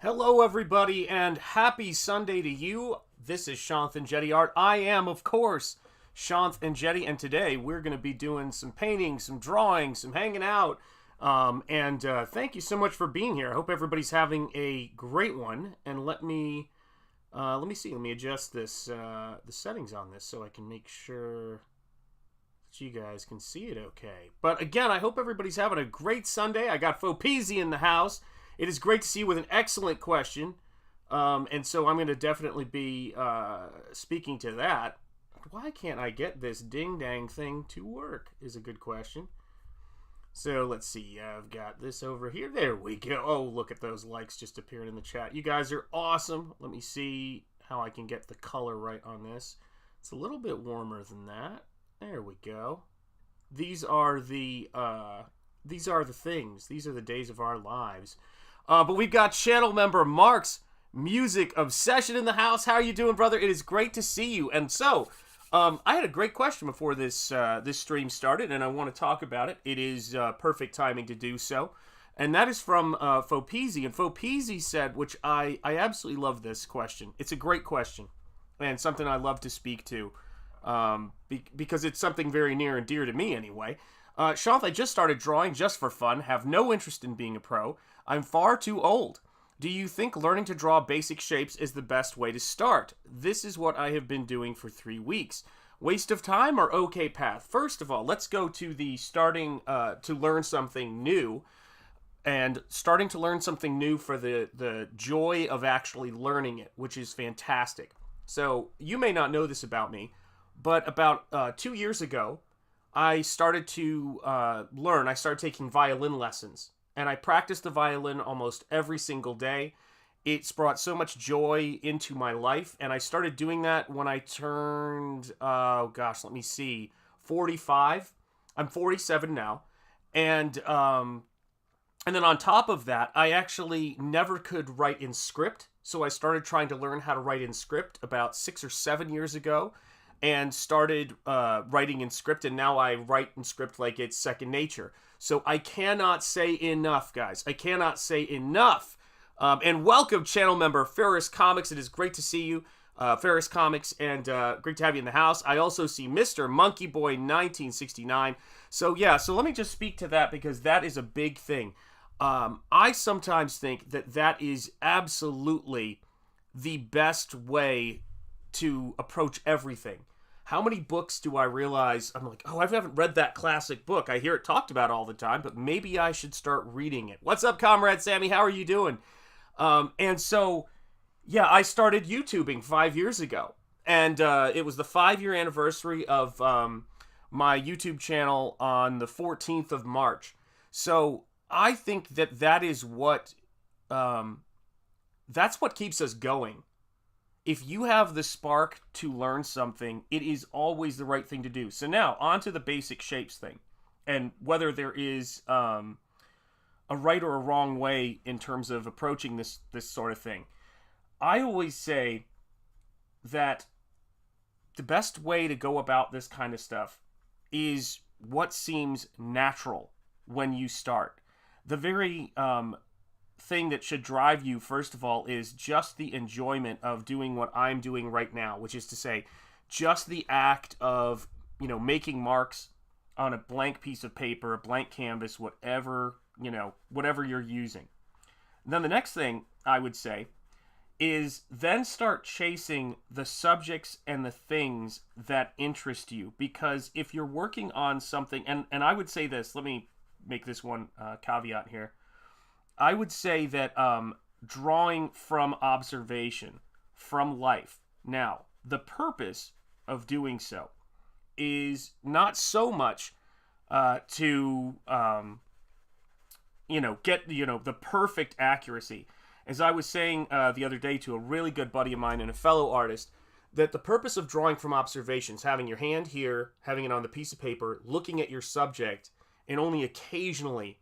Hello, everybody, and happy Sunday to you. This is Shanth Enjeti Art. I am, of course, Shanth Enjeti, and today we're going to be doing some painting, some drawing, some hanging out. Thank you so much for being here. I hope everybody's having a great one. And let me see. Let me adjust this the settings on this so I can make sure that you guys can see it okay. But again, I hope everybody's having a great Sunday. I got Fopeezy in the house. It is great to see you with an excellent question. And so I'm going to definitely be speaking to that. Why can't I get this ding-dang thing to work is a good question. So let's see. I've got this over here. There we go. Oh, look at those likes just appearing in the chat. You guys are awesome. Let me see how I can get the color right on this. It's a little bit warmer than that. There we go. These are the things. These are the days of our lives. But we've got channel member Mark's Music Obsession in the house. How are you doing, brother? It is great to see you. And so, I had a great question before this stream started, and I want to talk about it. It is perfect timing to do so. And that is from Fopeezy. And Fopeezy said, which I absolutely love this question. It's a great question, and something I love to speak to, because it's something very near and dear to me anyway. Shanth, I just started drawing just for fun, have no interest in being a pro. I'm far too old. Do you think learning to draw basic shapes is the best way to start? This is what I have been doing for 3 weeks. Waste of time or okay path? First of all, let's go to the starting to learn something new. And starting to learn something new for the joy of actually learning it, which is fantastic. So you may not know this about me, but about 2 years ago, I started to learn. I started taking violin lessons. And I practiced the violin almost every single day. It's brought so much joy into my life. And I started doing that when I turned, 45. I'm 47 now. And then on top of that, I actually never could write in script. So I started trying to learn how to write in script about 6 or 7 years ago. And started writing in script, and now I write in script like it's second nature. So I cannot say enough, guys. I cannot say enough. And welcome, channel member Ferris Comics. It is great to see you, Ferris Comics, and great to have you in the house. I also see Mr. Monkey Boy 1969. So yeah, so let me just speak to that because that is a big thing. I sometimes think that is absolutely the best way to approach everything. How many books do I realize I'm like, oh, I haven't read that classic book. I hear it talked about all the time, but maybe I should start reading it. What's up, Comrade Sammy? How are you doing? And so, yeah, I started YouTubing 5 years ago. And it was the 5-year anniversary of my YouTube channel on the 14th of March. So I think that is what, that's what keeps us going. If you have the spark to learn something, it is always the right thing to do. So now, on to the basic shapes thing. And whether there is a right or a wrong way in terms of approaching this sort of thing. I always say that the best way to go about this kind of stuff is what seems natural when you start. The very thing that should drive you, first of all, is just the enjoyment of doing what I'm doing right now, which is to say, just the act of, making marks on a blank piece of paper, a blank canvas, whatever you're using. And then the next thing I would say is then start chasing the subjects and the things that interest you, because if you're working on something, and I would say this, let me make this one caveat here. I would say that drawing from observation, from life. Now, the purpose of doing so is not so much to get the perfect accuracy. As I was saying the other day to a really good buddy of mine and a fellow artist, that the purpose of drawing from observations, having your hand here, having it on the piece of paper, looking at your subject, and only occasionally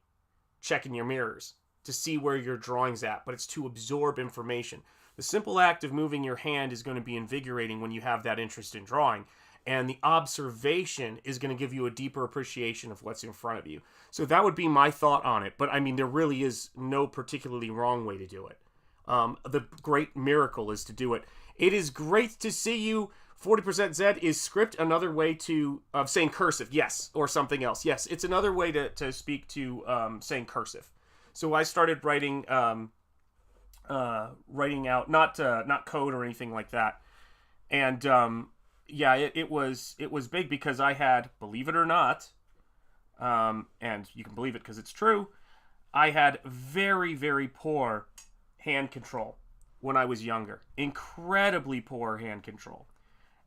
checking your mirrors to see where your drawing's at, but it's to absorb information. The simple act of moving your hand is going to be invigorating when you have that interest in drawing, and the observation is going to give you a deeper appreciation of what's in front of you. So that would be my thought on it, but I mean, there really is no particularly wrong way to do it. The great miracle is to do it. It is great to see you. 40% Zed. Is script another way of saying cursive? Yes, or something else. Yes, it's another way to speak to saying cursive. So I started writing out not code or anything like that, and yeah, it was big because I had, believe it or not, and you can believe it because it's true, I had very, very poor hand control when I was younger. Incredibly poor hand control.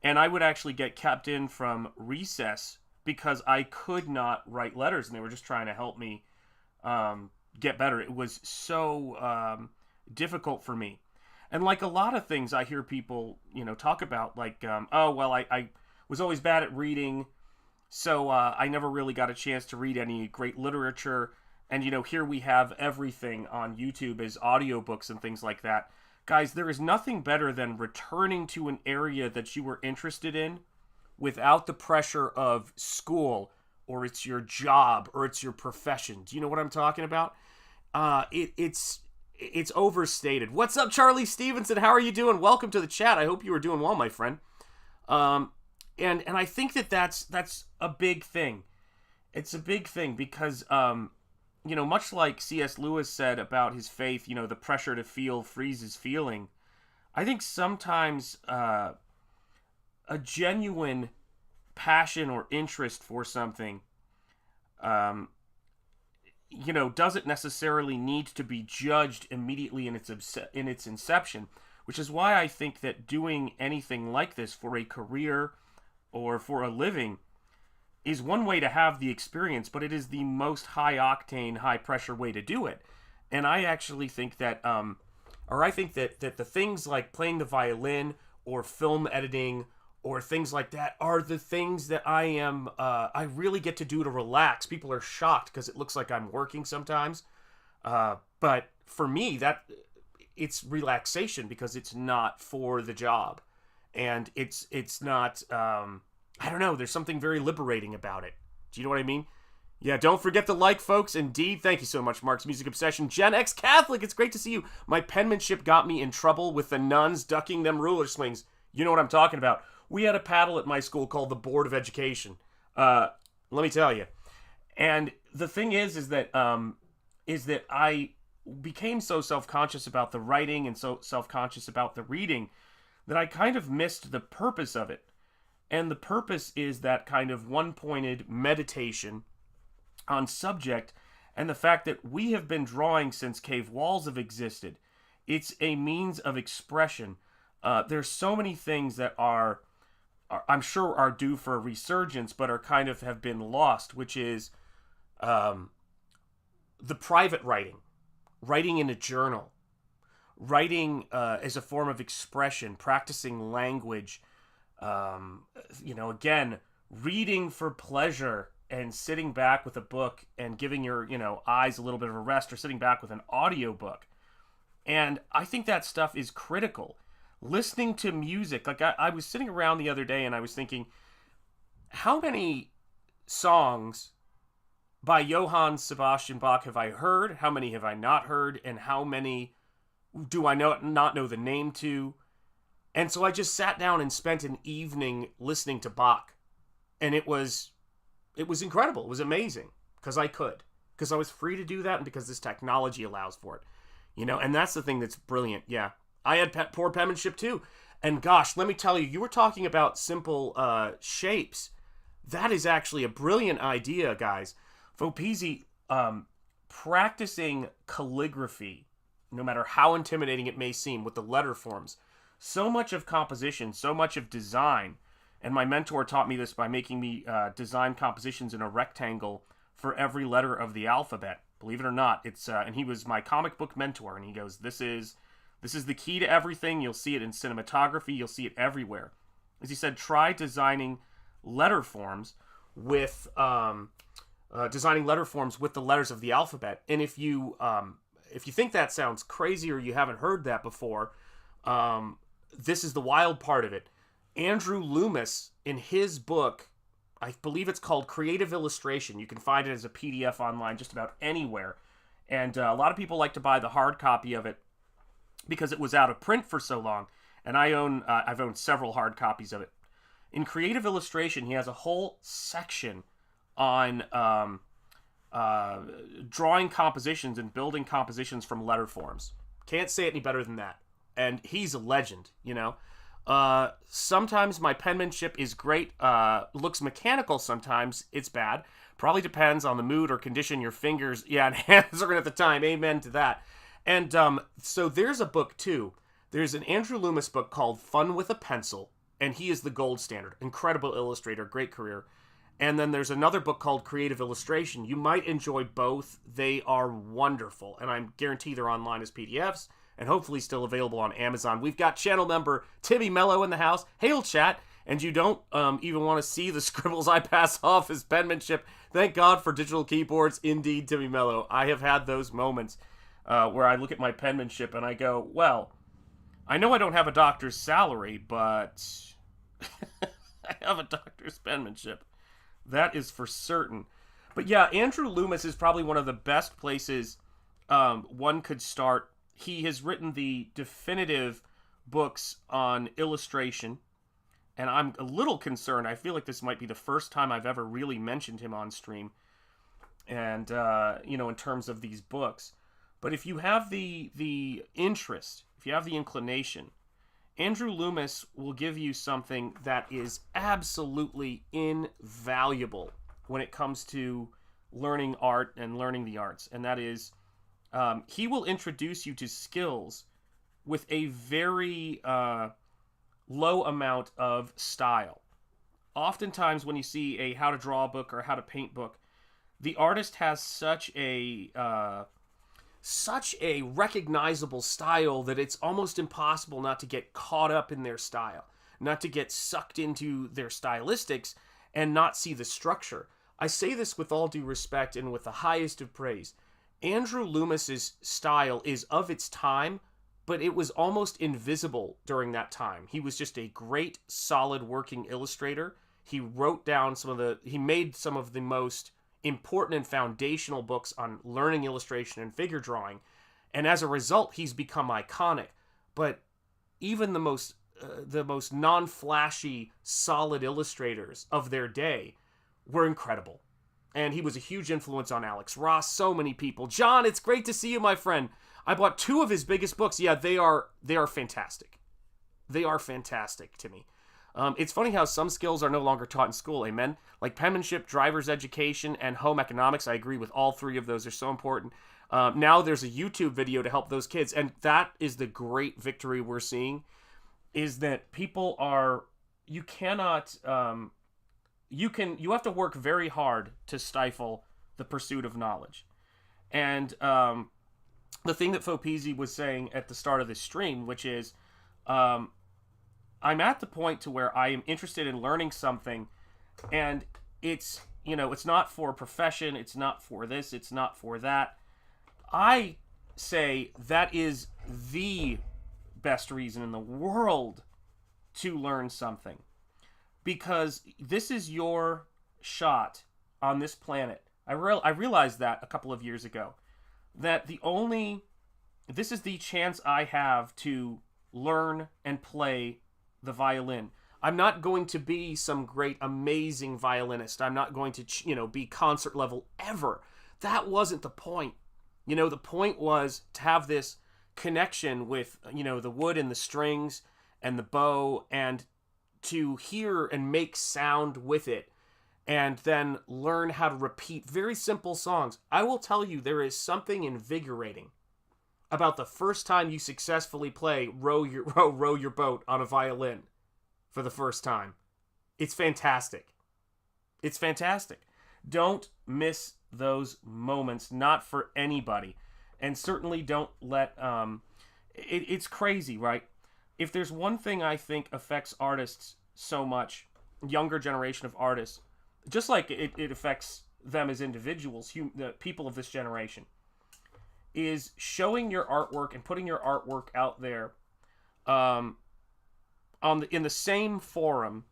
And I would actually get kept in from recess because I could not write letters, and they were just trying to help me get better. It was so difficult for me. And like a lot of things I hear people, talk about, like, oh, well, I was always bad at reading, so I never really got a chance to read any great literature. And, here we have everything on YouTube as audiobooks and things like that. Guys, there is nothing better than returning to an area that you were interested in without the pressure of school, or it's your job, or it's your profession. Do you know what I'm talking about? It's overstated. What's up, Charlie Stevenson? How are you doing? Welcome to the chat. I hope you are doing well, my friend. And I think that's a big thing. It's a big thing because much like C.S. Lewis said about his faith, the pressure to feel freezes feeling. I think sometimes a genuine passion or interest for something, doesn't necessarily need to be judged immediately in its inception, which is why I think that doing anything like this for a career or for a living is one way to have the experience, but it is the most high-octane, high-pressure way to do it. And I actually think that, that the things like playing the violin or film editing or things like that are the things that I really get to do to relax. People are shocked because it looks like I'm working sometimes. But for me, it's relaxation because it's not for the job. And it's not, I don't know, there's something very liberating about it. Do you know what I mean? Yeah, don't forget to like, folks. Indeed. Thank you so much, Mark's Music Obsession. Gen X Catholic, it's great to see you. My penmanship got me in trouble with the nuns ducking them ruler swings. You know what I'm talking about. We had a paddle at my school called the Board of Education. Let me tell you. And the thing is that I became so self-conscious about the writing and so self-conscious about the reading that I kind of missed the purpose of it. And the purpose is that kind of one-pointed meditation on subject and the fact that we have been drawing since cave walls have existed. It's a means of expression. There's so many things that are I'm sure are due for a resurgence, but are kind of have been lost, which is the private writing in a journal, writing as a form of expression, practicing language, again, reading for pleasure and sitting back with a book and giving your, eyes a little bit of a rest, or sitting back with an audiobook. And I think that stuff is critical. Listening to music, like I was sitting around the other day and I was thinking, how many songs by Johann Sebastian Bach have I heard? How many have I not heard? And how many do I not know the name to? And so I just sat down and spent an evening listening to Bach. And it was incredible. It was amazing. Because I could. Because I was free to do that, and because this technology allows for it. And that's the thing that's brilliant. Yeah. I had poor penmanship too. And gosh, let me tell you, you were talking about simple shapes. That is actually a brilliant idea, guys. Fopizzi, practicing calligraphy, no matter how intimidating it may seem with the letter forms, so much of composition, so much of design, and my mentor taught me this by making me design compositions in a rectangle for every letter of the alphabet. Believe it or not, it's and he was my comic book mentor, and he goes, This is the key to everything. You'll see it in cinematography. You'll see it everywhere. As he said, try designing letter forms with the letters of the alphabet. And if you think that sounds crazy or you haven't heard that before, this is the wild part of it. Andrew Loomis, in his book, I believe it's called Creative Illustration. You can find it as a PDF online just about anywhere. And a lot of people like to buy the hard copy of it. because it was out of print for so long, and I've owned several hard copies of it. In creative illustration, he has a whole section on drawing compositions and building compositions from letter forms. Can't say it any better than that. And he's a legend, you know. Sometimes my penmanship is great, looks mechanical sometimes, it's bad. Probably depends on the mood or condition your fingers, and hands are in at the time, amen to that. And so there's a book too. There's an Andrew Loomis book called Fun with a Pencil, and he is the gold standard. Incredible illustrator, great career. And then there's another book called Creative Illustration. You might enjoy both. They are wonderful, and I guarantee they're online as PDFs, and hopefully still available on Amazon. We've got channel member Timmy Mello in the house. Hail, chat. And you don't even want to see the scribbles I pass off as penmanship. Thank God for digital keyboards. Indeed, Timmy Mello. I have had those moments where I look at my penmanship and I go, well, I know I don't have a doctor's salary, but I have a doctor's penmanship. That is for certain. But yeah, Andrew Loomis is probably one of the best places one could start. He has written the definitive books on illustration, and I'm a little concerned. I feel like this might be the first time I've ever really mentioned him on stream, and you know, in terms of these books. But if you have the interest, if you have the inclination, Andrew Loomis will give you something that is absolutely invaluable when it comes to learning art and learning the arts, and that is he will introduce you to skills with a very low amount of style. Oftentimes when you see a how to draw book or how to paint book, the artist has such a recognizable style that it's almost impossible not to get caught up in their style, not to get sucked into their stylistics and not see the structure. I say this with all due respect and with the highest of praise. Andrew Loomis's style is of its time, but it was almost invisible during that time. He was just a great, solid working illustrator. He made some of the most important and foundational books on learning illustration and figure drawing, and as a result, he's become iconic. But even the most non-flashy, solid illustrators of their day were incredible. And he was a huge influence on Alex Ross, so many people. John, it's great to see you, my friend. I bought 2 of his biggest books. Yeah, they are fantastic. They are fantastic to me. It's funny how some skills are no longer taught in school, amen? Like penmanship, driver's education, and home economics. I agree with all 3 of those. They're so important. Now there's a YouTube video to help those kids, and that is the great victory we're seeing, is that people are, you cannot, you have to work very hard to stifle the pursuit of knowledge. And the thing that Fopeasy was saying at the start of this stream, which is, I'm at the point to where I am interested in learning something, and it's, you know, it's not for a profession, it's not for this, it's not for that. I say that is the best reason in the world to learn something, because this is your shot on this planet. I realized that a couple of years ago, that this is the chance I have to learn and play the violin. I'm not going to be some great, amazing violinist. I'm not going to, be concert level ever. That wasn't the point. The point was to have this connection with, the wood and the strings and the bow, and to hear and make sound with it, and then learn how to repeat very simple songs. I will tell you, there is something invigorating about the first time you successfully play row your boat on a violin for the first time. It's fantastic. It's fantastic. Don't miss those moments, not for anybody. And certainly don't let, it's crazy, right? If there's one thing I think affects artists so much, younger generation of artists, just like it affects them as individuals, the people of this generation, is showing your artwork and putting your artwork out there in the same forum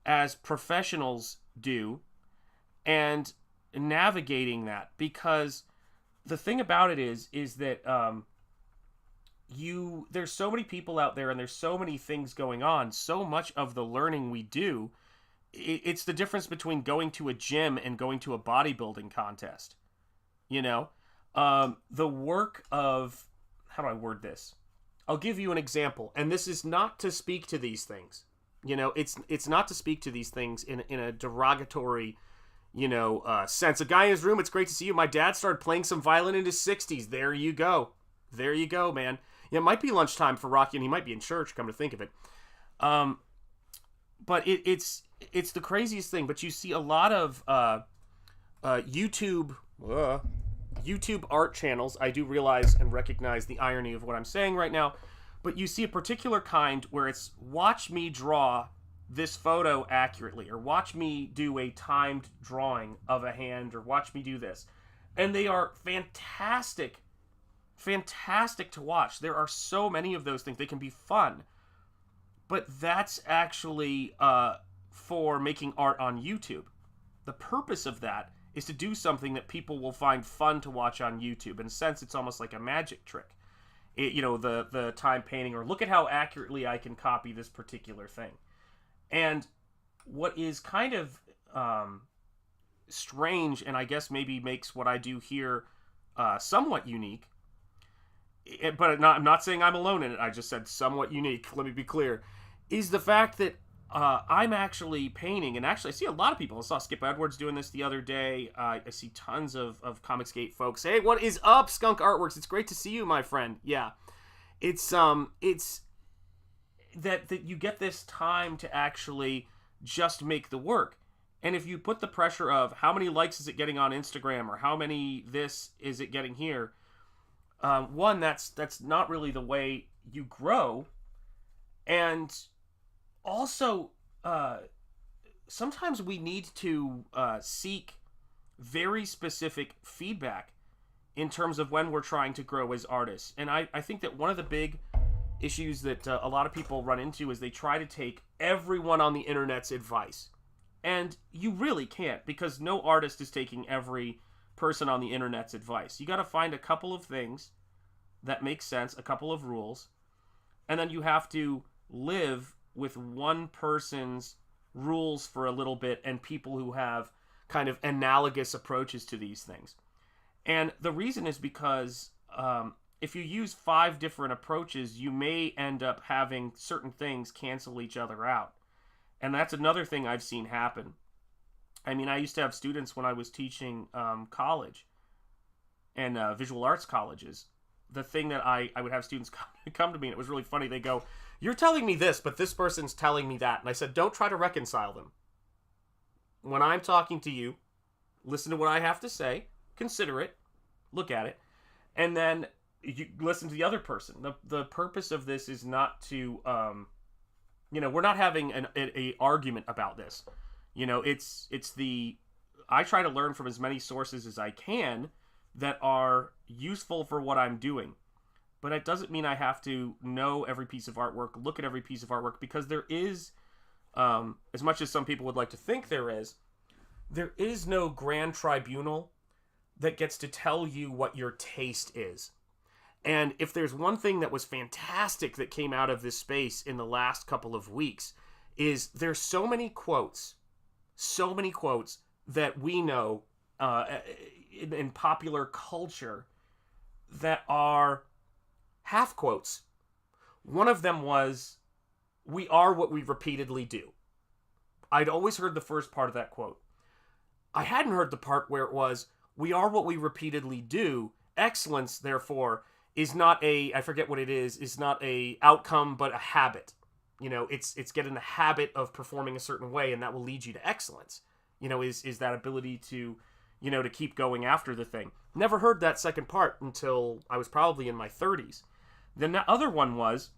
as professionals do, and navigating that. Because the thing about it is that there's so many people out there and there's so many things going on. So much of the learning we do, it's the difference between going to a gym and going to a bodybuilding contest. You know, the work of, how do I word this? I'll give you an example, and this is not to speak to these things. You know, it's not to speak to these things in a derogatory, sense. A guy in his room, it's great to see you. My dad started playing some violin in his 60s. There you go. There you go, man. Yeah, it might be lunchtime for Rocky, and he might be in church, come to think of it. But it's the craziest thing. But you see a lot of YouTube art channels. I do realize and recognize the irony of what I'm saying right now. But you see a particular kind where it's, watch me draw this photo accurately, or watch me do a timed drawing of a hand, or watch me do this. And they are fantastic to watch. There are so many of those things. They can be fun. But that's actually for making art on YouTube. The purpose of that is to do something that people will find fun to watch on YouTube. In a sense, it's almost like a magic trick. The time painting, or look at how accurately I can copy this particular thing. And what is kind of strange, and I guess maybe makes what I do here somewhat unique, but I'm not saying I'm alone in it, I just said somewhat unique, let me be clear, is the fact that I'm actually painting, and actually I see a lot of people. I saw Skip Edwards doing this the other day. I see tons of Comicsgate folks. Hey, what is up, Skunk Artworks? It's great to see you, my friend. Yeah, it's that you get this time to actually just make the work. And if you put the pressure of how many likes is it getting on Instagram, or how many this is it getting here, one, that's not really the way you grow. And also, sometimes we need to seek very specific feedback in terms of when we're trying to grow as artists. And I think that one of the big issues that a lot of people run into is they try to take everyone on the internet's advice. And you really can't, because no artist is taking every person on the internet's advice. You got to find a couple of things that make sense, a couple of rules, and then you have to live with one person's rules for a little bit, and people who have kind of analogous approaches to these things. And the reason is because if you use 5 different approaches, you may end up having certain things cancel each other out. And that's another thing I've seen happen. I mean, I used to have students when I was teaching college and visual arts colleges. The thing that I would have students come to me, and it was really funny. They go, "You're telling me this, but this person's telling me that." And I said, don't try to reconcile them. When I'm talking to you, listen to what I have to say, consider it, look at it, and then you listen to the other person. The purpose of this is not to, we're not having an argument about this. I try to learn from as many sources as I can that are useful for what I'm doing. But it doesn't mean I have to know every piece of artwork, look at every piece of artwork, because there is, as much as some people would like to think there is no grand tribunal that gets to tell you what your taste is. And if there's one thing that was fantastic that came out of this space in the last couple of weeks, is there's so many quotes that we know in popular culture that are half quotes. One of them was, "We are what we repeatedly do." I'd always heard the first part of that quote. I hadn't heard the part where it was, "We are what we repeatedly do. Excellence, therefore, is not I forget what it is not a outcome, but a habit. It's getting the habit of performing a certain way, and that will lead you to excellence. Is that ability to, to keep going after the thing." Never heard that second part until I was probably in my 30s. Then the other one was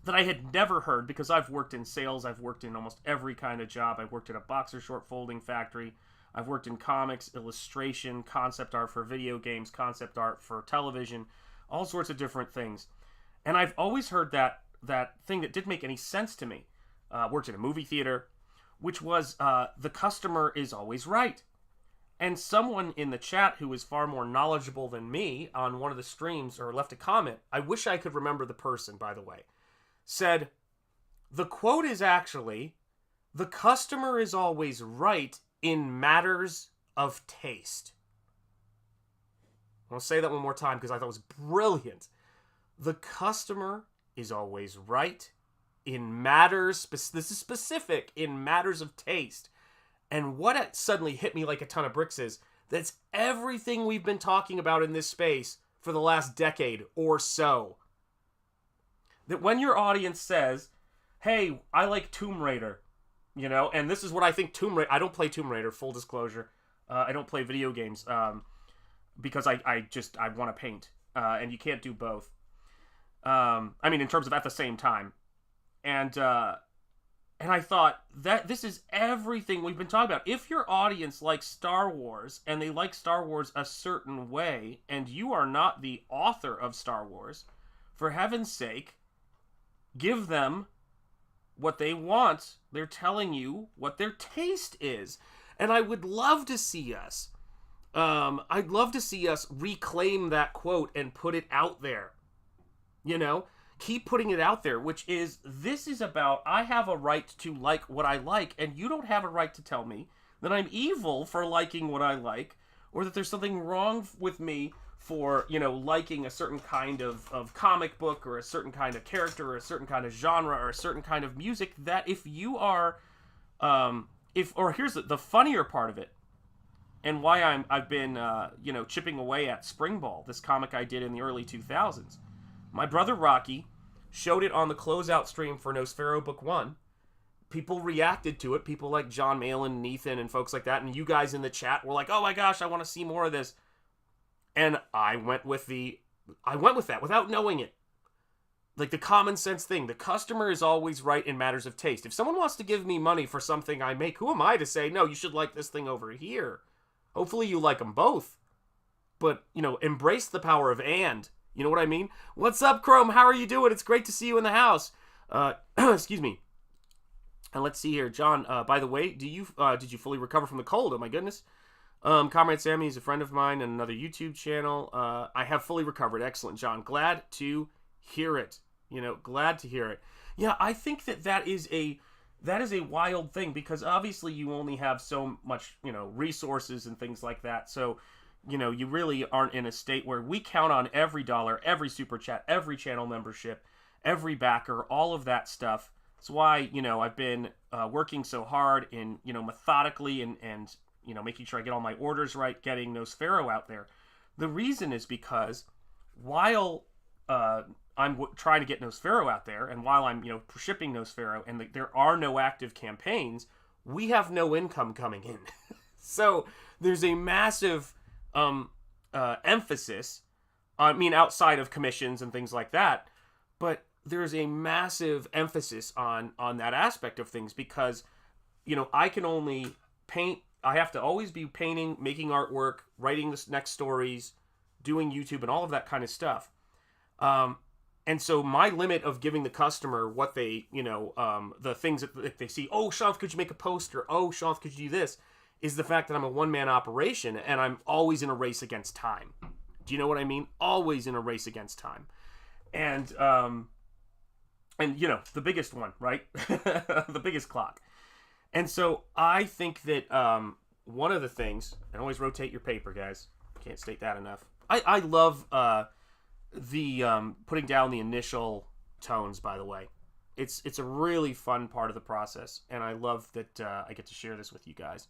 that I had never heard, because I've worked in sales, I've worked in almost every kind of job. I've worked at a boxer short folding factory. I've worked in comics, illustration, concept art for video games, concept art for television, all sorts of different things. And I've always heard that thing that didn't make any sense to me. Worked in a movie theater, which was the customer is always right. And someone in the chat who is far more knowledgeable than me on one of the streams, or left a comment, I wish I could remember the person, by the way, said, the quote is actually, the customer is always right in matters of taste. I'll say that one more time because I thought it was brilliant. The customer is always right in matters, this is specific, in matters of taste. And what suddenly hit me like a ton of bricks is, that's everything we've been talking about in this space for the last decade or so. That when your audience says, hey, I like Tomb Raider, you know, and this is what I think Tomb Raider, I don't play Tomb Raider, full disclosure. I don't play video games because I want to paint. And you can't do both. I mean, in terms of at the same time. And I thought that this is everything we've been talking about. If your audience likes Star Wars and they like Star Wars a certain way, and you are not the author of Star Wars, for heaven's sake, give them what they want. They're telling you what their taste is. And I would love to see us, I'd love to see us reclaim that quote and put it out there. You know? Keep putting it out there, which is, this is about, I have a right to like what I like, and you don't have a right to tell me that I'm evil for liking what I like, or that there's something wrong with me for, you know, liking a certain kind of comic book, or a certain kind of character, or a certain kind of genre, or a certain kind of music, that if you are, here's the funnier part of it, and why I've been, chipping away at Spring Ball, this comic I did in the early 2000s. My brother Rocky showed it on the closeout stream for Nosfero Book 1. People reacted to it. People like John Malin and Ethan and folks like that. And you guys in the chat were like, oh my gosh, I want to see more of this. And I went with that without knowing it. Like the common sense thing. The customer is always right in matters of taste. If someone wants to give me money for something I make, who am I to say, no, you should like this thing over here? Hopefully you like them both. But, you know, embrace the power of and. You know what I mean? What's up, Chrome? How are you doing? It's great to see you in the house. Excuse me. And let's see here. John, by the way, did you fully recover from the cold? Oh, my goodness. Comrade Sammy is a friend of mine and another YouTube channel. I have fully recovered. Excellent, John. Glad to hear it. You know, glad to hear it. Yeah, I think that is a wild thing, because obviously you only have so much, you know, resources and things like that. So, you know, you really aren't in a state where we count on every dollar, every super chat, every channel membership, every backer, all of that stuff. That's why, you know, I've been working so hard in, you know, methodically and you know, making sure I get all my orders right, getting Nosfero out there. The reason is because while I'm trying to get Nosfero out there, and while I'm, you know, shipping Nosfero, and there are no active campaigns, we have no income coming in. So there's a massive emphasis on, outside of commissions and things like that, but there's a massive emphasis on that aspect of things, because, you know, I can only paint, I have to always be painting, making artwork, writing the next stories, doing YouTube and all of that kind of stuff. And so my limit of giving the customer what they, you know, the things that they see, oh, Shanth, could you make a poster? Oh, Shanth, could you do this? Is the fact that I'm a one-man operation, and I'm always in a race against time. Do you know what I mean? Always in a race against time. And you know, the biggest one, right? The biggest clock. And so I think that one of the things, and always rotate your paper, guys. Can't state that enough. I love the putting down the initial tones, by the way. It's a really fun part of the process, and I love that I get to share this with you guys.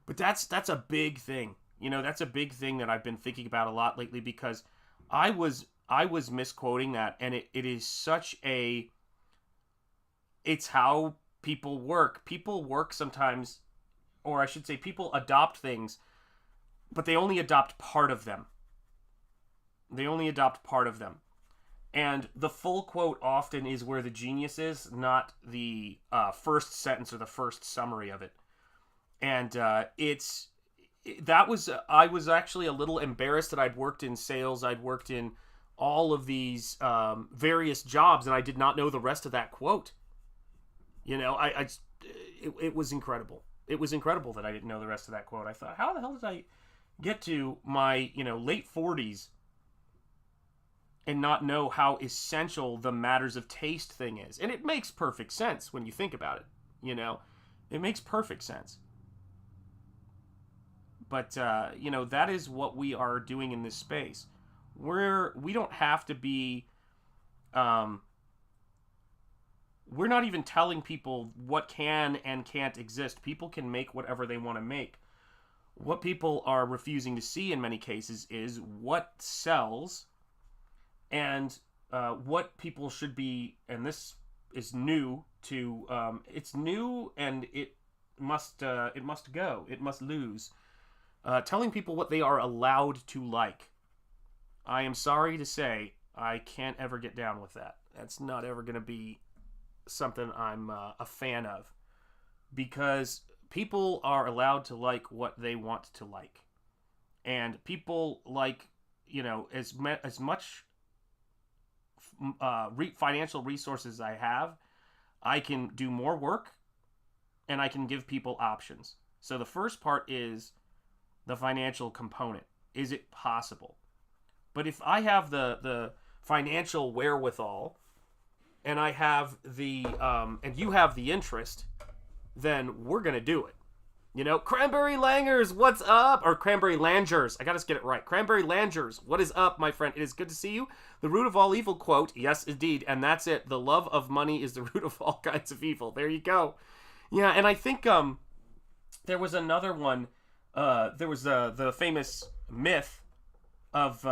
But that's a big thing. You know, that's a big thing that I've been thinking about a lot lately, because I was misquoting that, and it is such a, it's how people work. People work sometimes, or I should say people adopt things, but they only adopt part of them. They only adopt part of them. And the full quote often is where the genius is, not the first sentence or the first summary of it. And I was actually a little embarrassed that I'd worked in sales. I'd worked in all of these various jobs, and I did not know the rest of that quote. You know, it was incredible. it was incredible that I didn't know the rest of that quote. I thought, how the hell did I get to my, late 40s and not know how essential the matters of taste thing is? And it makes perfect sense when you think about it, It makes perfect sense. But, that is what we are doing in this space. We don't have to be... we're not even telling people what can and can't exist. People can make whatever they want to make. What people are refusing to see in many cases is what sells and what people should be, and this is new to, it's new and it must go. It must lose. Telling people what they are allowed to like. I am sorry to say, I can't ever get down with that. That's not ever going to be something I'm a fan of, because people are allowed to like what they want to like, and people like, as much financial resources I have, I can do more work and I can give people options. So the first part is the financial component. Is it possible? But if I have the financial wherewithal, and I have the, and you have the interest, then we're going to do it. Cranberry Langers, what's up? Or Cranberry Langers. I got to get it right. Cranberry Langers, what is up, my friend? It is good to see you. The root of all evil quote. Yes, indeed. And that's it. The love of money is the root of all kinds of evil. There you go. Yeah, and I think there was another one. There was the famous myth of...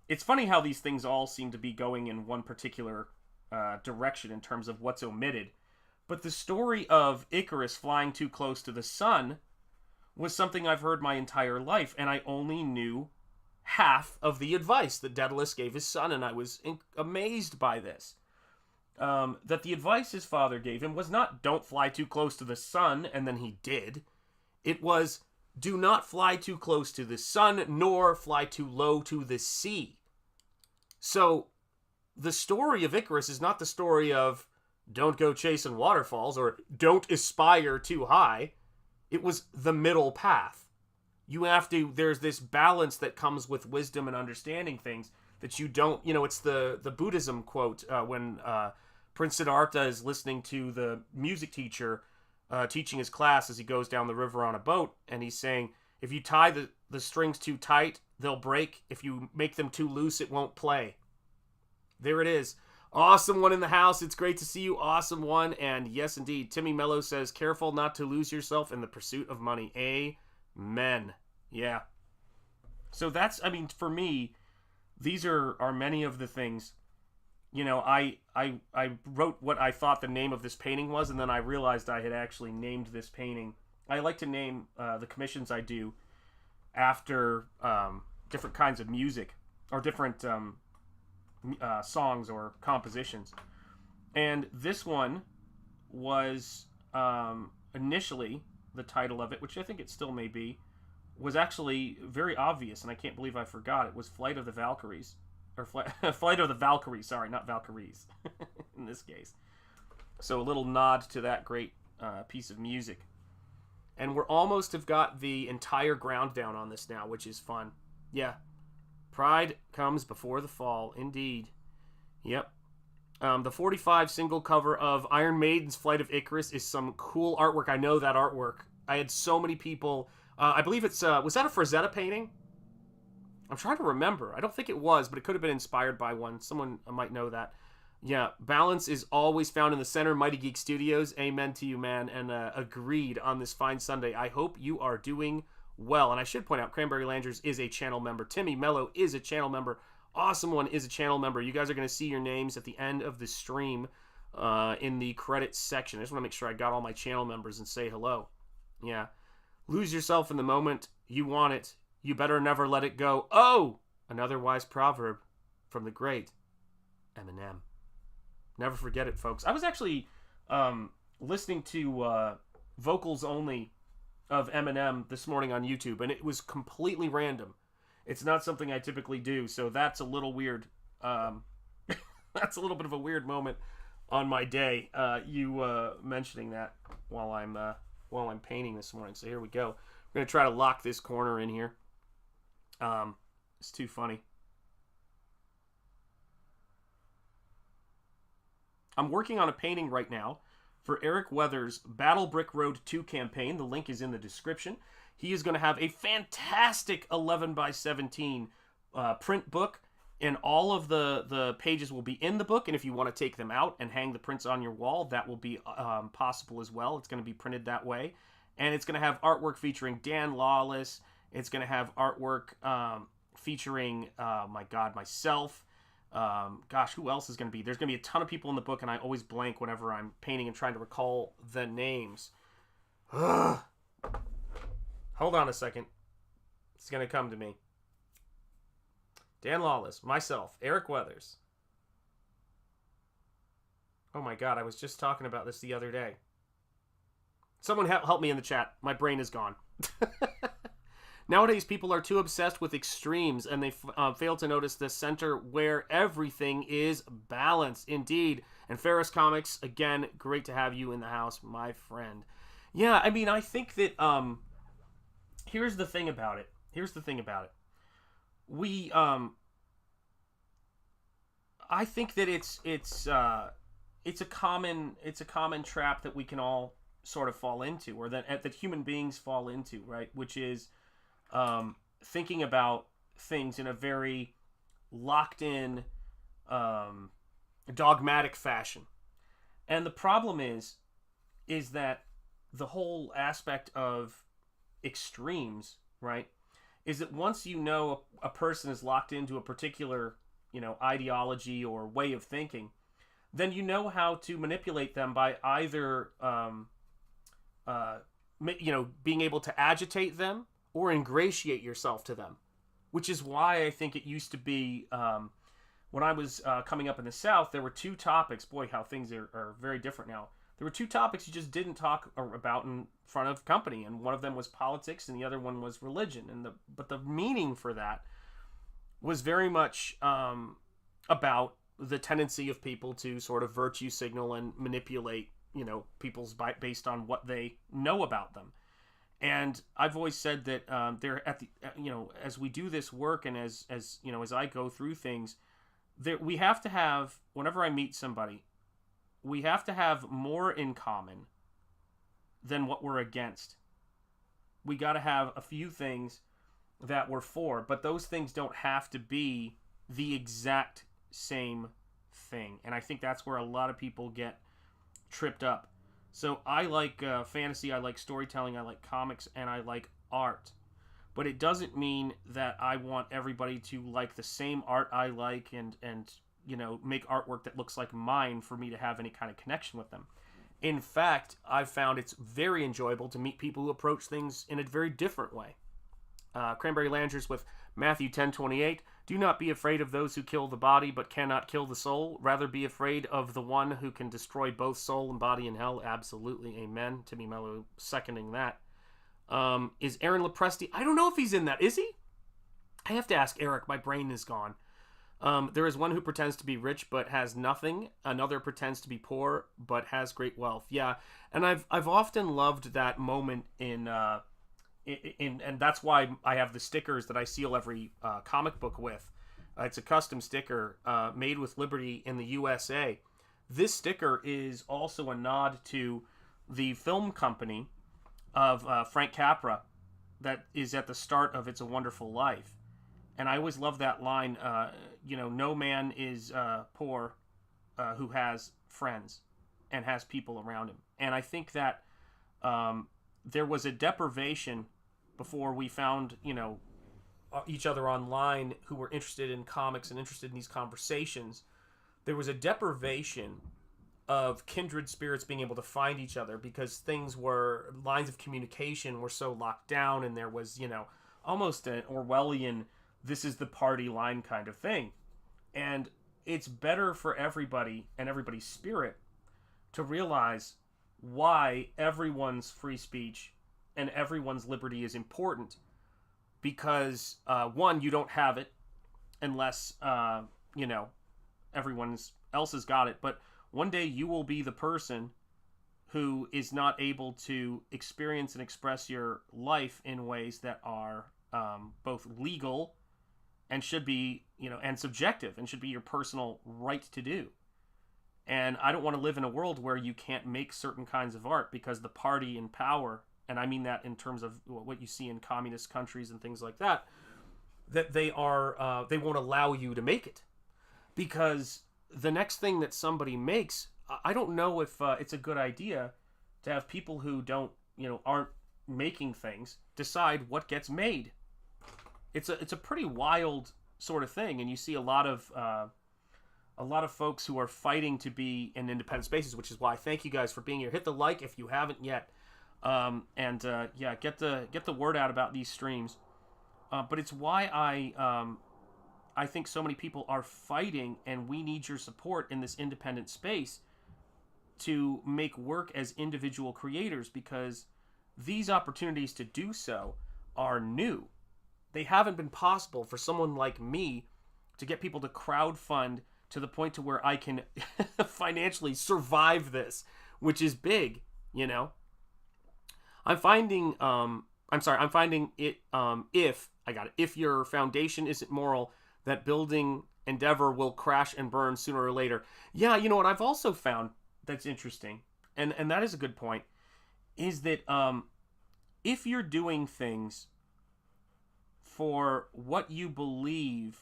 it's funny how these things all seem to be going in one particular direction in terms of what's omitted. But the story of Icarus flying too close to the sun was something I've heard my entire life, and I only knew half of the advice that Daedalus gave his son, and I was amazed by this. That the advice his father gave him was not, don't fly too close to the sun, and then he did. It was, do not fly too close to the sun, nor fly too low to the sea. So, the story of Icarus is not the story of don't go chasing waterfalls or don't aspire too high. It was the middle path. You have to, there's this balance that comes with wisdom and understanding things that you don't, it's the Buddhism quote when Prince Siddhartha is listening to the music teacher teaching his class as he goes down the river on a boat, and he's saying, if you tie the strings too tight, they'll break. If you make them too loose, it won't play. There it is. Awesome one in the house. It's great to see you. Awesome one. And yes, indeed. Timmy Mello says, careful not to lose yourself in the pursuit of money. Amen. Yeah. So that's, for me, these are many of the things. I wrote what I thought the name of this painting was, and then I realized I had actually named this painting. I like to name the commissions I do after different kinds of music or different songs or compositions. And this one was initially, the title of it, which I think it still may be, was actually very obvious, and I can't believe I forgot. It was Flight of the Valkyries. Or Flight of the Valkyries, sorry, not Valkyries in this case. So a little nod to that great piece of music. And we're almost have got the entire ground down on this now, which is fun. Yeah. Pride comes before the fall, indeed. Yep. The 45 single cover of Iron Maiden's Flight of Icarus is some cool artwork. I know that artwork. I had so many people... I believe it's... was that a Frazetta painting? I'm trying to remember. I don't think it was, but it could have been inspired by one. Someone might know that. Yeah, balance is always found in the center. Mighty Geek Studios. Amen to you, man. And agreed on this fine Sunday. I hope you are doing well. And I should point out, Cranberry Langers is a channel member. Timmy Mello is a channel member. Awesome One is a channel member. You guys are going to see your names at the end of the stream in the credits section. I just want to make sure I got all my channel members and say hello. Yeah. Lose yourself in the moment. You want it. You better never let it go. Oh! Another wise proverb from the great Eminem. Never forget it, folks. I was actually listening to vocals only of Eminem this morning on YouTube, and it was completely random. It's not something I typically do, so that's a little weird. That's a little bit of a weird moment on my day. You mentioning that while I'm while I'm painting this morning. So here we go. We're going to try to lock this corner in here. It's too funny. I'm working on a painting right now for Eric Weathers' Battle Brick Road 2 campaign. The link is in the description. He is going to have a fantastic 11x17 print book, and all of the pages will be in the book. And if you want to take them out and hang the prints on your wall, that will be possible as well. It's going to be printed that way. And it's going to have artwork featuring Dan Lawless. It's going to have artwork featuring, myself. Who else is going to be? There's going to be a ton of people in the book, and I always blank whenever I'm painting and trying to recall the names. Hold on a second. It's going to come to me. Dan Lawless, myself, Eric Weathers. Oh my God, I was just talking about this the other day. Someone help me in the chat. My brain is gone. Nowadays, people are too obsessed with extremes, and they fail to notice the center where everything is balanced. Indeed. And Ferris Comics, again, great to have you in the house, my friend. Yeah, I mean, I think that, here's the thing about it. I think that it's a common trap that we can all sort of fall into, or that human beings fall into, right? Which is thinking about things in a very locked in, dogmatic fashion. And the problem is that the whole aspect of extremes, right, is that once you know a person is locked into a particular, ideology or way of thinking, then you know how to manipulate them by either, being able to agitate them or ingratiate yourself to them, which is why I think it used to be, when I was coming up in the South, there were two topics. Boy, how things are very different now. There were two topics you just didn't talk about in front of company, and one of them was politics, and the other one was religion. But the meaning for that was very much about the tendency of people to sort of virtue signal and manipulate, people's based on what they know about them. And I've always said that they're at the, as we do this work, and as I go through things, we have to have, whenever I meet somebody, we have to have more in common than what we're against. We got to have a few things that we're for, but those things don't have to be the exact same thing. And I think that's where a lot of people get tripped up. So I like fantasy, I like storytelling, I like comics, and I like art. But it doesn't mean that I want everybody to like the same art I like and make artwork that looks like mine for me to have any kind of connection with them. In fact, I've found it's very enjoyable to meet people who approach things in a very different way. Cranberry Langers with Matthew 10:28. Do not be afraid of those who kill the body but cannot kill the soul. Rather be afraid of the one who can destroy both soul and body in hell. Absolutely. Amen. Timmy Mello seconding that. Is Aaron Lepresti? I don't know if he's in that. Is he? I have to ask Eric. My brain is gone. There is one who pretends to be rich but has nothing. Another pretends to be poor but has great wealth. Yeah, and I've often loved that moment in and that's why I have the stickers that I seal every comic book with. It's a custom sticker made with Liberty in the U.S.A. This sticker is also a nod to the film company of Frank Capra that is at the start of It's a Wonderful Life. And I always love that line, no man is poor who has friends and has people around him. And I think that there was a deprivation before we found, each other online who were interested in comics and interested in these conversations. There was a deprivation of kindred spirits being able to find each other because lines of communication were so locked down, and there was, almost an Orwellian, this is the party line kind of thing. And it's better for everybody and everybody's spirit to realize why everyone's free speech and everyone's liberty is important. Because, one, you don't have it unless, everyone else has got it. But one day you will be the person who is not able to experience and express your life in ways that are both legal and should be, and subjective and should be your personal right to do. And I don't want to live in a world where you can't make certain kinds of art because the party in power, and I mean that in terms of what you see in communist countries and things like that, that they won't allow you to make it. Because the next thing that somebody makes, I don't know if it's a good idea to have people who aren't making things decide what gets made. It's a pretty wild sort of thing, and you see a lot of folks who are fighting to be in independent spaces, which is why thank you guys for being here. Hit the like if you haven't yet, get the word out about these streams. But it's why I think so many people are fighting, and we need your support in this independent space to make work as individual creators, because these opportunities to do so are new. They haven't been possible for someone like me to get people to crowdfund to the point to where I can financially survive this, which is big, I'm finding it, if your foundation isn't moral, that building endeavor will crash and burn sooner or later. Yeah, you know what I've also found that's interesting, and that is a good point, is that if you're doing things for what you believe,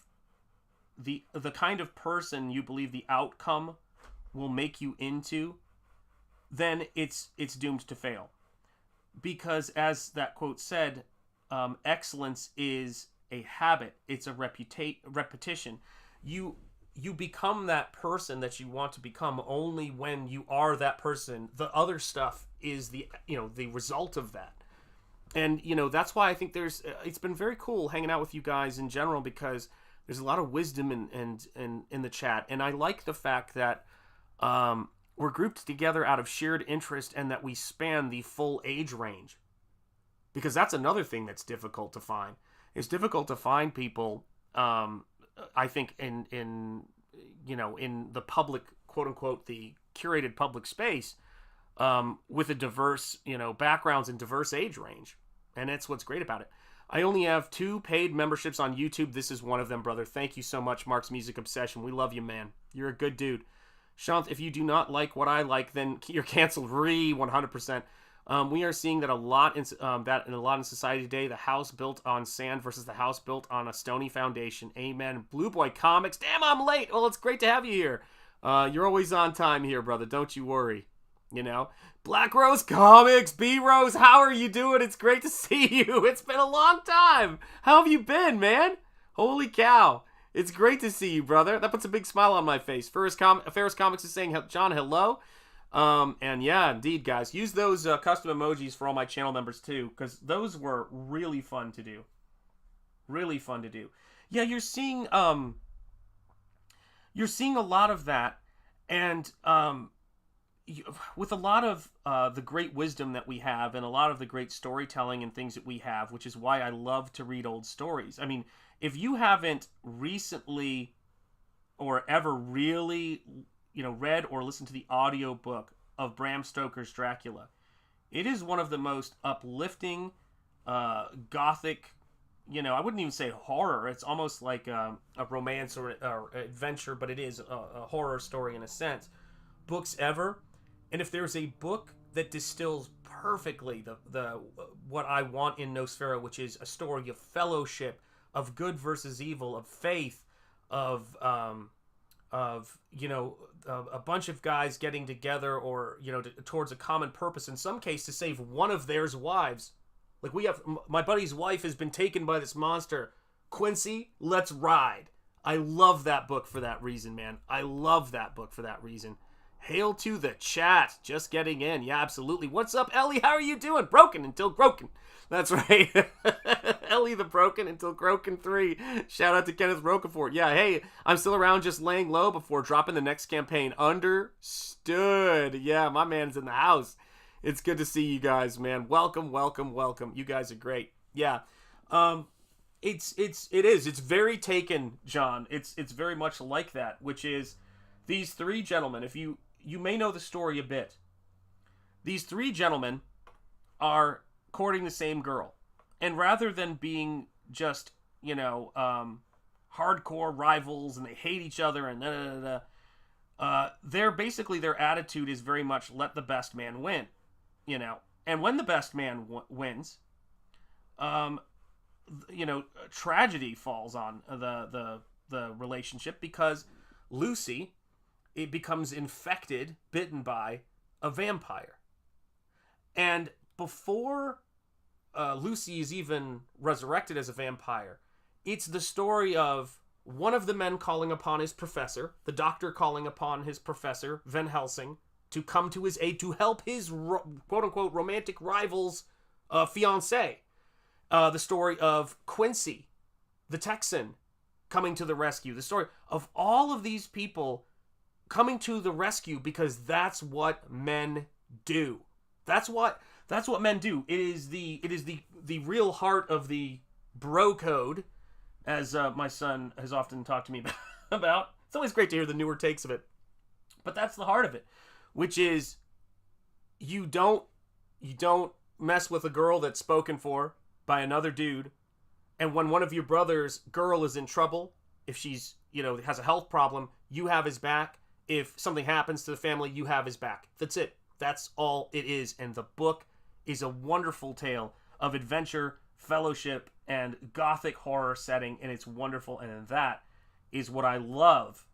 the kind of person you believe the outcome will make you into, then it's doomed to fail. Because as that quote said, excellence is a habit. It's a repetition. You become that person that you want to become only when you are that person. The other stuff is the result of that. And that's why I think it's been very cool hanging out with you guys in general, because there's a lot of wisdom in the chat, and I like the fact that we're grouped together out of shared interest and that we span the full age range, because that's another thing that's difficult to find. It's difficult to find people, I think, in the public, quote unquote, the curated public space, with a diverse, backgrounds and diverse age range. And that's what's great about it. I only have 2 paid memberships on YouTube. This is one of them, brother. Thank you so much, Mark's Music Obsession. We love you, man. You're a good dude. Shanth, if you do not like what I like, then you're canceled. 100%. We are seeing that a lot in society today. The house built on sand versus the house built on a stony foundation. Amen. Blue Boy Comics. Damn, I'm late. Well, it's great to have you here. You're always on time here, brother. Don't you worry. Black Rose Comics. B Rose, how are you doing? It's great to see you. It's been a long time. How have you been, man? Holy cow. It's great to see you, brother. That puts a big smile on my face. Ferris Comics is saying, John, hello. And yeah, indeed, guys. Use those custom emojis for all my channel members, too, because those were really fun to do. Really fun to do. Yeah, you're seeing a lot of that, and with a lot of the great wisdom that we have and a lot of the great storytelling and things that we have, which is why I love to read old stories. I mean, if you haven't recently or ever really, read or listened to the audiobook of Bram Stoker's Dracula, it is one of the most uplifting, gothic, I wouldn't even say horror. It's almost like a romance or adventure, but it is a horror story in a sense. Books ever. And if there's a book that distills perfectly the what I want in Nosfero, which is a story of fellowship, of good versus evil, of faith, of a bunch of guys getting together, or towards a common purpose, in some case to save one of their wives. Like, my buddy's wife has been taken by this monster. Quincy, let's ride. I love that book for that reason, man. I love that book for that reason. Hail to the chat. Just getting in. Yeah, absolutely. What's up, Ellie? How are you doing? Broken until broken. That's right. Ellie the Broken until Broken 3. Shout out to Kenneth Rocafort. Yeah, hey, I'm still around, just laying low before dropping the next campaign. Understood. Yeah, my man's in the house. It's good to see you guys, man. Welcome, welcome, welcome. You guys are great. Yeah. It is. It's very Taken, John. It's very much like that, which is these 3 gentlemen. If you may know the story a bit. these three gentlemen are courting the same girl. And rather than being just, hardcore rivals and they hate each other and their attitude is very much let the best man win, And when the best man wins, tragedy falls on the relationship because Lucy, it becomes infected, bitten by a vampire. And before Lucy is even resurrected as a vampire, it's the story of one of the men calling upon his professor, the doctor calling upon his professor, Van Helsing, to come to his aid to help his quote-unquote romantic rival's fiancé. The story of Quincy, the Texan, coming to the rescue. The story of all of these people coming to the rescue because that's what men do. That's what men do. It is the real heart of the bro code, as my son has often talked to me about. It's always great to hear the newer takes of it. But that's the heart of it, which is you don't mess with a girl that's spoken for by another dude, and when one of your brother's girl is in trouble, if she's, has a health problem, you have his back. If something happens to the family, you have his back. That's it. That's all it is. And the book is a wonderful tale of adventure, fellowship, and gothic horror setting, and it's wonderful. And that is what I love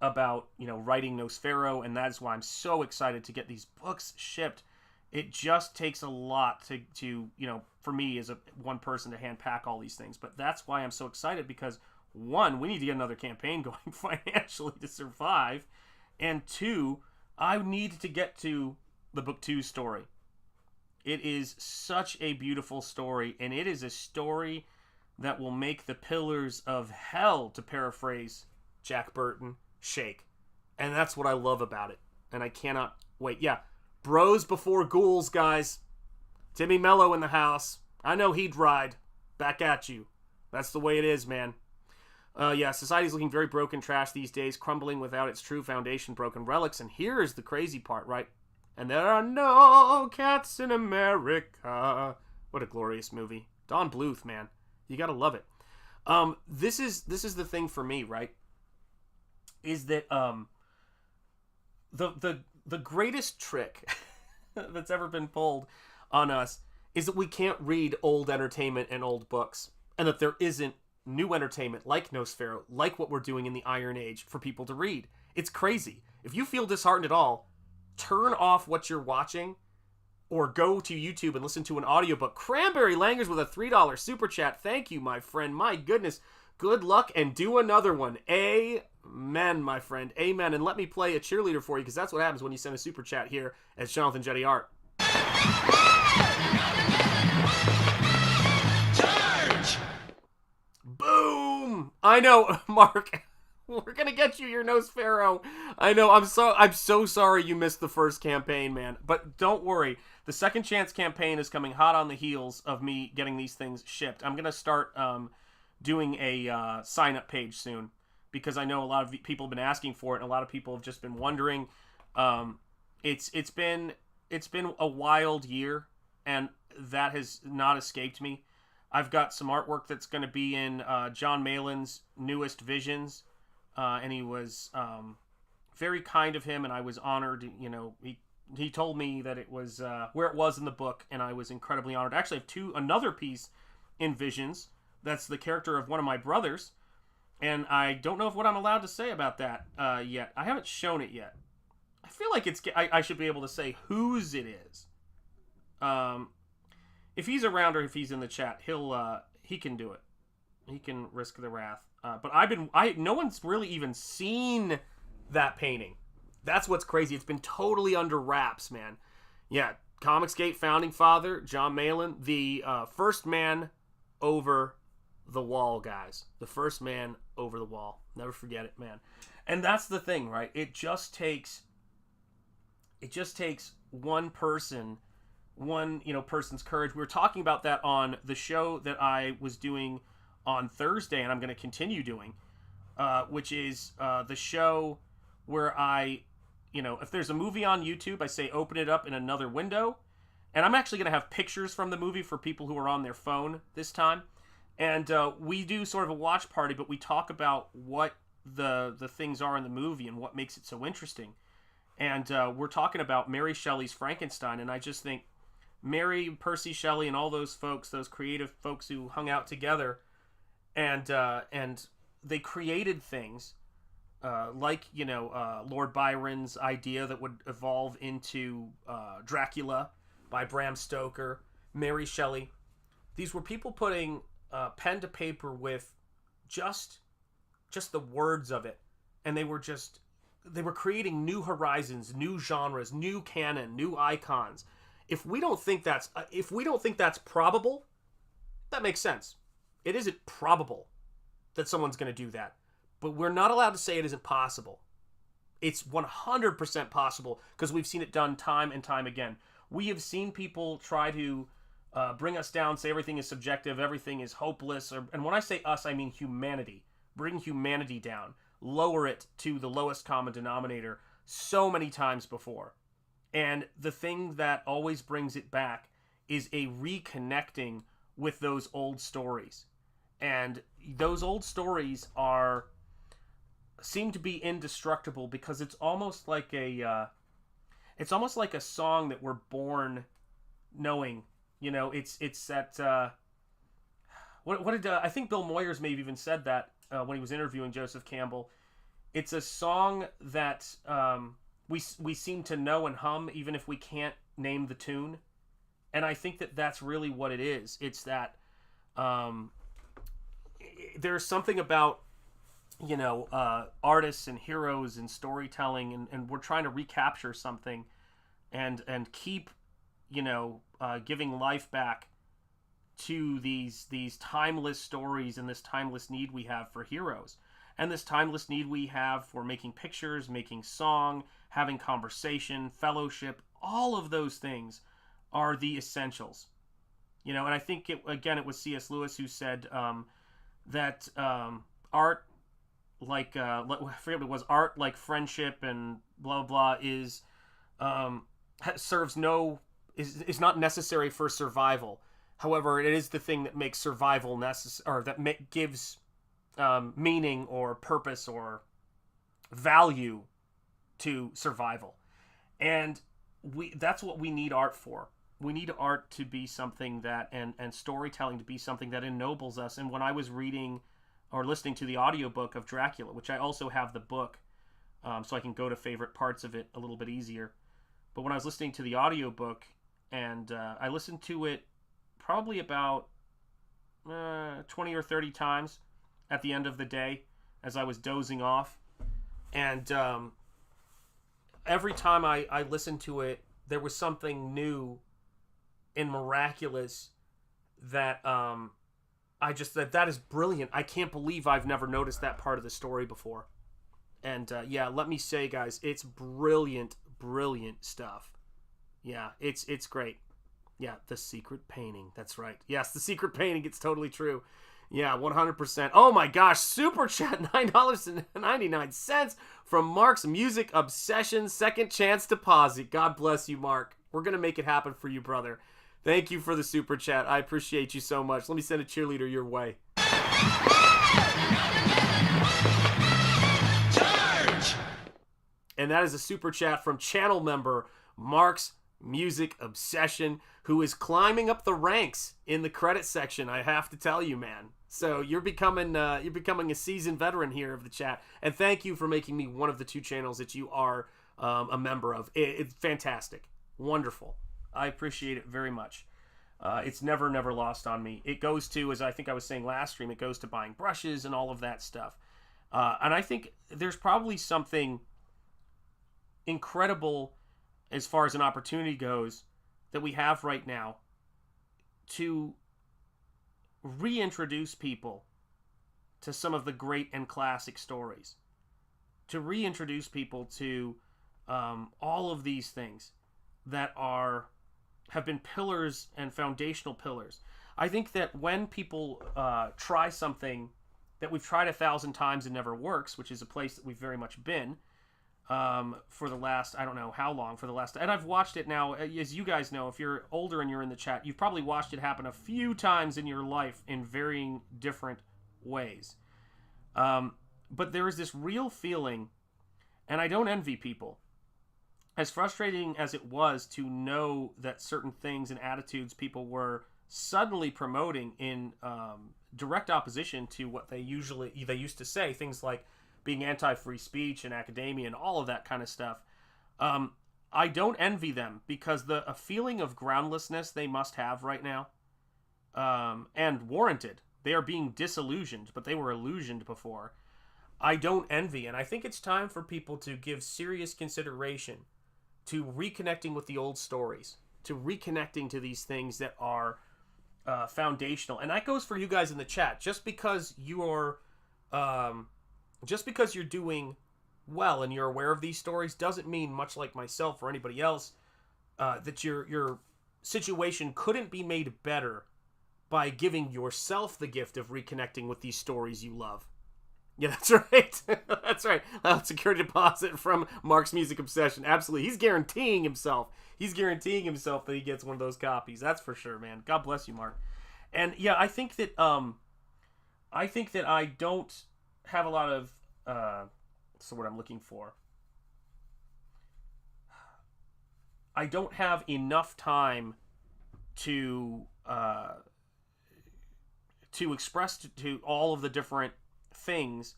about, writing Nosfero, and that is why I'm so excited to get these books shipped. It just takes a lot to for me as one person to hand pack all these things. But that's why I'm so excited, because one, we need to get another campaign going financially to survive. And two, I need to get to the book 2 story. It is such a beautiful story, and it is a story that will make the pillars of hell, to paraphrase Jack Burton, shake. And that's what I love about it. And I cannot wait. Yeah, bros before ghouls, guys. Timmy Mello in the house. I know he'd ride. Back at you. That's the way it is, man. Society's looking very broken trash these days, crumbling without its true foundation, broken relics. And here is the crazy part, right? And there are no cats in America. What a glorious movie. Don Bluth, man. You gotta love it. This is the thing for me, right? Is that the greatest trick that's ever been pulled on us is that we can't read old entertainment and old books, and that there isn't new entertainment like Nosfero, like what we're doing in the Iron Age, for people to read. It's crazy. If you feel disheartened at all, turn off what you're watching or go to YouTube and listen to an audiobook. Cranberry Langers with a $3 super chat. Thank you, my friend. My goodness. Good luck and do another one. Amen, my friend. Amen. And let me play a cheerleader for you, because that's what happens when you send a super chat here at Shanth Enjeti Art. Charge! Boom! I know, Mark. We're gonna get you your Nosfero. I know. I'm so sorry you missed the first campaign, man. But don't worry. The Second Chance campaign is coming hot on the heels of me getting these things shipped. I'm gonna start doing a sign-up page soon, because I know a lot of people have been asking for it, and a lot of people have just been wondering. It's been a wild year, and that has not escaped me. I've got some artwork that's going to be in John Malin's newest Visions, and he was very kind of him, and I was honored. He told me that it was where it was in the book, and I was incredibly honored. I actually have another piece in Visions. That's the character of one of my brothers, and I don't know what I'm allowed to say about that yet. I haven't shown it yet. I feel like I should be able to say whose it is. If he's around or if he's in the chat, he can do it. He can risk the wrath. But no one's really even seen that painting. That's what's crazy. It's been totally under wraps, man. Yeah, Comicsgate founding father, John Malin, the first man over the wall, guys. The first man over the wall. Never forget it, man. And that's the thing, right? It just takes one person, person's courage. We were talking about that on the show that I was doing on Thursday, and I'm going to continue doing, which is the show where I, if there's a movie on YouTube, I say open it up in another window. And I'm actually going to have pictures from the movie for people who are on their phone this time. And we do sort of a watch party, but we talk about what the things are in the movie and what makes it so interesting. And we're talking about Mary Shelley's Frankenstein, and I just think Mary, Percy Shelley, and all those folks, those creative folks who hung out together, and they created things like, Lord Byron's idea that would evolve into Dracula by Bram Stoker, Mary Shelley. These were people putting pen to paper with just the words of it, and they were creating new horizons, new genres, new canon, new icons. If we don't think that's probable, that makes sense. It isn't probable that someone's going to do that, but we're not allowed to say it isn't possible. It's 100% possible because we've seen it done time and time again. We have seen people try to bring us down, say everything is subjective, everything is hopeless, and when I say us, I mean humanity. Bring humanity down, lower it to the lowest common denominator so many times before. And the thing that always brings it back is a reconnecting with those old stories. And those old stories seem to be indestructible because it's almost like a song that we're born knowing. It's that what did I think Bill Moyers may have even said that when he was interviewing Joseph Campbell. It's a song that we seem to know and hum even if we can't name the tune. And I think that that's really what it is. It's that there's something about artists and heroes and storytelling, and we're trying to recapture something and keep giving life back to these timeless stories and this timeless need we have for heroes and this timeless need we have for making pictures, making song, having conversation, fellowship. All of those things are the essentials, and I think it was C.S. Lewis who said that art, like I forget what it was, art like friendship and blah blah is is not necessary for survival. However, it is the thing that makes survival necessary, or that gives meaning or purpose or value to survival. And that's what we need art for. We need art to be something that, and storytelling to be something that ennobles us. And when I was reading or listening to the audiobook of Dracula, which I also have the book, so I can go to favorite parts of it a little bit easier. But when I was listening to the audiobook, and I listened to it probably about 20 or 30 times at the end of the day as I was dozing off. And every time I listened to it, there was something new and miraculous that that is brilliant. I can't believe I've never noticed that part of the story before. And let me say, guys, it's brilliant stuff. Yeah, it's great. Yeah, the secret painting. That's right. Yes, the secret painting. It's totally true. Yeah, 100%. Oh my gosh, super chat, $9.99 from Mark's Music Obsession Second Chance Deposit. God bless you, Mark. We're going to make it happen for you, brother. Thank you for the super chat. I appreciate you so much. Let me send a cheerleader your way. Charge! And that is a super chat from channel member Mark's Music Obsession, who is climbing up the ranks in the credit section. I have to tell you, man. So you're becoming a seasoned veteran here of the chat, and thank you for making me one of the two channels that you are a member of. It's fantastic, wonderful. I appreciate it very much. It's never lost on me. It goes to, as I think I was saying last stream, it goes to buying brushes and all of that stuff. And I think there's probably something incredible as far as an opportunity goes that we have right now to reintroduce people to some of the great and classic stories, to reintroduce people to all of these things that have been pillars and foundational pillars. I think that when people try something that we've tried 1,000 times and never works, which is a place that we've very much been, for the last, I don't know how long, for the last, and I've watched it now, as you guys know, if you're older and you're in the chat, you've probably watched it happen a few times in your life in varying different ways. But there is this real feeling, and I don't envy people, as frustrating as it was to know that certain things and attitudes people were suddenly promoting in direct opposition to what they used to say, things like being anti-free speech and academia and all of that kind of stuff. I don't envy them, because a feeling of groundlessness they must have right now, and warranted. They are being disillusioned, but they were illusioned before. I don't envy, and I think it's time for people to give serious consideration to reconnecting with the old stories, to reconnecting to these things that are foundational. And that goes for you guys in the chat. Just because you're doing well and you're aware of these stories doesn't mean, much like myself or anybody else, that your situation couldn't be made better by giving yourself the gift of reconnecting with these stories you love. Yeah, that's right. That's right. Security deposit from Mark's Music Obsession. Absolutely. He's guaranteeing himself. That he gets one of those copies. That's for sure, man. God bless you, Mark. And yeah, I think that I don't have a lot of what's the word I'm looking for? I don't have enough time to express to all of the different things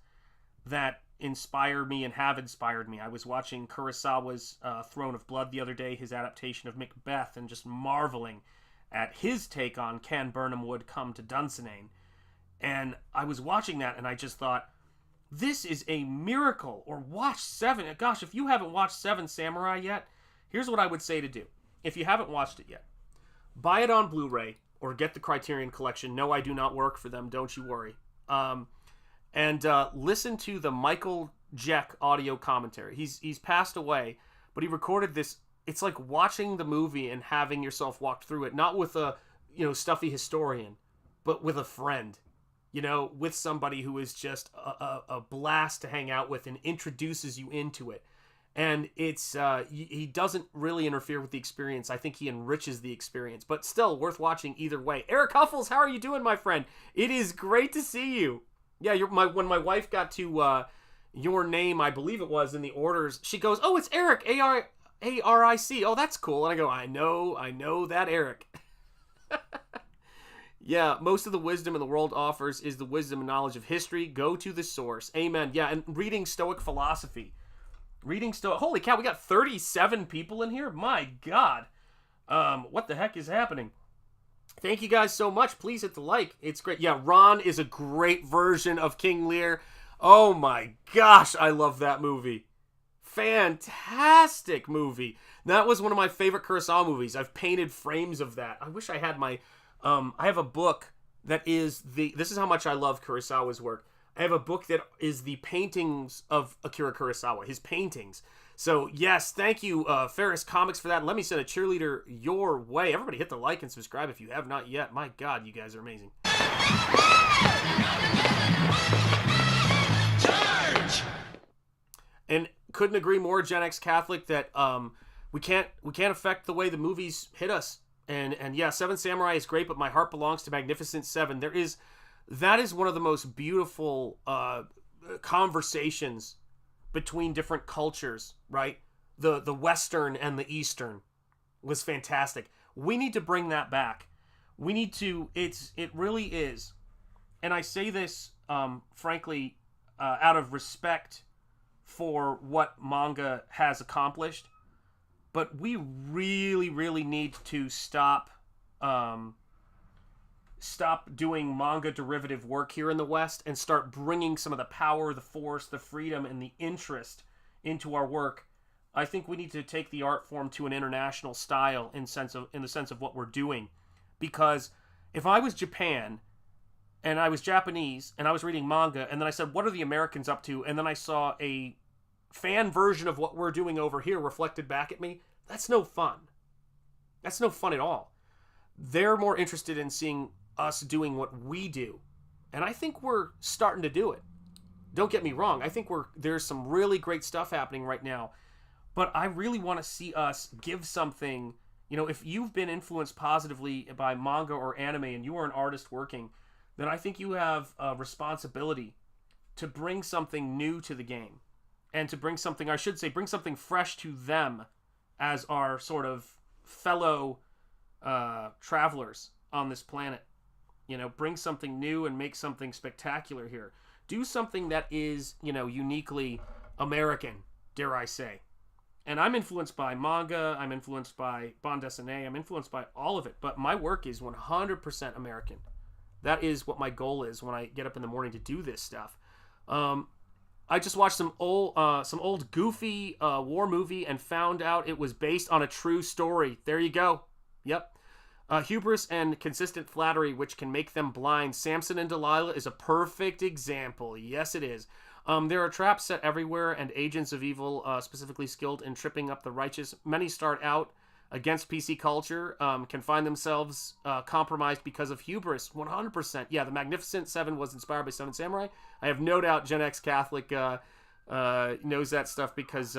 that inspire me and have inspired me. I was watching Kurosawa's Throne of Blood the other day, his adaptation of Macbeth, and just marveling at his take on Can Burnham Wood Come to Dunsinane. And I was watching that and I just thought, this is a miracle. Or watch Seven. Gosh, if you haven't watched Seven Samurai yet, here's what I would say to do. If you haven't watched it yet, buy it on Blu-ray or get the Criterion Collection. No, I do not work for them. Don't you worry. And listen to the Michael Jeck audio commentary. He's passed away, but he recorded this. It's like watching the movie and having yourself walk through it, not with a stuffy historian, but with a friend, with somebody who is just a blast to hang out with and introduces you into it. And it's he doesn't really interfere with the experience. I think he enriches the experience, but still worth watching either way. Eric Huffles, how are you doing, my friend? It is great to see you. Yeah, when my wife got to your name, I believe it was, in the orders, she goes, "Oh, it's Eric, A-R-I-C. Oh, that's cool." And I go, I know that Eric. Yeah, most of the wisdom in the world offers is the wisdom and knowledge of history. Go to the source. Amen. Yeah, and reading Stoic philosophy. Holy cow, we got 37 people in here? My God. What the heck is happening? Thank you guys so much. Please hit the like. It's great. Yeah, Ron is a great version of King Lear. Oh my gosh, I love that movie. Fantastic movie. That was one of my favorite Kurosawa movies. I've painted frames of that. I wish I had my... I have a book that is this is how much I love Kurosawa's work. I have a book that is the paintings of Akira Kurosawa, his paintings. So, yes, thank you, Ferris Comics, for that. Let me send a cheerleader your way. Everybody hit the like and subscribe if you have not yet. My God, you guys are amazing. Charge! And couldn't agree more, Gen X Catholic, that we can't affect the way the movies hit us. And yeah, Seven Samurai is great, but my heart belongs to Magnificent Seven. That is one of the most beautiful conversations between different cultures, right? The Western and the Eastern was fantastic. We need to bring that back. We need to, it really is. And I say this, frankly, out of respect for what manga has accomplished, but we really, really need to stop doing manga derivative work here in the West and start bringing some of the power, the force, the freedom, and the interest into our work. I think we need to take the art form to an international style in the sense of what we're doing. Because if I was Japan and I was Japanese and I was reading manga and then I said, what are the Americans up to? And then I saw a fan version of what we're doing over here reflected back at me, that's no fun. That's no fun at all. They're more interested in seeing us doing what we do. And I think we're starting to do it. Don't get me wrong. I think there's some really great stuff happening right now. But I really want to see us give something. You know, if you've been influenced positively by manga or anime and you are an artist working, then I think you have a responsibility to bring something new to the game. And to bring something, I should say, bring something fresh to them as our sort of fellow travelers on this planet. You know, bring something new and make something spectacular here. Do something that is, you know, uniquely American, dare I say. And I'm influenced by manga, I'm influenced by bande dessinée, I'm influenced by all of it. But my work is 100% American. That is what my goal is when I get up in the morning to do this stuff. I just watched some old goofy war movie and found out it was based on a true story. There you go. Yep. Hubris and consistent flattery, which can make them blind. Samson and Delilah is a perfect example. Yes, it is. There are traps set everywhere, and agents of evil, specifically skilled in tripping up the righteous. Many start out against PC culture, can find themselves compromised because of hubris. 100%. Yeah, the Magnificent Seven was inspired by Seven Samurai. I have no doubt Gen X Catholic knows that stuff because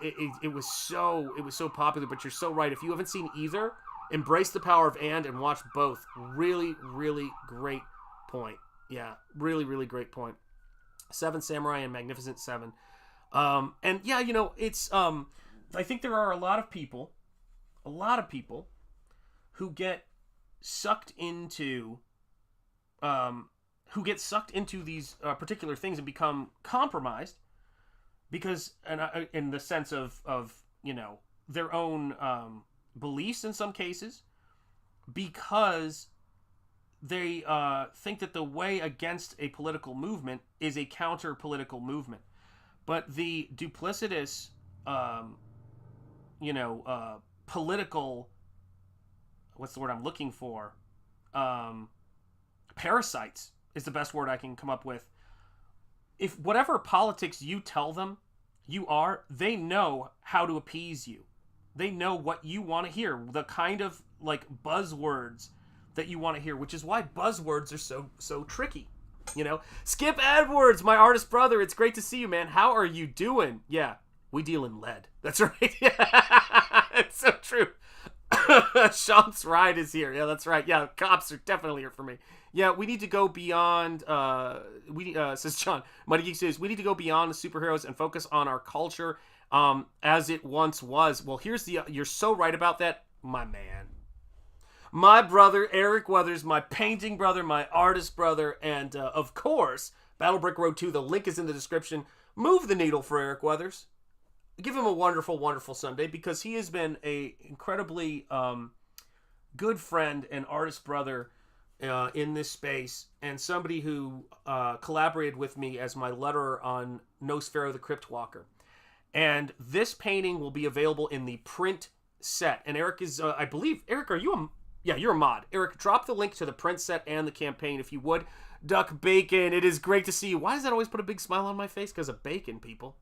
it was so popular. But you're so right. If you haven't seen either, embrace the power of and watch both. Really, really great point. Yeah, really, really great point. Seven Samurai and Magnificent Seven. And yeah, you know, it's I think there are a lot of people who get sucked into these particular things and become compromised because, and in the sense of you know, their own beliefs in some cases, because they think that the way against a political movement is a counter-political movement. But the duplicitous, political, what's the word I'm looking for? Parasites is the best word I can come up with. If whatever politics you tell them you are, they know how to appease you. They know what you want to hear, the kind of like buzzwords that you want to hear, which is why buzzwords are so tricky. You know, Skip Edwards, my artist brother, it's great to see you, man. How are you doing? Yeah, we deal in lead. That's right. Yeah, it's so true. Shanth's ride is here. Yeah, that's right. Yeah, cops are definitely here for me. Yeah, we need to go beyond. Says John. Mighty Geek says we need to go beyond the superheroes and focus on our culture, as it once was. Well, you're so right about that, my man. My brother, Eric Weathers, my painting brother, my artist brother, and, of course, Battle Brick Road 2. The link is in the description. Move the needle for Eric Weathers. Give him a wonderful, wonderful Sunday, because he has been a incredibly good friend and artist brother in this space, and somebody who collaborated with me as my letterer on Nosfero the Crypt Walker. And this painting will be available in the print set. And Eric is, I believe, Eric, are you a... Yeah, you're a mod. Eric, drop the link to the print set and the campaign if you would. Duck Bacon, it is great to see you. Why does that always put a big smile on my face? Because of bacon, people.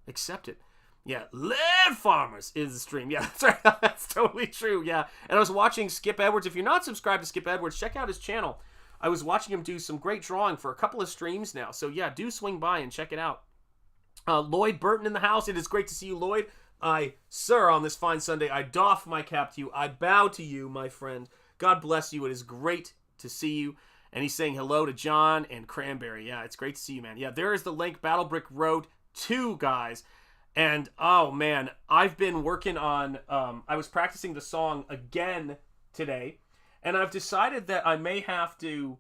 Accept it. Yeah, Lead Farmers is the stream. Yeah, that's right. That's totally true. Yeah. And I was watching Skip Edwards. If you're not subscribed to Skip Edwards, check out his channel. I was watching him do some great drawing for a couple of streams now. So yeah, do swing by and check it out. Lloyd Burton in the house. It is great to see you, Lloyd. Sir, on this fine Sunday, I doff my cap to you. I bow to you, my friend. God bless you. It is great to see you. And he's saying hello to John and Cranberry. Yeah, it's great to see you, man. Yeah, there is the link, Battle Brick Road 2, guys. And, oh, man, I've been working on, I was practicing the song again today. And I've decided that I may have to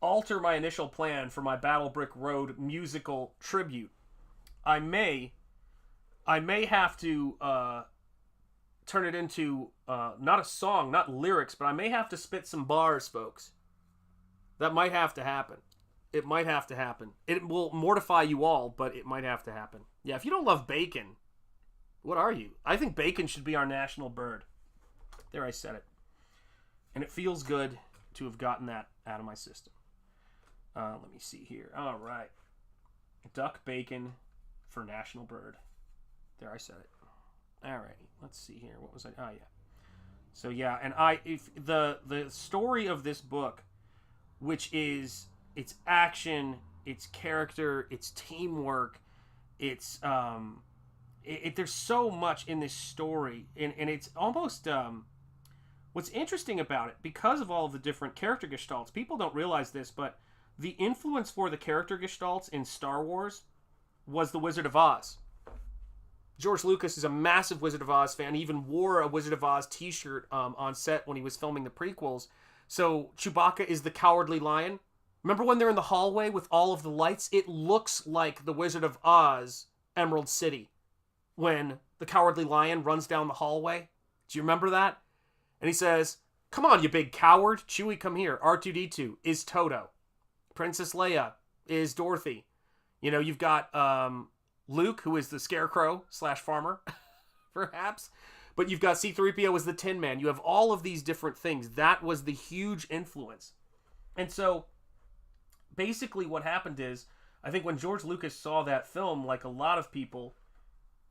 alter my initial plan for my Battle Brick Road musical tribute. I may have to turn it into not a song, not lyrics, but I may have to spit some bars, folks. That might have to happen. It might have to happen. It will mortify you all, but it might have to happen. Yeah, if you don't love bacon, what are you? I think bacon should be our national bird. There, I said it. And it feels good to have gotten that out of my system. Let me see here. All right. Duck bacon for national bird. There, I said it. Alrighty, let's see here. What was I? Oh, yeah. So, yeah, and if the story of this book, which is, it's action, it's character, it's teamwork, it's there's so much in this story, and it's almost what's interesting about it, because of all of the different character gestalts, people don't realize this, but the influence for the character gestalts in Star Wars was the Wizard of Oz. George Lucas is a massive Wizard of Oz fan. He even wore a Wizard of Oz t-shirt on set when he was filming the prequels. So Chewbacca is the Cowardly Lion. Remember when they're in the hallway with all of the lights? It looks like the Wizard of Oz, Emerald City, when the Cowardly Lion runs down the hallway. Do you remember that? And he says, "Come on, you big coward. Chewie, come here." R2-D2 is Toto. Princess Leia is Dorothy. You know, you've got Luke, who is the Scarecrow / farmer, perhaps. But you've got C-3PO as the Tin Man. You have all of these different things. That was the huge influence. And so, basically what happened is, I think when George Lucas saw that film, like a lot of people,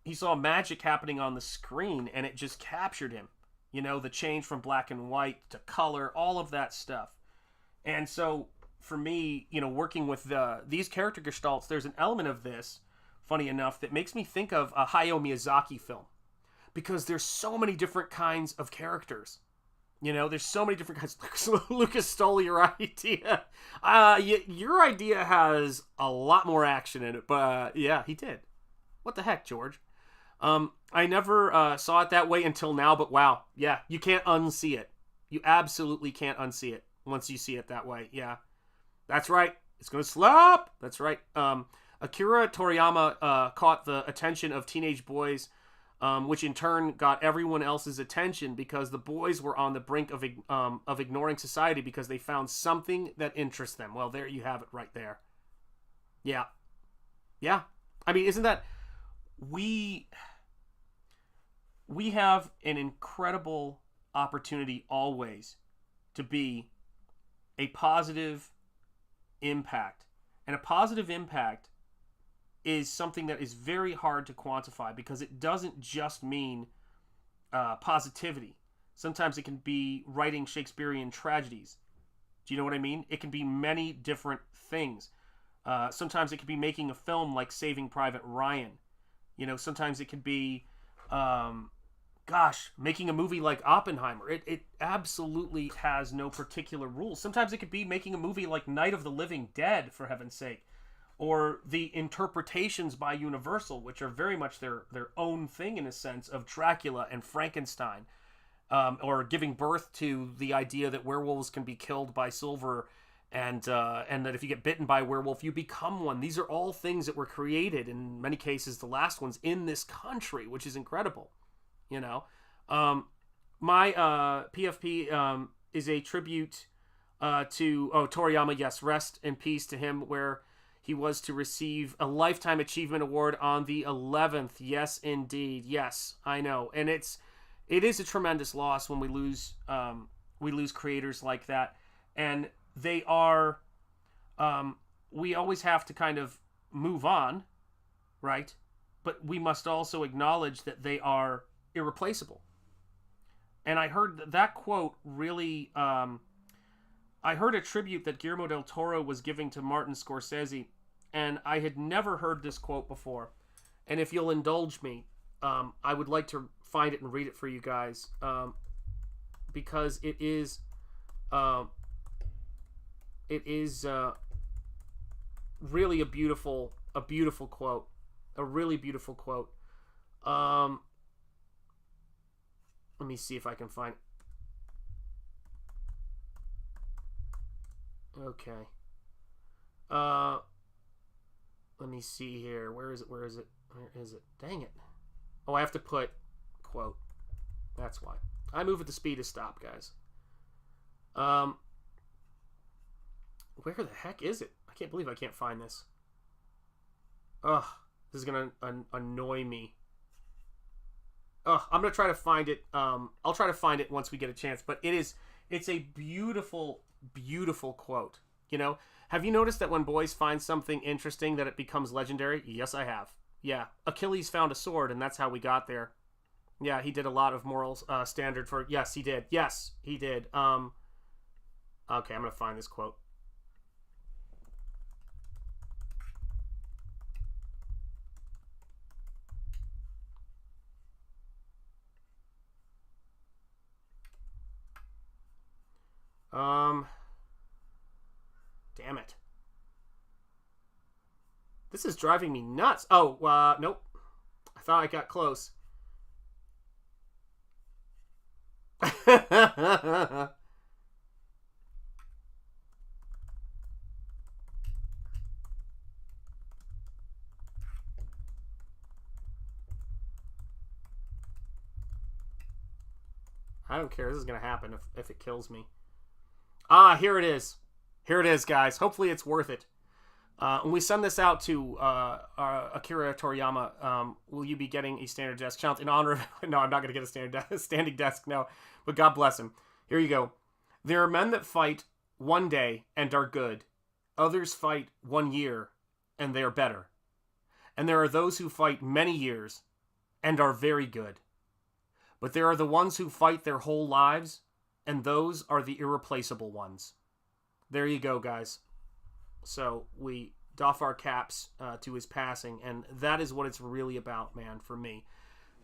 he saw magic happening on the screen, and it just captured him. You know, the change from black and white to color, all of that stuff. And so, for me, you know, working with these character gestalts, there's an element of this, funny enough, that makes me think of a Hayao Miyazaki film. Because there's so many different kinds of characters. You know, there's so many different kinds. Lucas stole your idea. Your idea has a lot more action in it, but yeah, he did. What the heck, George? I never saw it that way until now, but wow. Yeah, you can't unsee it. You absolutely can't unsee it once you see it that way. Yeah, that's right. It's going to slap. That's right. Akira Toriyama caught the attention of teenage boys, which in turn got everyone else's attention because the boys were on the brink of ignoring society because they found something that interests them. Well, there you have it right there. Yeah. Yeah. I mean, isn't that... We have an incredible opportunity always to be a positive impact. And a positive impact is something that is very hard to quantify because it doesn't just mean positivity. Sometimes it can be writing Shakespearean tragedies. Do you know what I mean? It can be many different things. Sometimes it can be making a film like Saving Private Ryan. You know, sometimes it could be, making a movie like Oppenheimer. It absolutely has no particular rules. Sometimes it could be making a movie like Night of the Living Dead, for heaven's sake. Or the interpretations by Universal, which are very much their own thing in a sense, of Dracula and Frankenstein. Or giving birth to the idea that werewolves can be killed by silver, and that if you get bitten by a werewolf, you become one. These are all things that were created, in many cases, the last ones, in this country, which is incredible. You know? My PFP is a tribute to Toriyama, yes, rest in peace to him, where he was to receive a Lifetime Achievement Award on the 11th. Yes, indeed. Yes, I know. And it is a tremendous loss when we lose creators like that. And they are, we always have to kind of move on, right? But we must also acknowledge that they are irreplaceable. And I heard that quote really, I heard a tribute that Guillermo del Toro was giving to Martin Scorsese, and I had never heard this quote before. And if you'll indulge me, I would like to find it and read it for you guys, because it is really a beautiful quote, a really beautiful quote. Let me see if I can find it. Okay. Let me see here. Where is it? Dang it. Oh, I have to put quote. That's why. I move at the speed of stop, guys. Where the heck is it? I can't believe I can't find this. Ugh, this is gonna annoy me. Ugh, I'm gonna try to find it. I'll try to find it once we get a chance. But it's a beautiful, beautiful quote. You know, have you noticed that when boys find something interesting that it becomes legendary? Yes, I have. Yeah, Achilles found a sword, and that's how we got there. Yeah, he did a lot of moral standard for. Yes, he did. Yes, he did. Okay, I'm gonna find this quote. Damn it. This is driving me nuts. Oh, nope. I thought I got close. I don't care. This is going to happen if it kills me. Ah, here it is. Here it is, guys. Hopefully it's worth it. When we send this out to Akira Toriyama, will you be getting a standard desk? Challenge in honor of... No, I'm not going to get a standing desk, no. But God bless him. Here you go. There are men that fight one day and are good. Others fight 1 year and they are better. And there are those who fight many years and are very good. But there are the ones who fight their whole lives, and those are the irreplaceable ones. There you go, guys. So we doff our caps to his passing, and that is what it's really about, man, for me.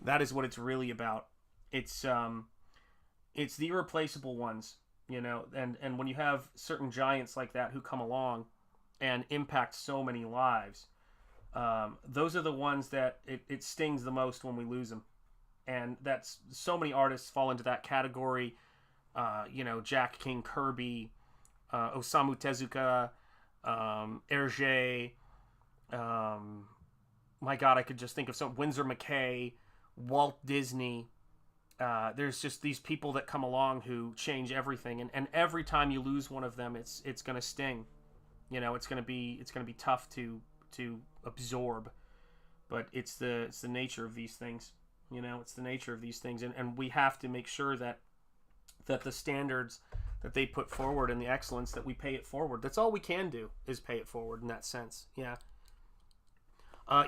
That is what it's really about. It's the irreplaceable ones, you know, and when you have certain giants like that who come along and impact so many lives, those are the ones that it stings the most when we lose them. And that's so many artists fall into that category. You know, Jack King Kirby, Osamu Tezuka, Hergé. My God, I could just think of some Winsor McKay, Walt Disney. There's just these people that come along who change everything, and every time you lose one of them, it's gonna sting. You know, it's gonna be tough to absorb, but it's the nature of these things. You know, it's the nature of these things, and we have to make sure that the standards that they put forward and the excellence, that we pay it forward. That's all we can do, is pay it forward in that sense. Yeah.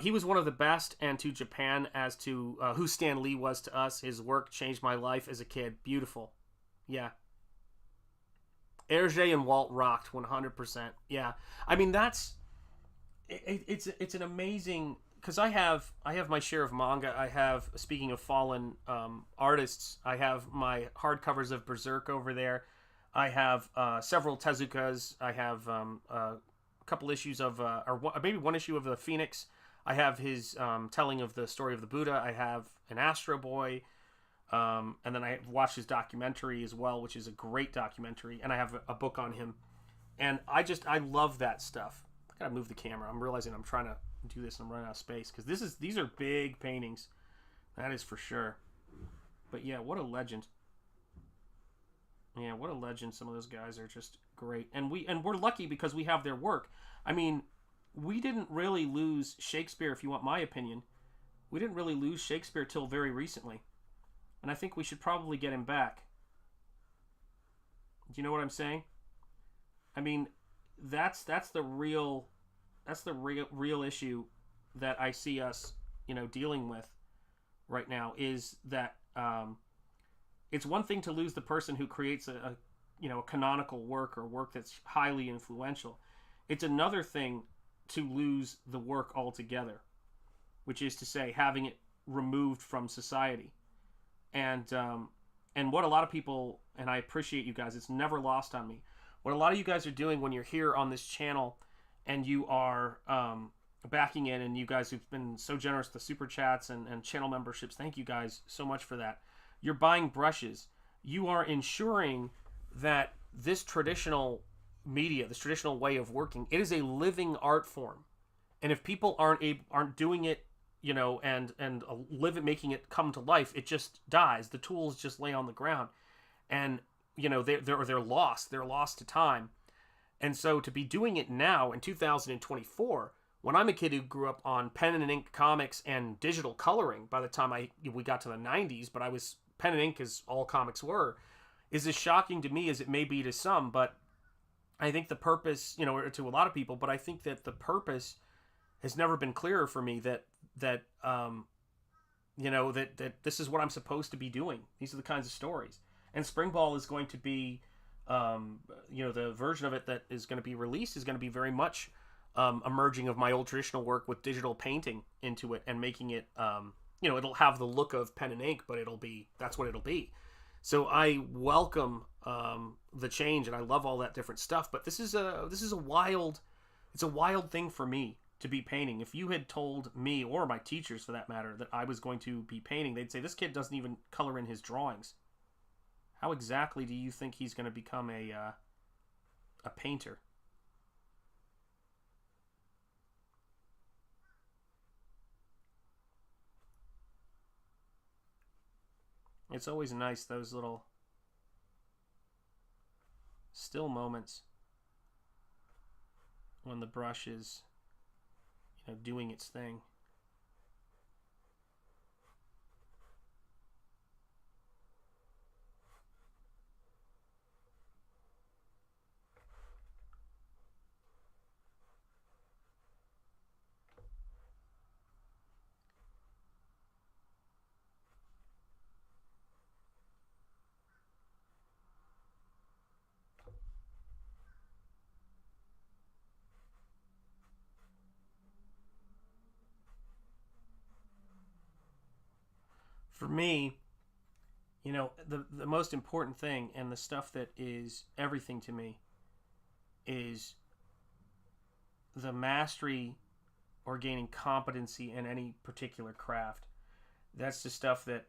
He was one of the best, and to Japan as to who Stan Lee was to us. His work changed my life as a kid. Beautiful. Yeah. Hergé and Walt rocked 100%. Yeah. I mean, it's an amazing... Because I have my share of manga. I have, speaking of fallen artists, I have my hardcovers of Berserk over there. I have several Tezukas. I have a couple issues of, maybe one issue of the Phoenix. I have his telling of the story of the Buddha. I have an Astro Boy. And then I watched his documentary as well, which is a great documentary. And I have a book on him. And I love that stuff. I gotta move the camera. I'm realizing I'm trying to do this and I'm running out of space, because these are big paintings, that is for sure. But yeah, what a legend. Yeah, what a legend. Some of those guys are just great, and we're lucky because we have their work. I mean, we didn't really lose Shakespeare, if you want my opinion. We didn't really lose Shakespeare till very recently, and I think we should probably get him back. Do you know what I'm saying? I mean, that's the real issue that I see us, you know, dealing with right now, is that it's one thing to lose the person who creates a canonical work, or work that's highly influential. It's another thing to lose the work altogether, which is to say, having it removed from society. And what a lot of people, and I appreciate you guys, it's never lost on me, what a lot of you guys are doing when you're here on this channel and you are backing in, and you guys who've been so generous with the super chats and channel memberships, thank you guys so much for that. You're buying brushes. You are ensuring that this traditional media, this traditional way of working, it is a living art form. And if people aren't doing it, you know, and making it come to life, it just dies. The tools just lay on the ground, and you know they're lost. They're lost to time. And so to be doing it now in 2024, when I'm a kid who grew up on pen and ink comics and digital coloring, by the time we got to the 90s, but I was pen and ink as all comics were, is as shocking to me as it may be to some. But I think the purpose, you know, to a lot of people, but I think that the purpose has never been clearer for me, that this is what I'm supposed to be doing. These are the kinds of stories. And Spring Ball is going to be, the version of it that is going to be released is going to be very much a merging of my old traditional work with digital painting into it, and making it, it'll have the look of pen and ink, but that's what it'll be. So I welcome the change, and I love all that different stuff. But this is a wild, it's a wild thing for me to be painting. If you had told me, or my teachers for that matter, that I was going to be painting, they'd say, this kid doesn't even color in his drawings. How exactly do you think he's going to become a painter? It's always nice, those little still moments when the brush is, doing its thing. For me, the most important thing, and the stuff that is everything to me, is the mastery or gaining competency in any particular craft. That's the stuff that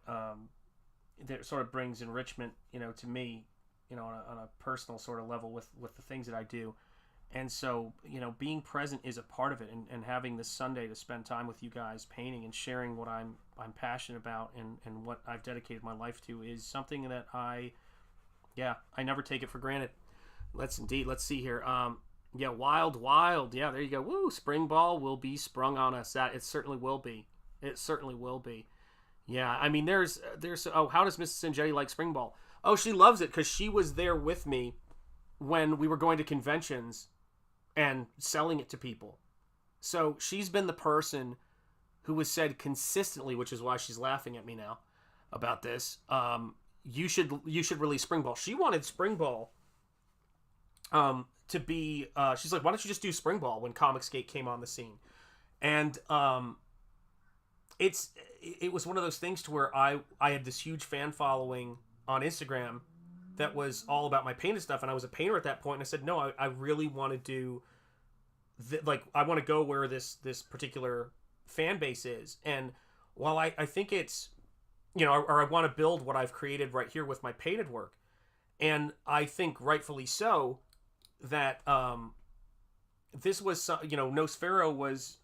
that sort of brings enrichment, to me, on a personal sort of level with the things that I do. And so, being present is a part of it, and having this Sunday to spend time with you guys painting and sharing what I'm passionate about, and what I've dedicated my life to, is something that I never take it for granted. Let's see here. Wild. Yeah, there you go. Woo, spring ball will be sprung on us. That it certainly will be. It certainly will be. Yeah, I mean, there's. Oh, how does Mrs. Enjetti like spring ball? Oh, she loves it because she was there with me when we were going to conventions and selling it to people. So she's been the person who has said consistently, which is why she's laughing at me now about this. You should release spring ball. She wanted spring ball to be. She's like, why don't you just do spring ball when Comicsgate came on the scene? And it was one of those things to where I had this huge fan following on Instagram that was all about my painted stuff, and I was a painter at that point, and I said, no, I really want to do I want to go where this particular fan base is. And while I think it's, or I want to build what I've created right here with my painted work, and I think rightfully so that this was, Nosfero was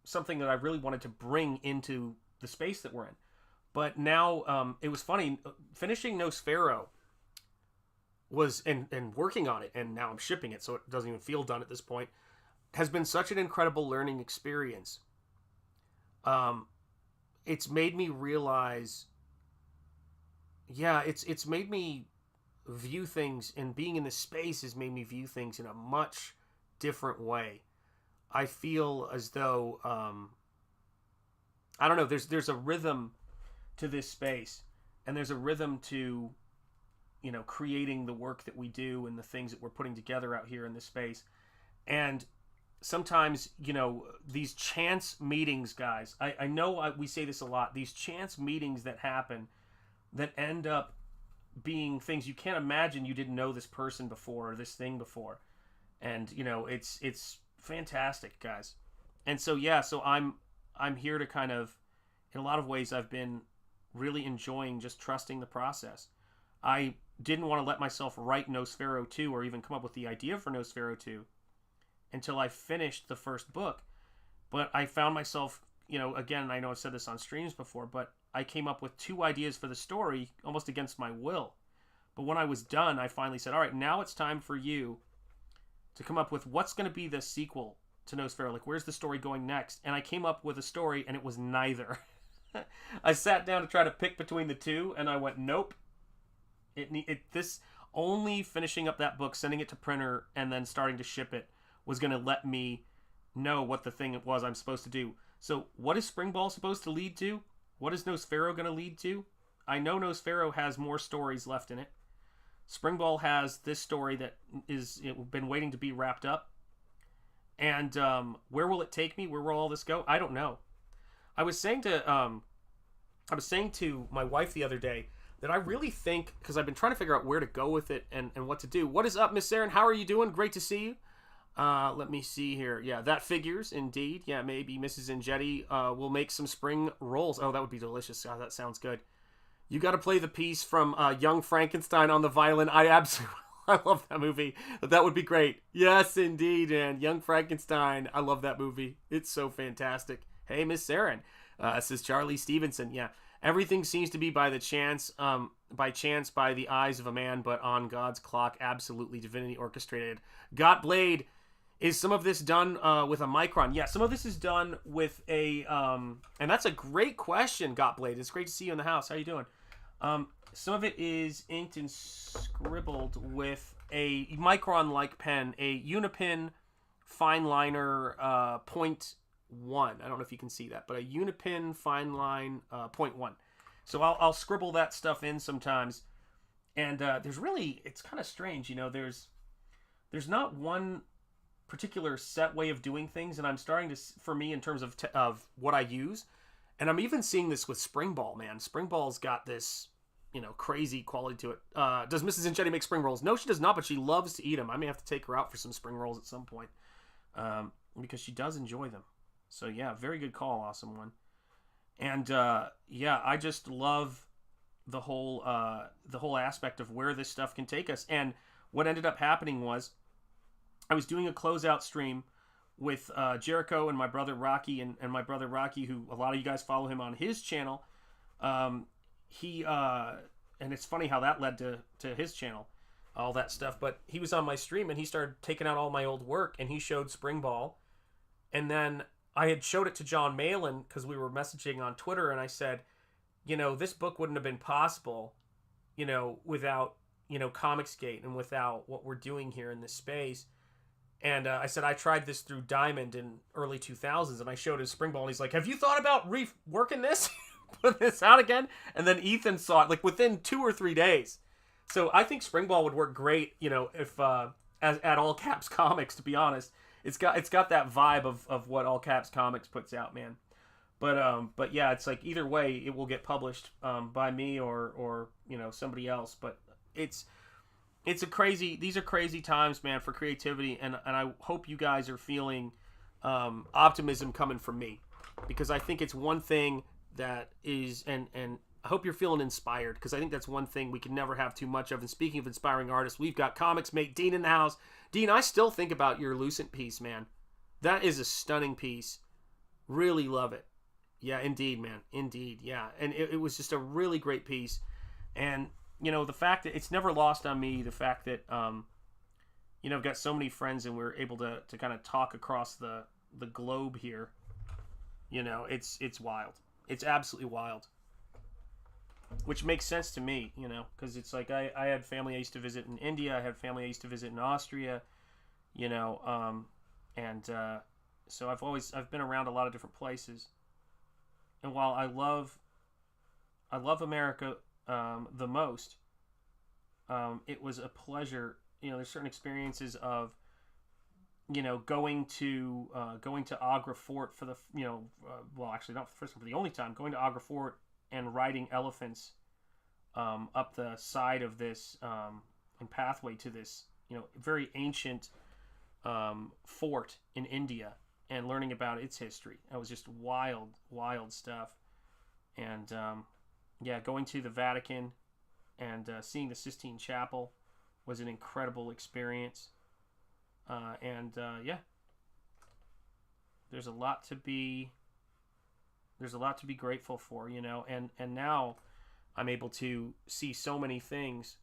something that I really wanted to bring into the space that we're in. But now it was funny, finishing Nosfero was, and working on it, and now I'm shipping it, so it doesn't even feel done at this point, has been such an incredible learning experience. It's made me realize, it's made me view things, and being in this space has made me view things in a much different way. I feel as though, I don't know, there's a rhythm to this space, and there's a rhythm to, creating the work that we do and the things that we're putting together out here in this space. And sometimes, these chance meetings, guys, I know we say this a lot, these chance meetings that happen that end up being things you can't imagine. You didn't know this person before, or this thing before. And, it's fantastic, guys. And so, so I'm here to kind of, in a lot of ways, I've been really enjoying just trusting the process. I didn't want to let myself write Nosfero 2, or even come up with the idea for Nosfero 2, until I finished the first book. But I found myself, again, I know I've said this on streams before, but I came up with 2 ideas for the story almost against my will. But when I was done, I finally said, all right, now it's time for you to come up with what's going to be the sequel to Nosfero. Like, where's the story going next? And I came up with a story, and it was neither. I sat down to try to pick between the 2, and I went, nope. This only finishing up that book, sending it to printer, and then starting to ship it was going to let me know what the thing it was I'm supposed to do. So what is Spring Ball supposed to lead to? What is Nosfero going to lead to? I know Nosfero has more stories left in it. Spring Ball has this story that is been waiting to be wrapped up. And where will it take me? Where will all this go? I don't know. I was saying to my wife the other day that I really think, because I've been trying to figure out where to go with it and what to do. What is up, Miss Saren? How are you doing? Great to see you. Let me see here. Yeah, that figures, indeed. Yeah, maybe Mrs. Enjetti will make some spring rolls. Oh, that would be delicious. Oh, that sounds good. You got to play the piece from Young Frankenstein on the violin. I absolutely... I love that movie. That would be great. Yes, indeed, man. Young Frankenstein. I love that movie. It's so fantastic. Hey, Miss Saren. Says Charlie Stevenson. Yeah. Everything seems to be by the chance, by the eyes of a man, but on God's clock, absolutely divinity orchestrated. Got Blade. Is some of this done with a micron? Yeah, some of this is done with a, and that's a great question, Got Blade. It's great to see you in the house. How you doing? Some of it is inked and scribbled with a micron-like pen, a Unipin fine liner .1. I don't know if you can see that, but a Unipin fine line .1. So I'll scribble that stuff in sometimes, and there's really, it's kind of strange, you know. There's not one particular set way of doing things, and I'm starting to, for me, in terms of what I use, and I'm even seeing this with Spring Ball, man. Spring Ball's got this, you know, crazy quality to it. Does Mrs. Enjetti make spring rolls? No, she does not, but she loves to eat them. I may have to take her out for some spring rolls at some point, because she does enjoy them. So yeah, very good call, awesome one. And yeah, I just love the whole aspect of where this stuff can take us. And what ended up happening was, I was doing a closeout stream with Jericho and my brother Rocky, and my brother Rocky, who a lot of you guys follow him on his channel. He and it's funny how that led to his channel, all that stuff. But he was on my stream and he started taking out all my old work, and he showed Spring Ball, and then I had showed it to John Malin because we were messaging on Twitter, and I said, you know, this book wouldn't have been possible, you know, without, you know, Comicsgate and without what we're doing here in this space. And I said, I tried this through Diamond in early 2000s, and I showed him Spring Ball, and he's like, have you thought about reworking this? Put this out again? And then Ethan saw it like within 2 or 3 days. So I think Spring Ball would work great, you know, if at All Caps Comics, to be honest. It's got that vibe of what All Caps Comics puts out, man. But yeah, it's like either way it will get published by me or you know, somebody else. But these are crazy times, man, for creativity, and I hope you guys are feeling optimism coming from me, because I think it's one thing that is, and I hope you're feeling inspired, because I think that's one thing we can never have too much of. And speaking of inspiring artists, we've got Comics Mate Dean in the house. Dean, I still think about your Lucent piece, man. That is a stunning piece. Really love it. Yeah, indeed, man. Indeed, yeah. And it was just a really great piece. And, you know, the fact that it's never lost on me, the fact that, you know, I've got so many friends and we're able to kind of talk across the globe here. You know, it's wild. It's absolutely wild. Which makes sense to me, you know, because it's like I had family I used to visit in India. I had family I used to visit in Austria, you know, so I've been around a lot of different places. And while I love America the most, it was a pleasure. You know, there's certain experiences of, you know, going to Agra Fort for the, you know, well, actually not the first time, but the only time, going to Agra Fort and riding elephants up the side of this and pathway to this, you know, very ancient fort in India, and learning about its history. That was just wild stuff. And yeah, going to the Vatican and seeing the Sistine Chapel was an incredible experience. Yeah, there's a lot to be grateful for, you know, and now I'm able to see so many things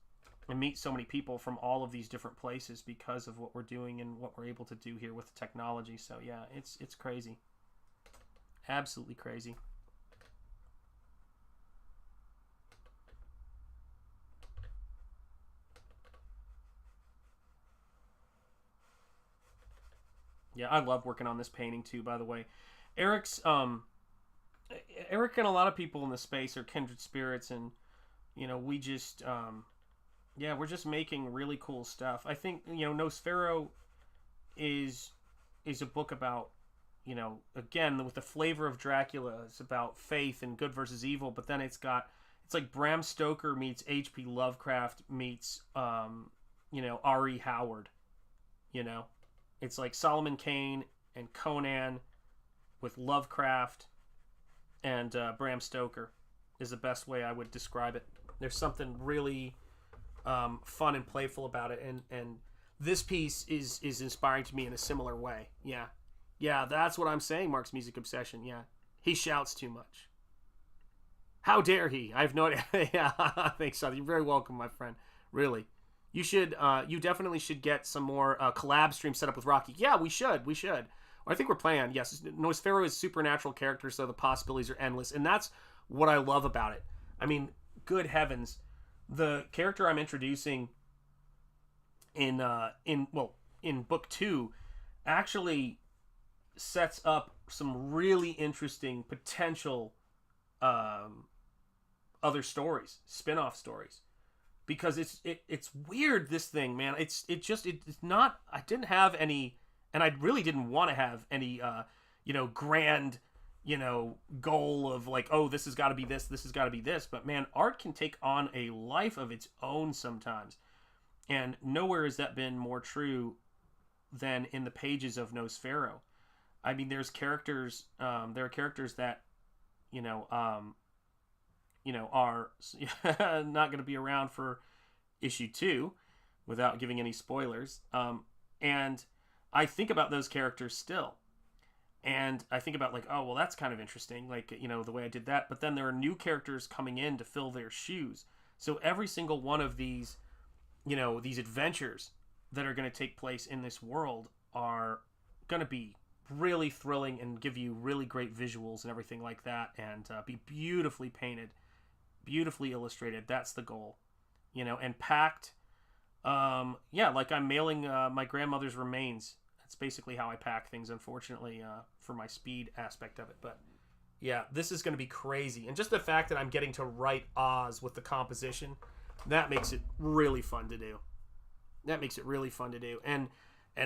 and meet so many people from all of these different places because of what we're doing and what we're able to do here with the technology. So yeah, it's crazy. Absolutely crazy. Yeah, I love working on this painting too, by the way. Eric and a lot of people in the space are kindred spirits, and, you know, we just, yeah, we're just making really cool stuff. I think, you know, Nosfero is a book about, you know, again, with the flavor of Dracula, it's about faith and good versus evil, but then it's got it's like Bram Stoker meets H.P. Lovecraft meets R.E. Howard. It's like Solomon Kane and Conan with Lovecraft and Bram Stoker is the best way I would describe it. There's something really fun and playful about it, and this piece is inspiring to me in a similar way. Yeah, that's what I'm saying. Mark's music obsession. Yeah, he shouts too much. How dare he? I have no idea. Yeah, thanks, Sean. You're very welcome, my friend. Really, you should. You definitely should get some more collab streams set up with Rocky. Yeah, we should. I think we're planning. Yes, Nosfero is a supernatural character, so the possibilities are endless, and that's what I love about it. I mean, good heavens, the character I'm introducing in book 2 actually sets up some really interesting potential other stories, spin-off stories, because it's weird, this thing, man. It's not, I didn't have any, and I really didn't want to have any grand goal of like, oh, this has got to be this has got to be this. But man, art can take on a life of its own sometimes, and nowhere has that been more true than in the pages of Nosfero. I mean, there are characters that are not going to be around for issue 2 without giving any spoilers, and I think about those characters still. And I think about like, oh, well, that's kind of interesting, like, the way I did that. But then there are new characters coming in to fill their shoes. So every single one of these, these adventures that are going to take place in this world are going to be really thrilling and give you really great visuals and everything like that, and be beautifully painted, beautifully illustrated. That's the goal, and packed. Like I'm mailing my grandmother's remains. That's basically how I pack things, unfortunately, for my speed aspect of it. But yeah, this is going to be crazy. And just the fact that I'm getting to write Oz with the composition, that makes it really fun to do. And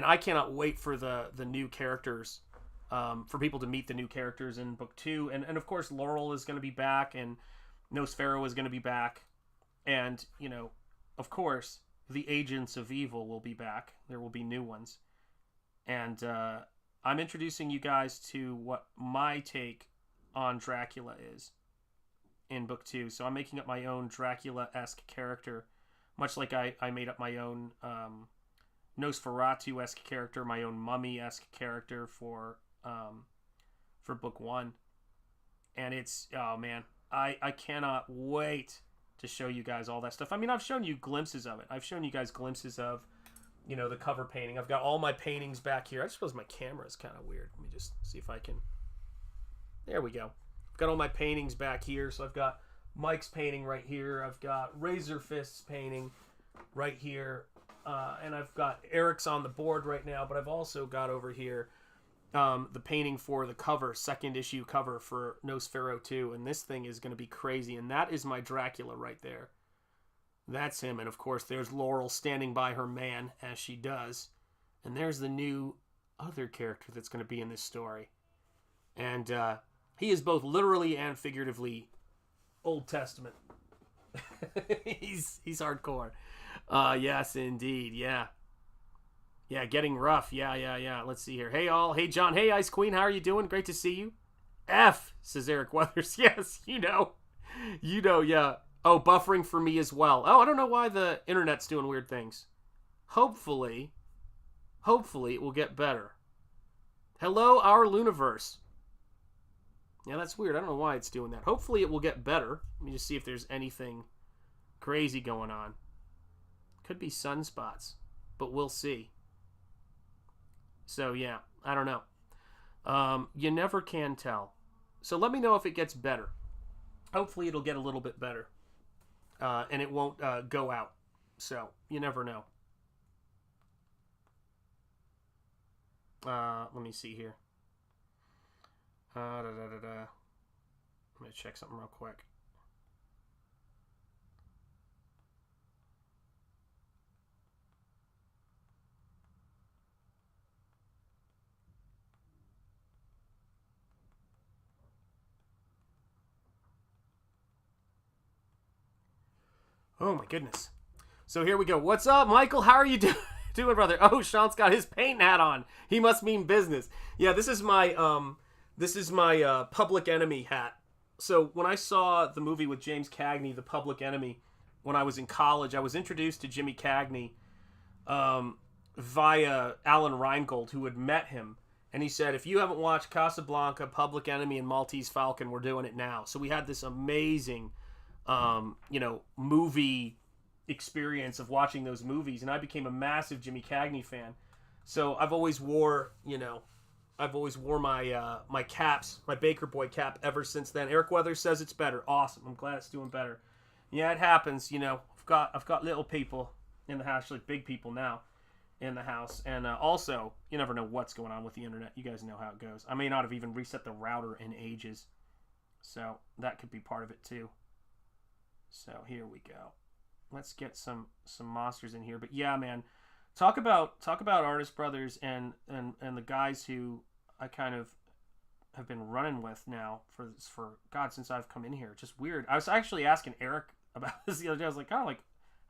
I cannot wait for the new characters, for people to meet the new characters in book 2. And of course, Laurel is going to be back, and Nosfero is going to be back. And, of course, the Agents of Evil will be back. There will be new ones. And I'm introducing you guys to what my take on Dracula is in book 2. So I'm making up my own Dracula-esque character, much like I made up my own Nosferatu-esque character, my own Mummy-esque character for book 1. And it's, oh man, I cannot wait to show you guys all that stuff. I mean, I've shown you glimpses of it. I've shown you guys glimpses of the cover painting. I've got all my paintings back here. I suppose my camera is kind of weird. Let me just see if I can. There we go. I've got all my paintings back here. So I've got Mike's painting right here. I've got Razor Fist's painting right here. And I've got Eric's on the board right now. But I've also got over here the painting for the cover, second issue cover for Nosfero 2. And this thing is going to be crazy. And that is my Dracula right there. That's him. And of course, there's Laurel standing by her man, as she does. And there's the new other character that's going to be in this story. And he is both literally and figuratively Old Testament. he's hardcore. Yes, indeed. Yeah, getting rough. Yeah. Let's see here. Hey, all. Hey, John. Hey, Ice Queen. How are you doing? Great to see you. F, says Eric Weathers. Yes, yeah. Oh, buffering for me as well. Oh, I don't know why the internet's doing weird things. Hopefully it will get better. Hello, our Luniverse. Yeah, that's weird. I don't know why it's doing that. Hopefully it will get better. Let me just see if there's anything crazy going on. Could be sunspots, but we'll see. So, yeah, I don't know. You never can tell. So let me know if it gets better. Hopefully it'll get a little bit better. And it won't go out. So, you never know. Let me see here. I'm going to check something real quick. Oh my goodness. So here we go. What's up, Michael? How are you doing, brother? Oh, Sean's got his paint hat on. He must mean business. Yeah, this is my Public Enemy hat. So when I saw the movie with James Cagney, The Public Enemy, when I was in college, I was introduced to Jimmy Cagney via Alan Reingold, who had met him. And he said, if you haven't watched Casablanca, Public Enemy, and Maltese Falcon, we're doing it now. So we had this amazing, movie experience of watching those movies. And I became a massive Jimmy Cagney fan. So I've always wore my my caps, my Baker Boy cap ever since then. Eric Weathers says it's better. Awesome. I'm glad it's doing better. Yeah, it happens. I've got little people in the house, like big people now in the house. And also, you never know what's going on with the internet. You guys know how it goes. I may not have even reset the router in ages. So that could be part of it too. So here we go. Let's get some monsters in here. But yeah, man, talk about Artist Brothers and the guys who I kind of have been running with now for God, since I've come in here. Just weird. I was actually asking Eric about this the other day. I was like, how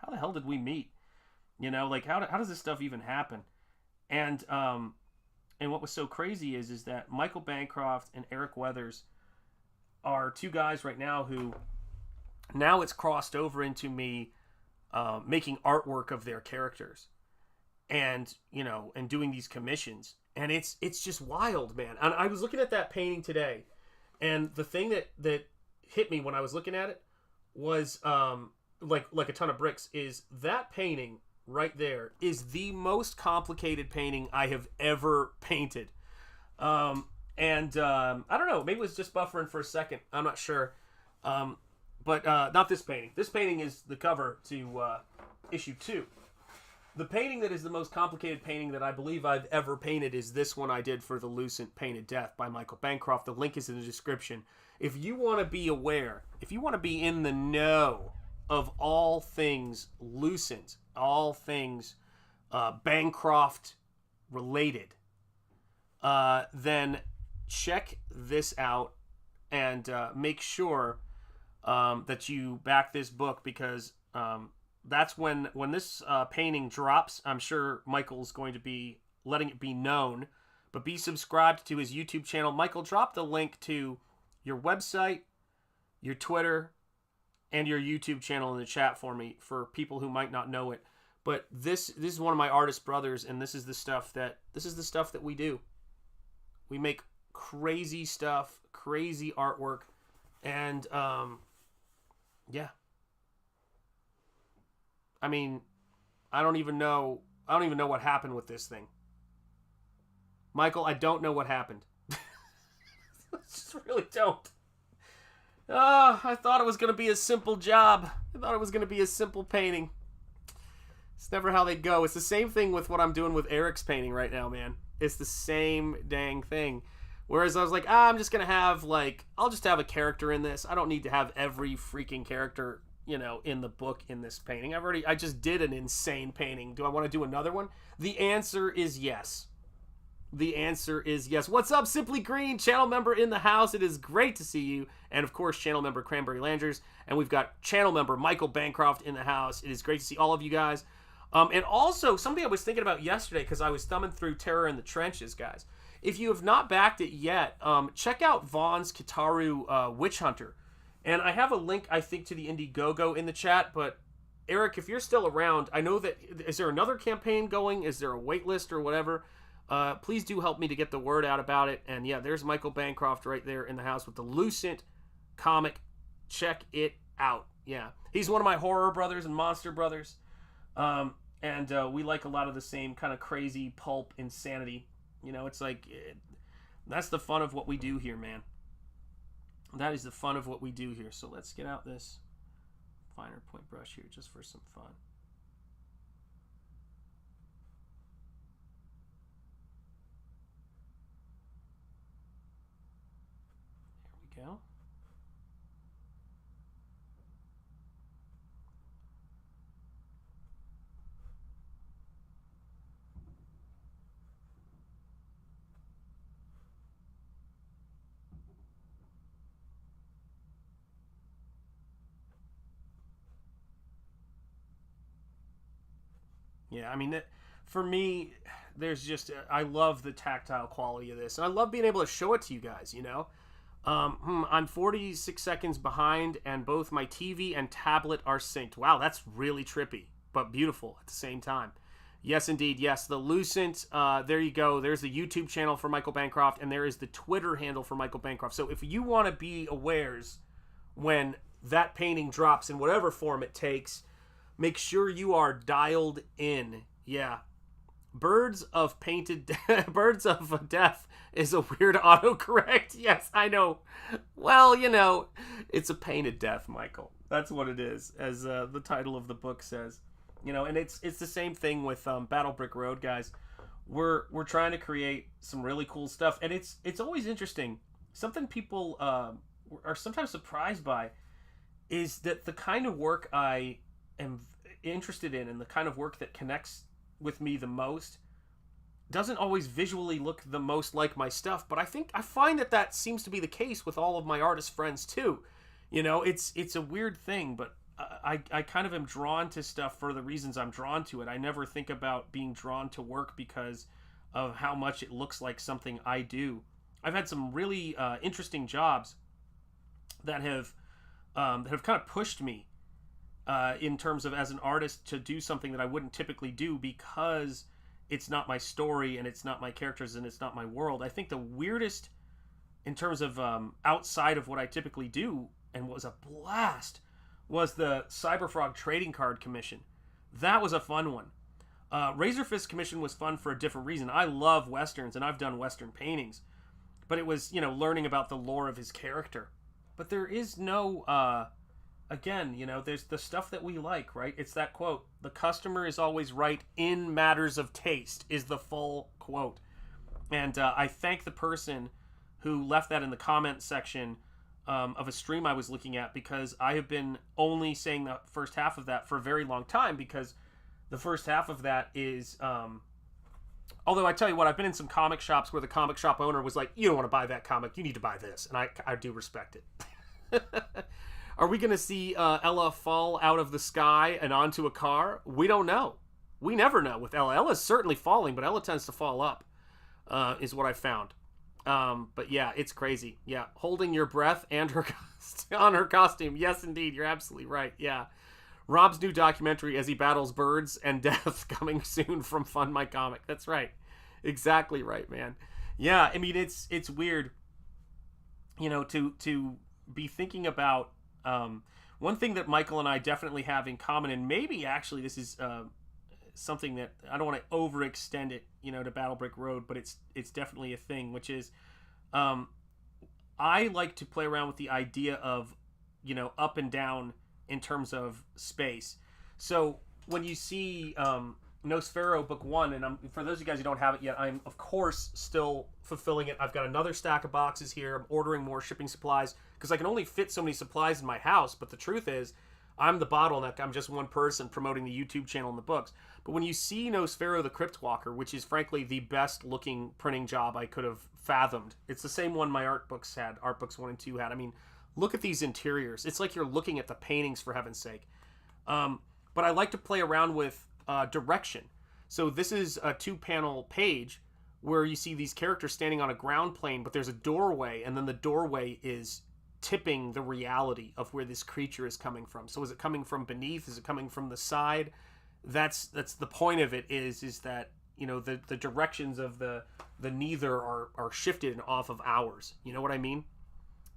the hell did we meet? How does this stuff even happen? And what was so crazy is that Michael Bancroft and Eric Weathers are two guys right now who now it's crossed over into me making artwork of their characters and doing these commissions. And it's just wild, man. And I was looking at that painting today, and the thing that hit me when I was looking at it was like a ton of bricks, is that painting right there is the most complicated painting I have ever painted. I don't know, maybe it was just buffering for a second, I'm not sure. But not this painting. This painting is the cover to issue 2. The painting that is the most complicated painting that I believe I've ever painted is this one I did for the Lucent Painted Death by Michael Bancroft. The link is in the description. If you want to be aware, if you want to be in the know of all things Lucent, all things Bancroft related, then check this out and make sure that you back this book, because that's when this painting drops. I'm sure Michael's going to be letting it be known, but be subscribed to his YouTube channel. Michael, drop the link to your website, your Twitter, and your YouTube channel in the chat for me, for people who might not know it. But this is one of my artist brothers, and this is the stuff that we do. We make crazy stuff, crazy artwork, and yeah. I mean, I don't even know what happened with this thing. Michael, I don't know what happened. I just really don't. I thought it was going to be a simple job. I thought it was going to be a simple painting. It's never how they go. It's the same thing with what I'm doing with Eric's painting right now, man. It's the same dang thing. Whereas I was like, I'm just going to have, I'll just have a character in this. I don't need to have every freaking character, in the book in this painting. I just did an insane painting. Do I want to do another one? The answer is yes. The answer is yes. What's up, Simply Green? Channel member in the house. It is great to see you. And of course, channel member Cranberry Landers. And we've got channel member Michael Bancroft in the house. It is great to see all of you guys. And also, something I was thinking about yesterday, because I was thumbing through Terror in the Trenches, guys. If you have not backed it yet, check out Vaughn's KITARU Witch Hunter. And I have a link, I think, to the Indiegogo in the chat. But, Eric, if you're still around, I know that... Is there another campaign going? Is there a wait list or whatever? Please do help me to get the word out about it. And, yeah, there's Michael Bancroft right there in the house with the Lucent comic. Check it out. Yeah. He's one of my horror brothers and monster brothers. And we like a lot of the same kind of crazy pulp insanity. It's like... that's the fun of what we do here, man. That is the fun of what we do here. So let's get out this finer point brush here just for some fun. There we go. Yeah, I mean, for me, there's just, I love the tactile quality of this. And I love being able to show it to you guys, you know? I'm 46 seconds behind, and both my TV and tablet are synced. Wow, that's really trippy, but beautiful at the same time. Yes, indeed. Yes, the Lucent, there you go. There's the YouTube channel for Michael Bancroft, and there is the Twitter handle for Michael Bancroft. So if you want to be awares when that painting drops in whatever form it takes, make sure you are dialed in. Yeah. Birds of Death is a weird autocorrect. Yes, I know. Well, you know, it's a painted death, Michael. That's what it is, as the title of the book says. You know, and it's the same thing with Battle Brick Road, guys. We're trying to create some really cool stuff, and it's always interesting. Something people are sometimes surprised by is that the kind of work I am interested in and the kind of work that connects with me the most doesn't always visually look the most like my stuff, but I find that seems to be the case with all of my artist friends too. You know, it's a weird thing, but I kind of am drawn to stuff for the reasons I'm drawn to it. I never think about being drawn to work because of how much it looks like something I do. I've had some really interesting jobs that have kind of pushed me in terms of as an artist to do something that I wouldn't typically do because it's not my story and it's not my characters and it's not my world. I think the weirdest in terms of outside of what I typically do and was a blast was the CYBERFROG trading card commission. That was a fun one. Razorfist commission was fun for a different reason. I love Westerns and I've done Western paintings, but it was, you know, learning about the lore of his character. But there is no... Again, you know, there's the stuff that we like, right? It's that quote, the customer is always right in matters of taste, is the full quote. And I thank the person who left that in the comment section of a stream I was looking at, because I have been only saying the first half of that for a very long time, because the first half of that is... although I tell you what, I've been in some comic shops where the comic shop owner was like, you don't want to buy that comic, you need to buy this. And I do respect it. Are we going to see Ella fall out of the sky and onto a car? We don't know. We never know with Ella. Ella's certainly falling, but Ella tends to fall up, is what I found. But yeah, it's crazy. Yeah, holding your breath and on her costume. Yes, indeed. You're absolutely right. Yeah. Rob's new documentary as he battles birds and death coming soon from Fund My Comic. That's right. Exactly right, man. Yeah, I mean, it's weird, you know, to be thinking about... one thing that Michael and I definitely have in common, and maybe actually this is something that I don't want to overextend it, you know, to Battle Brick Road, but it's definitely a thing, which is I like to play around with the idea of, you know, up and down in terms of space. So when you see Nosfero Book 1, and for those of you guys who don't have it yet, I'm of course still fulfilling it. I've got another stack of boxes here. I'm ordering more shipping supplies because I can only fit so many supplies in my house, but the truth is I'm the bottleneck. I'm just one person promoting the YouTube channel and the books. But when you see Nosfero the Crypt Walker, which is frankly the best looking printing job I could have fathomed, it's the same one my art books 1 and 2 had. I mean, look at these interiors. It's like you're looking at the paintings, for heaven's sake. But I like to play around with direction. So this is a 2-panel page where you see these characters standing on a ground plane, but there's a doorway, and then the doorway is tipping the reality of where this creature is coming from. So is it coming from beneath? Is it coming from the side? That's the point of it, is that, you know, the directions of the neither are shifted and off of ours. You know what I mean?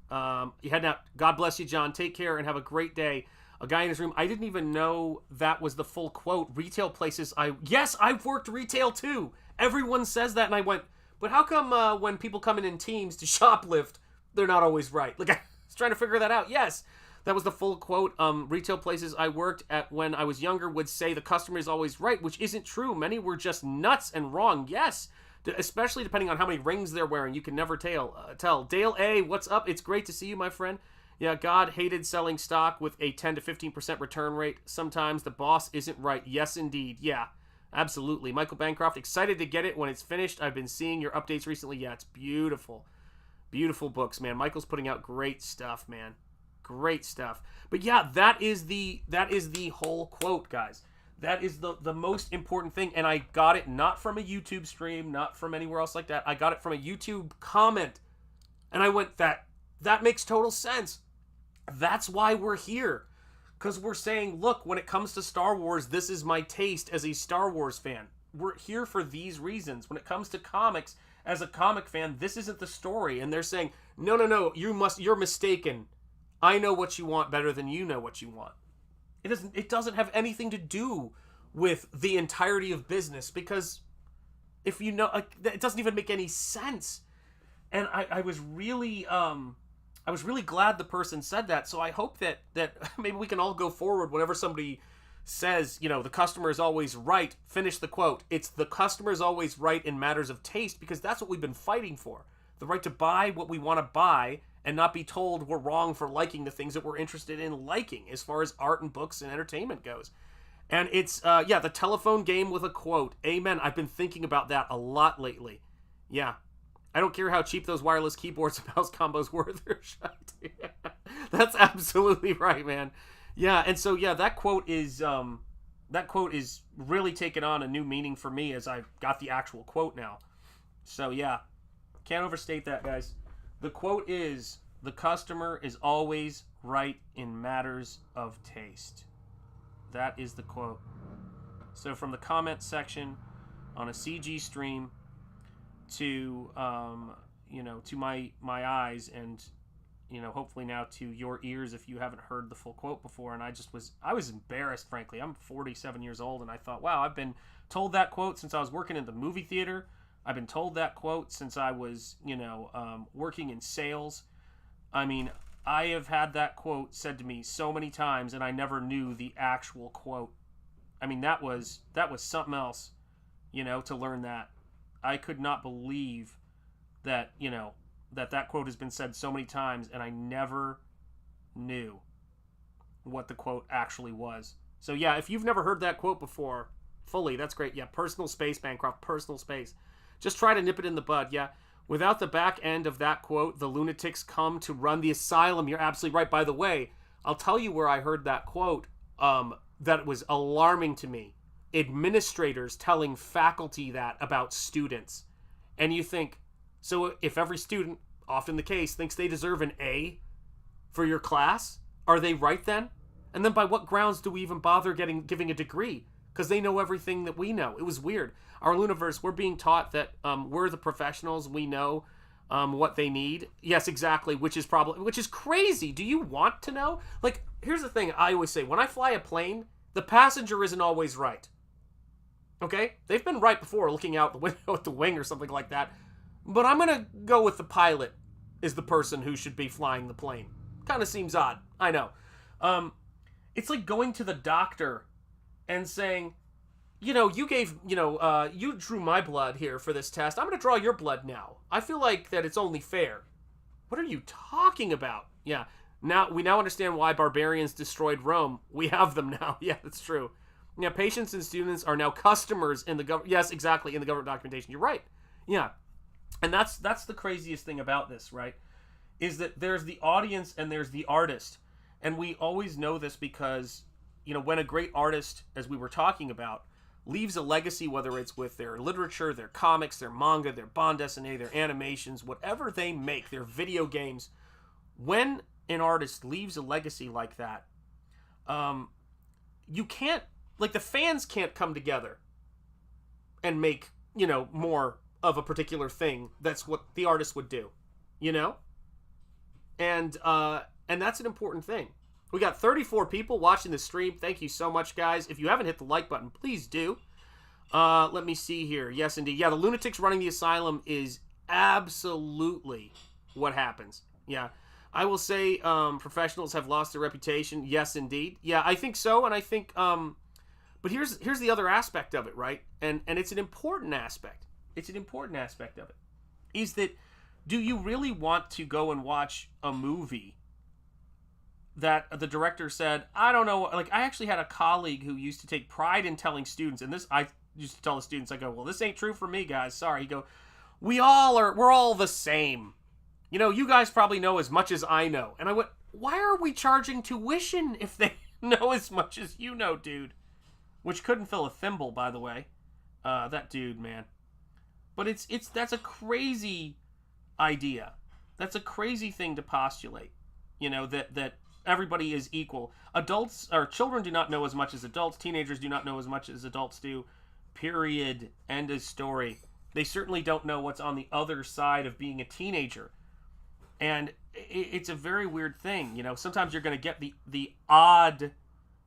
You head out. God bless you, John. Take care and have a great day. A guy in his room. I didn't even know that was the full quote. Retail places. Yes, I've worked retail too. Everyone says that, and I went, but how come when people come in teams to shoplift, they're not always right? Like, I was trying to figure that out. Yes, that was the full quote. Retail places I worked at when I was younger would say the customer is always right, which isn't true. Many were just nuts and wrong. Yes, especially depending on how many rings they're wearing. You can never tell. Dale A, what's up? It's great to see you, my friend. Yeah, God hated selling stock with a 10 to 15% return rate. Sometimes the boss isn't right. Yes, indeed. Yeah, absolutely. Michael Bancroft, excited to get it when it's finished. I've been seeing your updates recently. Yeah, it's beautiful. Beautiful books, man. Michael's putting out great stuff, man. Great stuff. But yeah, that is the whole quote, guys. That is the most important thing. And I got it not from a YouTube stream, not from anywhere else like that. I got it from a YouTube comment. And I went, that makes total sense. That's why we're here. Because we're saying, look, when it comes to Star Wars, this is my taste as a Star Wars fan. We're here for these reasons. When it comes to comics, as a comic fan, this isn't the story. And they're saying, no, you're mistaken. I know what you want better than you know what you want. It doesn't have anything to do with the entirety of business, because if you know, it doesn't even make any sense. And I was really glad the person said that. So I hope that maybe we can all go forward whenever somebody says, the customer is always right. Finish the quote. It's the customer is always right in matters of taste, because that's what we've been fighting for. The right to buy what we want to buy and not be told we're wrong for liking the things that we're interested in liking as far as art and books and entertainment goes. And it's, the telephone game with a quote. Amen. I've been thinking about that a lot lately. Yeah. I don't care how cheap those wireless keyboards and mouse combos were. They're shite. That's absolutely right, man. Yeah, and so, that quote is really taken on a new meaning for me as I've got the actual quote now. So, yeah. Can't overstate that, guys. The quote is, the customer is always right in matters of taste. That is the quote. So from the comment section on a CG stream to, to my eyes and, hopefully now to your ears if you haven't heard the full quote before. And I was embarrassed, frankly. I'm 47 years old, and I thought, wow, I've been told that quote since I was working in the movie theater. I've been told that quote since I was, working in sales. I mean, I have had that quote said to me so many times, and I never knew the actual quote. I mean, that was something else, to learn that. I could not believe that, that quote has been said so many times, and I never knew what the quote actually was. So, yeah, if you've never heard that quote before, fully, that's great. Yeah, personal space, Bancroft, personal space. Just try to nip it in the bud, yeah. Without the back end of that quote, the lunatics come to run the asylum. You're absolutely right. By the way, I'll tell you where I heard that quote that was alarming to me. Administrators telling faculty that about students. And you think, so if every student, often the case, thinks they deserve an A for your class, are they right then? And then by what grounds do we even bother giving a degree? Because they know everything that we know. It was weird. Our Luniverse, we're being taught that we're the professionals. We know what they need. Yes, exactly, which is crazy. Do you want to know? Like, here's the thing I always say. When I fly a plane, the passenger isn't always right. Okay? They've been right before looking out the window at the wing or something like that. But I'm going to go with the pilot is the person who should be flying the plane. Kind of seems odd. I know. It's like going to the doctor and saying, you gave, you drew my blood here for this test. I'm going to draw your blood now. I feel like that it's only fair. What are you talking about? Yeah. We now understand why barbarians destroyed Rome. We have them now. Yeah, that's true. Yeah, patients and students are now customers in the government. Yes, exactly, in the government documentation. You're right. Yeah. And that's the craziest thing about this, right? Is that there's the audience and there's the artist. And we always know this because, when a great artist, as we were talking about, leaves a legacy, whether it's with their literature, their comics, their manga, their bande dessinée, their animations, whatever they make, their video games, when an artist leaves a legacy like that, you can't, the fans can't come together and make, more of a particular thing. That's what the artist would do, And that's an important thing. We got 34 people watching the stream. Thank you so much, guys. If you haven't hit the like button, please do. Let me see here. Yes, indeed. Yeah, the lunatics running the asylum is absolutely what happens. Yeah. I will say professionals have lost their reputation. Yes, indeed. Yeah, I think so. And I think, but here's the other aspect of it, right? And it's an important aspect. It's an important aspect of it. Is that, do you really want to go and watch a movie that the director said, I don't know, I actually had a colleague who used to take pride in telling students, and this, I used to tell the students, I go, well, this ain't true for me, guys, sorry. He go, we're all the same. You guys probably know as much as I know. And I went, why are we charging tuition if they know as much as you know, dude? which couldn't fill a thimble, by the way. That dude, man. But that's a crazy idea. That's a crazy thing to postulate. That everybody is equal. Adults or children do not know as much as adults. Teenagers do not know as much as adults do. Period. End of story. They certainly don't know what's on the other side of being a teenager. And it's a very weird thing. Sometimes you're going to get the odd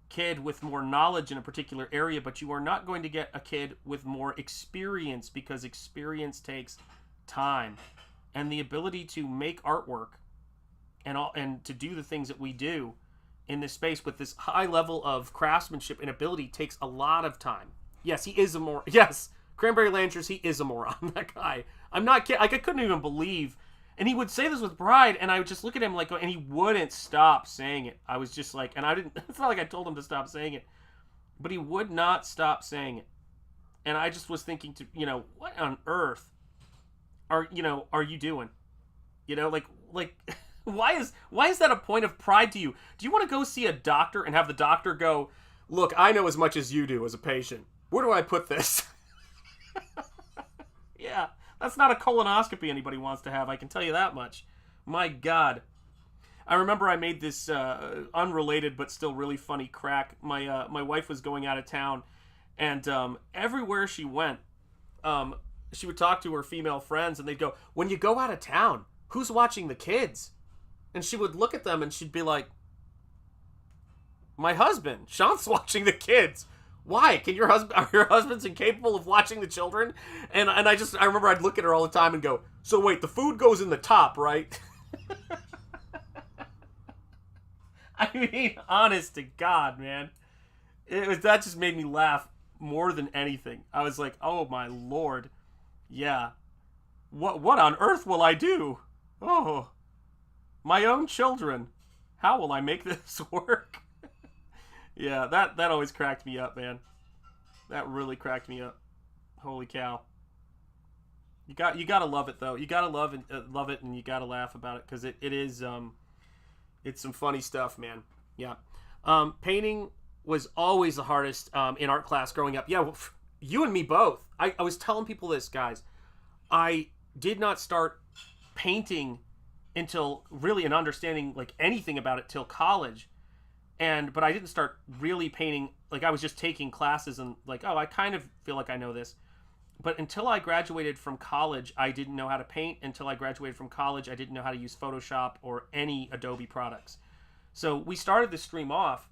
kid with more knowledge in a particular area, but you are not going to get a kid with more experience, because experience takes time. And the ability to make artwork and to do the things that we do in this space with this high level of craftsmanship and ability takes a lot of time. Yes, he is a moron. Yes, Cranberry Lanchers, he is a moron. That guy. I'm not kidding. Like, I couldn't even believe. And he would say this with pride, and I would just look at him like, and he wouldn't stop saying it. I was just like, and I didn't, it's not like I told him to stop saying it, but he would not stop saying it. And I just was thinking what on earth are you doing? Like, why is that a point of pride to you? Do you want to go see a doctor and have the doctor go, look, I know as much as you do as a patient. Where do I put this? Yeah, that's not a colonoscopy anybody wants to have, I can tell you that much. My God. I remember I made this unrelated but still really funny crack. My wife was going out of town, and everywhere she went, she would talk to her female friends, and they'd go, when you go out of town, who's watching the kids? And she would look at them, and she'd be like, my husband, Sean's watching the kids. Why? Are your husbands incapable of watching the children? And I remember I'd look at her all the time and go, so wait, the food goes in the top, right? I mean, honest to God, man. That just made me laugh more than anything. I was like, oh my Lord. Yeah. What on earth will I do? Oh, my own children. How will I make this work? Yeah, that always cracked me up, man. That really cracked me up. Holy cow. You gotta love it though. You gotta love it, and you gotta laugh about it, because it is it's some funny stuff, man. Yeah. Painting was always the hardest in art class growing up. Yeah, well, you and me both. I was telling people this, guys. I did not start painting until really an understanding like anything about it till college. But I didn't start really painting, like I was just taking classes and like, oh, I kind of feel like I know this. But until I graduated from college, I didn't know how to paint. Until I graduated from college, I didn't know how to use Photoshop or any Adobe products. So we started the stream off,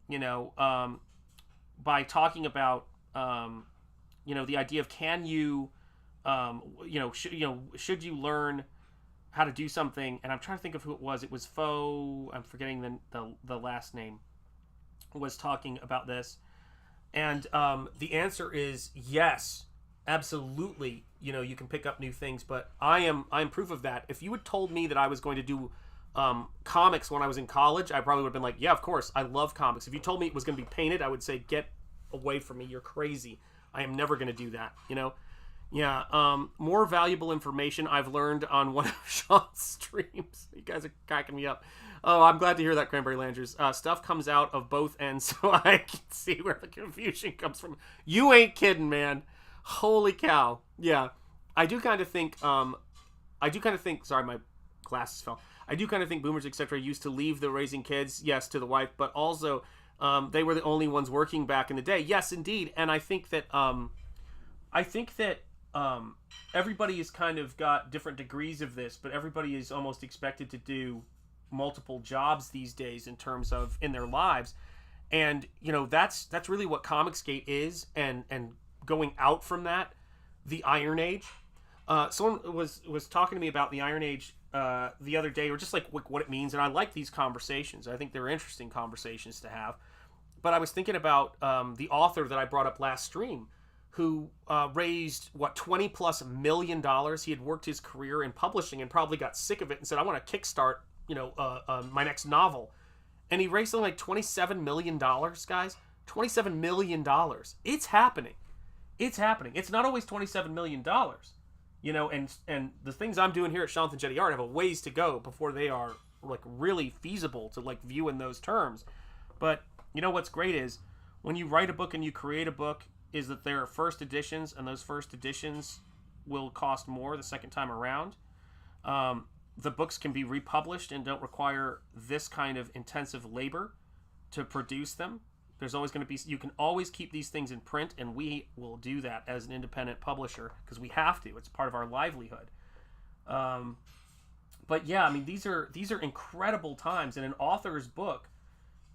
by talking about, the idea of can you, should you learn how to do something, and I'm trying to think of who it was. It was I'm forgetting the last name, was talking about this. And the answer is yes, absolutely. You can pick up new things, but I'm proof of that. If you had told me that I was going to do comics when I was in college, I probably would have been like, yeah, of course, I love comics. If you told me it was going to be painted, I would say, get away from me, you're crazy. I am never going to do that, Yeah, more valuable information I've learned on one of Sean's streams. You guys are cracking me up. Oh, I'm glad to hear that, Cranberry Landers. Stuff comes out of both ends, so I can see where the confusion comes from. You ain't kidding, man. Holy cow. Yeah, I do kind of think, sorry, my glasses fell. I do kind of think boomers, etc., used to leave the raising kids, yes, to the wife, but also they were the only ones working back in the day. Yes, indeed. And I think that, everybody has kind of got different degrees of this, but everybody is almost expected to do multiple jobs these days in terms of in their lives. And, that's really what Comicsgate is. And going out from that, the Iron Age, someone was talking to me about the Iron Age the other day, or just like what it means. And I like these conversations. I think they're interesting conversations to have. But I was thinking about the author that I brought up last stream, who raised, $20+ million. He had worked his career in publishing and probably got sick of it and said, I want to kickstart, my next novel. And he raised something like $27 million, guys. $27 million. It's happening. It's happening. It's not always $27 million. And the things I'm doing here at Shanth Enjeti Art have a ways to go before they are, like, really feasible to, like, view in those terms. But, what's great is, when you write a book and you create a book is that there are first editions, and those first editions will cost more the second time around. The books can be republished and don't require this kind of intensive labor to produce them. There's always going to be, you can always keep these things in print, and we will do that as an independent publisher because we have to. It's part of our livelihood. But yeah, I mean, these are incredible times, and an author's book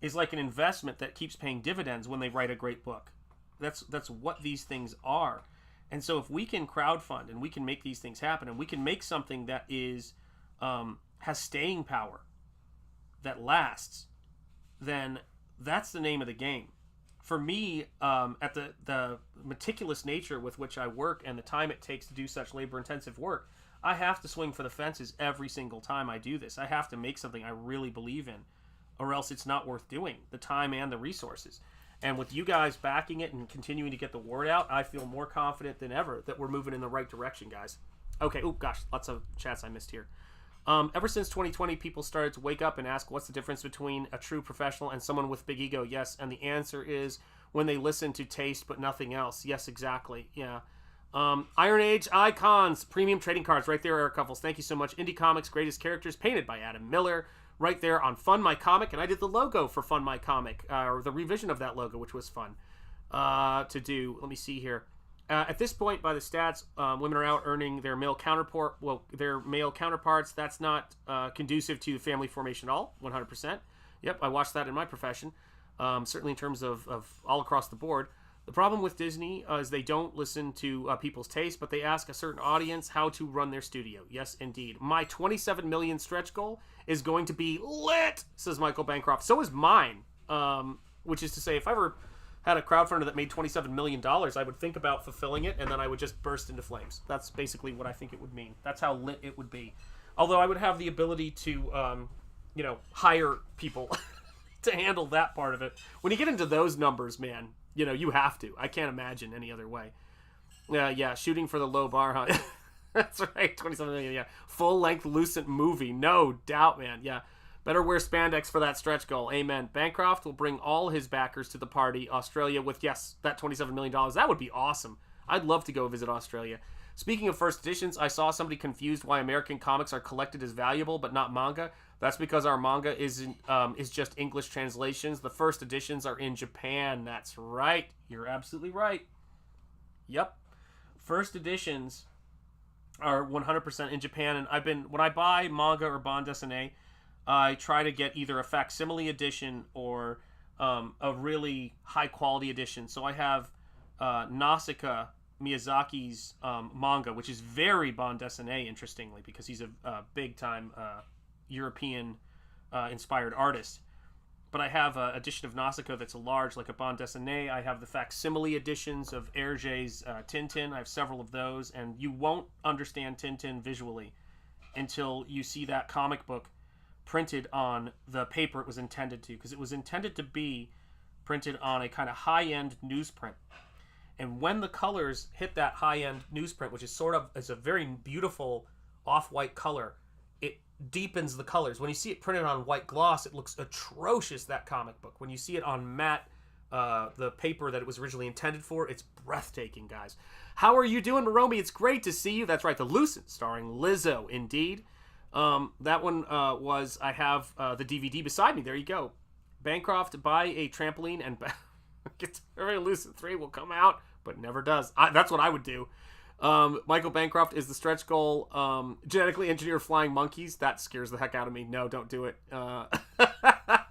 is like an investment that keeps paying dividends when they write a great book. That's what these things are. And so if we can crowdfund and we can make these things happen, and we can make something that is has staying power, that lasts, then that's the name of the game. For me, at the meticulous nature with which I work and the time it takes to do such labor-intensive work, I have to swing for the fences every single time I do this. I have to make something I really believe in, or else it's not worth doing, the time and the resources. And with you guys backing it and continuing to get the word out, I feel more confident than ever that we're moving in the right direction, guys. Okay, oh gosh, lots of chats I missed here. Ever since 2020, people started to wake up and ask what's the difference between a true professional and someone with big ego. Yes, and the answer is when they listen to taste but nothing else. Yes, exactly. Yeah. Iron Age Icons, premium trading cards right there, Eric Cuffles. Thank you so much. Indie Comics, greatest characters, painted by Adam Miller. Right there on Fund My Comic, and I did the logo for Fund My Comic, or the revision of that logo, which was fun to do. Let me see here. At this point, by the stats, women are out earning their male counterparts. That's not conducive to family formation at all, 100%. Yep, I watched that in my profession, certainly in terms of all across the board. The problem with Disney is they don't listen to people's taste, but they ask a certain audience how to run their studio. Yes, indeed. My 27 million stretch goal is going to be lit, says Michael Bancroft. So is mine, which is to say, if I ever had a crowdfunder that made $27 million, I would think about fulfilling it, and then I would just burst into flames. That's basically what I think it would mean. That's how lit it would be. Although I would have the ability to, hire people to handle that part of it. When you get into those numbers, man, you have to. I can't imagine any other way. Yeah, shooting for the low bar, huh? That's right, 27 million, yeah. Full-length Lucent movie, no doubt, man, yeah. Better wear spandex for that stretch goal, amen. Bancroft will bring all his backers to the party, Australia, with, yes, that $27 million. That would be awesome. I'd love to go visit Australia. Speaking of first editions, I saw somebody confused why American comics are collected as valuable, but not manga. That's because our manga is just English translations. The first editions are in Japan. That's right. You're absolutely right. Yep. First editions are 100% in Japan. And when I buy manga or bande dessinée, I try to get either a facsimile edition or a really high quality edition. So I have Nausicaa Miyazaki's manga, which is very bande dessinée, interestingly, because he's a big time European inspired artist. But I have an edition of Nausicaa that's a large, like a bande dessinée. I have the facsimile editions of Hergé's Tintin. I have several of those, and you won't understand Tintin visually until you see that comic book printed on the paper it was intended to, because it was intended to be printed on a kind of high-end newsprint. And when the colors hit that high-end newsprint, which is sort of is a very beautiful off-white color, it deepens the colors. When you see it printed on white gloss, it looks atrocious, that comic book. When you see it on matte, the paper that it was originally intended for, it's breathtaking, guys. How are you doing, Maromi? It's great to see you. That's right, the Lucent, starring Lizzo, indeed. That one I have the DVD beside me. There you go. Bancroft, buy a trampoline and Guitar Lucent 3 will come out, but never does. That's what I would do. Michael Bancroft is the stretch goal. Genetically engineer flying monkeys. That scares the heck out of me. No, don't do it.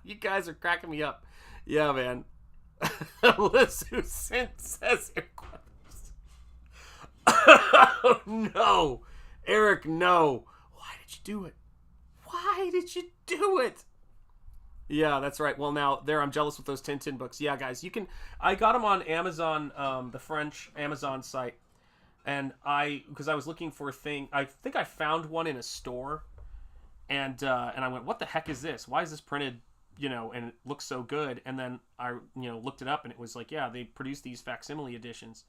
You guys are cracking me up. Yeah, man. Lucent says oh, no. Eric, no. Why did you do it? Why did you do it? Yeah, that's right. Well, now, I'm jealous with those Tintin books. Yeah, guys, I got them on Amazon, the French Amazon site. And because I was looking for a thing, I think I found one in a store. And I went, what the heck is this? Why is this printed, and it looks so good? And then I, looked it up, and it was like, yeah, they produce these facsimile editions.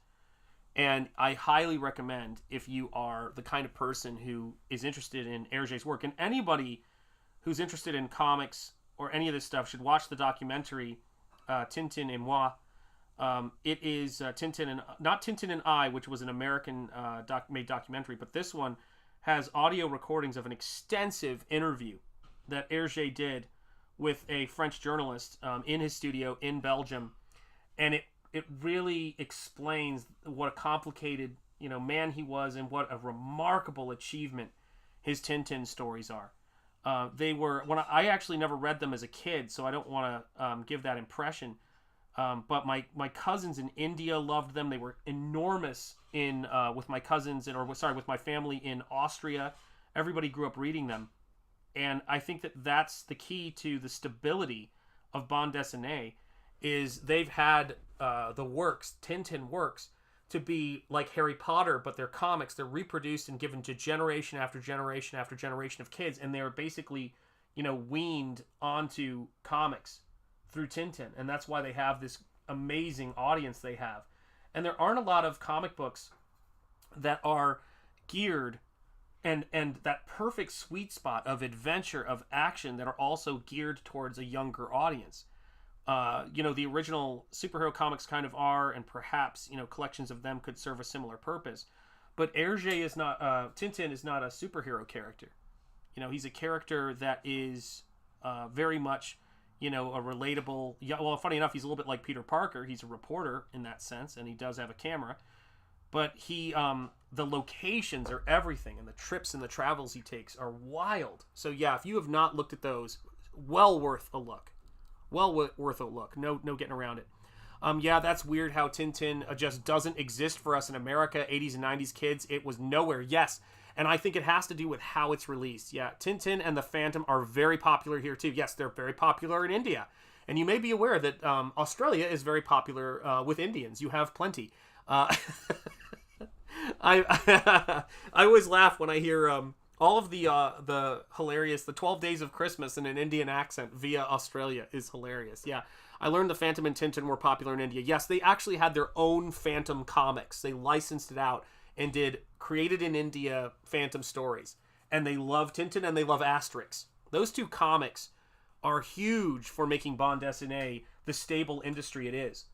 And I highly recommend, if you are the kind of person who is interested in Hergé's work, and anybody who's interested in comics or any of this stuff should watch the documentary Tintin et Moi. It is Tintin and not Tintin and I, which was an American made documentary, but this one has audio recordings of an extensive interview that Hergé did with a French journalist in his studio in Belgium, and it really explains what a complicated man he was and what a remarkable achievement his Tintin stories are. They were when I actually never read them as a kid, so I don't want to give that impression. But my cousins in India loved them. They were enormous in with my cousins with my family in Austria. Everybody grew up reading them, and I think that's the key to the stability of bande dessinée. Is they've had the works, Tintin works, to be like Harry Potter, but they're comics. They're reproduced and given to generation after generation after generation of kids, and they're basically, weaned onto comics through Tintin, and that's why they have this amazing audience they have. And there aren't a lot of comic books that are geared and that perfect sweet spot of adventure, of action, that are also geared towards a younger audience. The original superhero comics kind of are, and perhaps, collections of them could serve a similar purpose. But Hergé is not, Tintin is not a superhero character. He's a character that is very much, a relatable, well, funny enough, he's a little bit like Peter Parker. He's a reporter in that sense, and he does have a camera. But the locations are everything, and the trips and the travels he takes are wild. So yeah, if you have not looked at those, well worth a look. Well worth a look. No getting around it. Yeah, that's weird how Tintin just doesn't exist for us in America, 80s and 90s kids. It was nowhere. Yes, and I think it has to do with how it's released. Yeah, Tintin and the Phantom are very popular here too. Yes, they're very popular in India. And you may be aware that Australia is very popular with Indians. You have plenty. I always laugh when I hear all of the hilarious, the 12 Days of Christmas in an Indian accent via Australia is hilarious. Yeah, I learned the Phantom and Tintin were popular in India. Yes, they actually had their own Phantom comics. They licensed it out and did created in India Phantom stories. And they love Tintin and they love Asterix. Those two comics are huge for making bande dessinée the stable industry it is.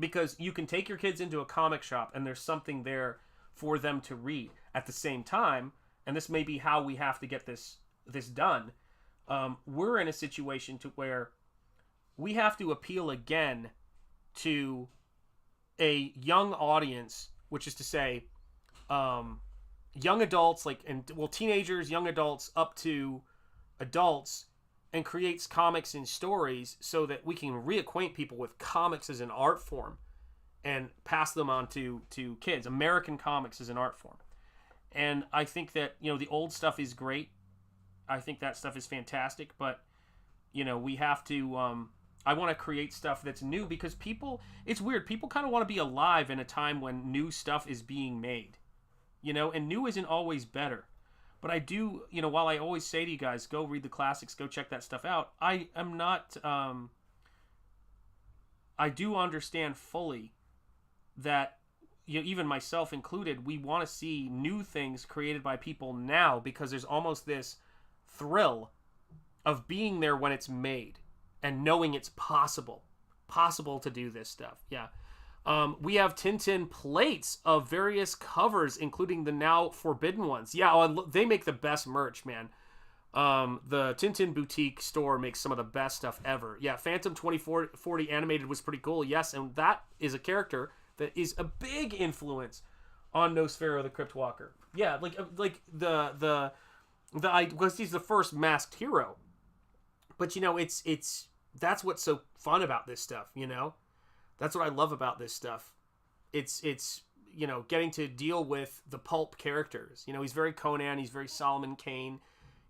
Because you can take your kids into a comic shop and there's something there for them to read. At the same time, and this may be how we have to get this done, we're in a situation to where we have to appeal again to a young audience, which is to say, young adults, teenagers, young adults, up to adults, and creates comics and stories so that we can reacquaint people with comics as an art form and pass them on to kids. American comics as an art form. And I think that, the old stuff is great. I think that stuff is fantastic, but, we have to, I want to create stuff that's new because it's weird. People kind of want to be alive in a time when new stuff is being made, and new isn't always better. But I do, while I always say to you guys, go read the classics, go check that stuff out, I am not, I do understand fully that, even myself included, we want to see new things created by people now because there's almost this thrill of being there when it's made and knowing it's possible to do this stuff. Yeah. We have Tintin plates of various covers, including the now forbidden ones. Yeah, they make the best merch, man. The Tintin Boutique store makes some of the best stuff ever. Yeah, Phantom 2040 animated was pretty cool. Yes, and that is a character that is a big influence on Nosfero the Crypt Walker. Yeah, because he's the first masked hero. But it's that's what's so fun about this stuff. That's what I love about this stuff. It's getting to deal with the pulp characters. He's very Conan. He's very Solomon Kane.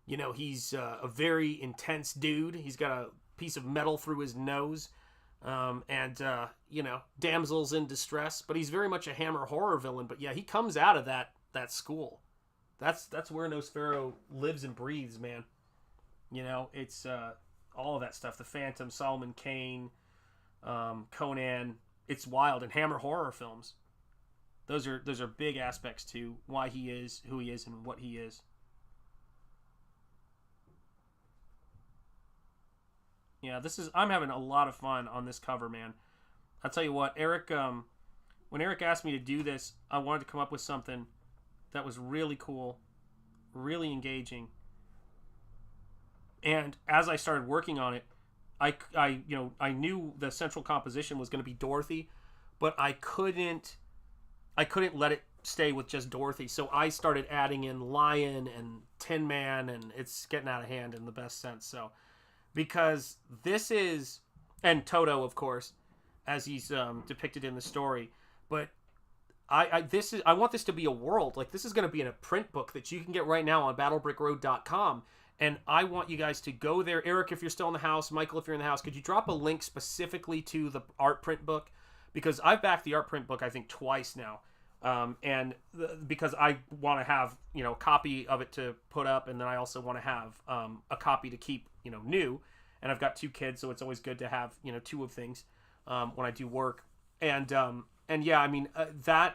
He's a very intense dude. He's got a piece of metal through his nose. Damsels in distress, but he's very much a Hammer horror villain. But yeah, he comes out of that school. That's where Nosfero lives and breathes, man. It's all of that stuff. The Phantom, Solomon Kane, Conan. It's wild, and Hammer horror films. Those are big aspects to why he is who he is and what he is. Yeah, I'm having a lot of fun on this cover, man. I'll tell you what, Eric. When Eric asked me to do this, I wanted to come up with something that was really cool, really engaging. And as I started working on it, I knew the central composition was going to be Dorothy, but I couldn't let it stay with just Dorothy. So I started adding in Lion and Tin Man, and it's getting out of hand in the best sense. So because this is, and Toto, of course, as he's depicted in the story, but I want this to be a world. Like, this is going to be in a print book that you can get right now on battlebrickroad.com. And I want you guys to go there. Eric, if you're still in the house, Michael, if you're in the house, could you drop a link specifically to the art print book? Because I've backed the art print book, I think, twice now. Because I want to have, a copy of it to put up, and then I also want to have a copy to keep, new. And I've got 2 kids, so it's always good to have, 2 of things when I do work. And yeah, I mean, that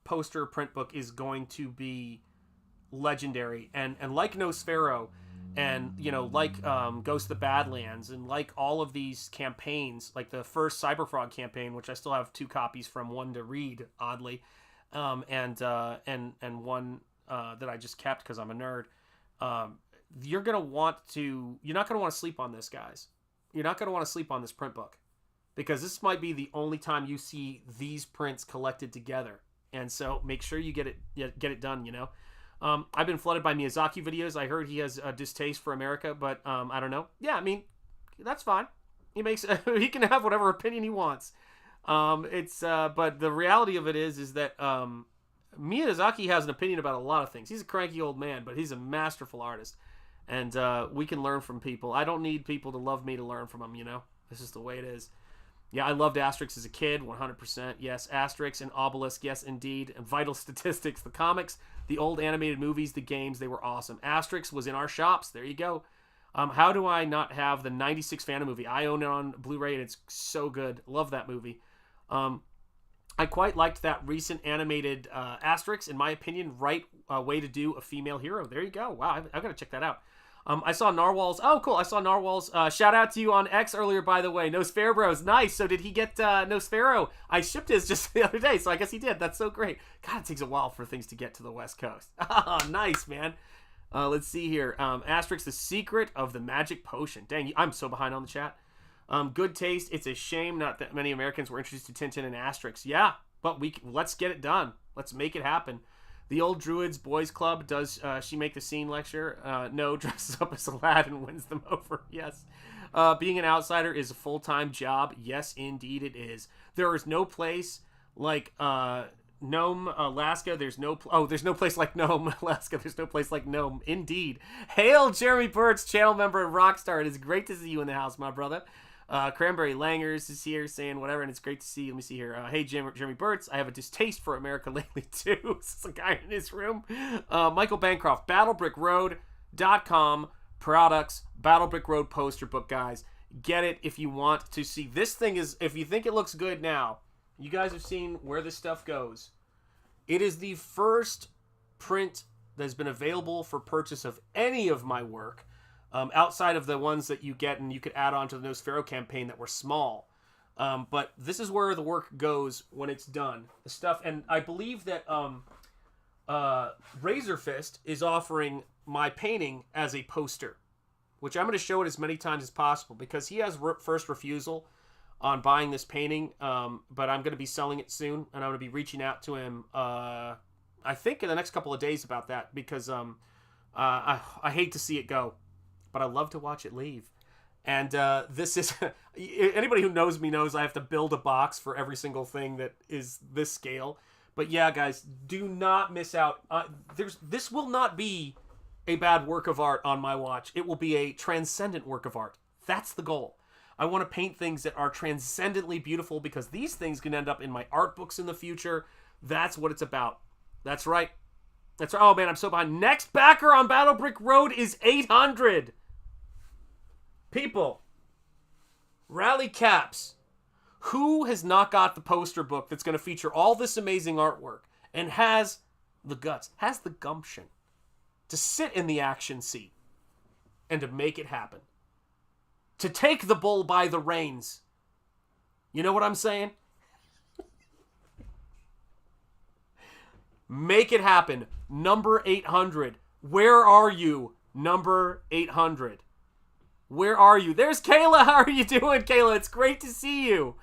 poster print book is going to be legendary. And like Nosfero, and like Ghost of the Badlands, and like all of these campaigns, like the first CYBERFROG campaign, which I still have 2 copies from, one to read, oddly, and one that I just kept because I'm a nerd. You're not gonna want to sleep on this, guys. You're not gonna want to sleep on this print book, because this might be the only time you see these prints collected together. And so make sure you get it done. I've been flooded by Miyazaki videos. I heard he has a distaste for America, but I don't know. Yeah, I mean, that's fine. He can have whatever opinion he wants. But the reality of it is that Miyazaki has an opinion about a lot of things. He's a cranky old man, but he's a masterful artist, and we can learn from people. I don't need people to love me to learn from them. This is the way it is. Yeah, I loved Asterix as a kid, 100%. Yes, Asterix and Obelisk, yes, indeed. And Vital Statistics, the comics, the old animated movies, the games, they were awesome. Asterix was in our shops. There you go. How do I not have the 96 Phantom movie? I own it on Blu-ray, and it's so good. Love that movie. I quite liked that recent animated Asterix, in my opinion, right way to do a female hero. There you go. Wow, I've got to check that out. I saw Narwhal's. Oh, cool. I saw Narwhal's. Shout out to you on X earlier, by the way. Nosfero Bros. Nice. So did he get Nosfero? I shipped his just the other day, so I guess he did. That's so great. God, it takes a while for things to get to the West Coast. Oh, nice, man. Let's see here. Asterix, the secret of the magic potion. Dang, I'm so behind on the chat. Good taste. It's a shame not that many Americans were introduced to Tintin and Asterix. Yeah, but let's get it done. Let's make it happen. The Old Druids Boys Club, does she make the scene lecture? No, dresses up as Aladdin and wins them over. Yes. Being an outsider is a full-time job. Yes, indeed it is. There is no place like Nome, Alaska. There's no place like Nome, Alaska. There's no place like Nome. Indeed. Hail, Jeremy Burt's channel member and Rockstar. It is great to see you in the house, my brother. Cranberry Langers is here saying whatever, and it's great to see you. Let me see here. Hey, Jeremy Burtz, I have a distaste for America lately, too. This is a guy in his room. Michael Bancroft, battlebrickroad.com, products, Battlebrick Road poster book, guys. Get it if you want to see. This thing is, if you think it looks good now, you guys have seen where this stuff goes. It is the first print that has been available for purchase of any of my work. Outside of the ones that you get and you could add on to the Nosfero campaign that were small. But this is where the work goes when it's done. The stuff, and I believe that Razor Fist is offering my painting as a poster, which I'm going to show it as many times as possible because he has first refusal on buying this painting, but I'm going to be selling it soon, and I'm going to be reaching out to him, I think in the next couple of days about that, because I hate to see it go. But I love to watch it leave. And this is... anybody who knows me knows I have to build a box for every single thing that is this scale. But yeah, guys, do not miss out. This will not be a bad work of art on my watch. It will be a transcendent work of art. That's the goal. I want to paint things that are transcendently beautiful because these things can end up in my art books in the future. That's what it's about. That's right. That's right. Oh, man, I'm so behind. Next backer on Battlebrick Road is 800. People, rally caps. Who has not got the poster book that's going to feature all this amazing artwork and has the guts, has the gumption to sit in the action seat and to make it happen? To take the bull by the reins You know what I'm saying? Make it happen. Number 800. Where are you? Number 800. Where are you? There's Kayla. How are you doing, Kayla? It's great to see you.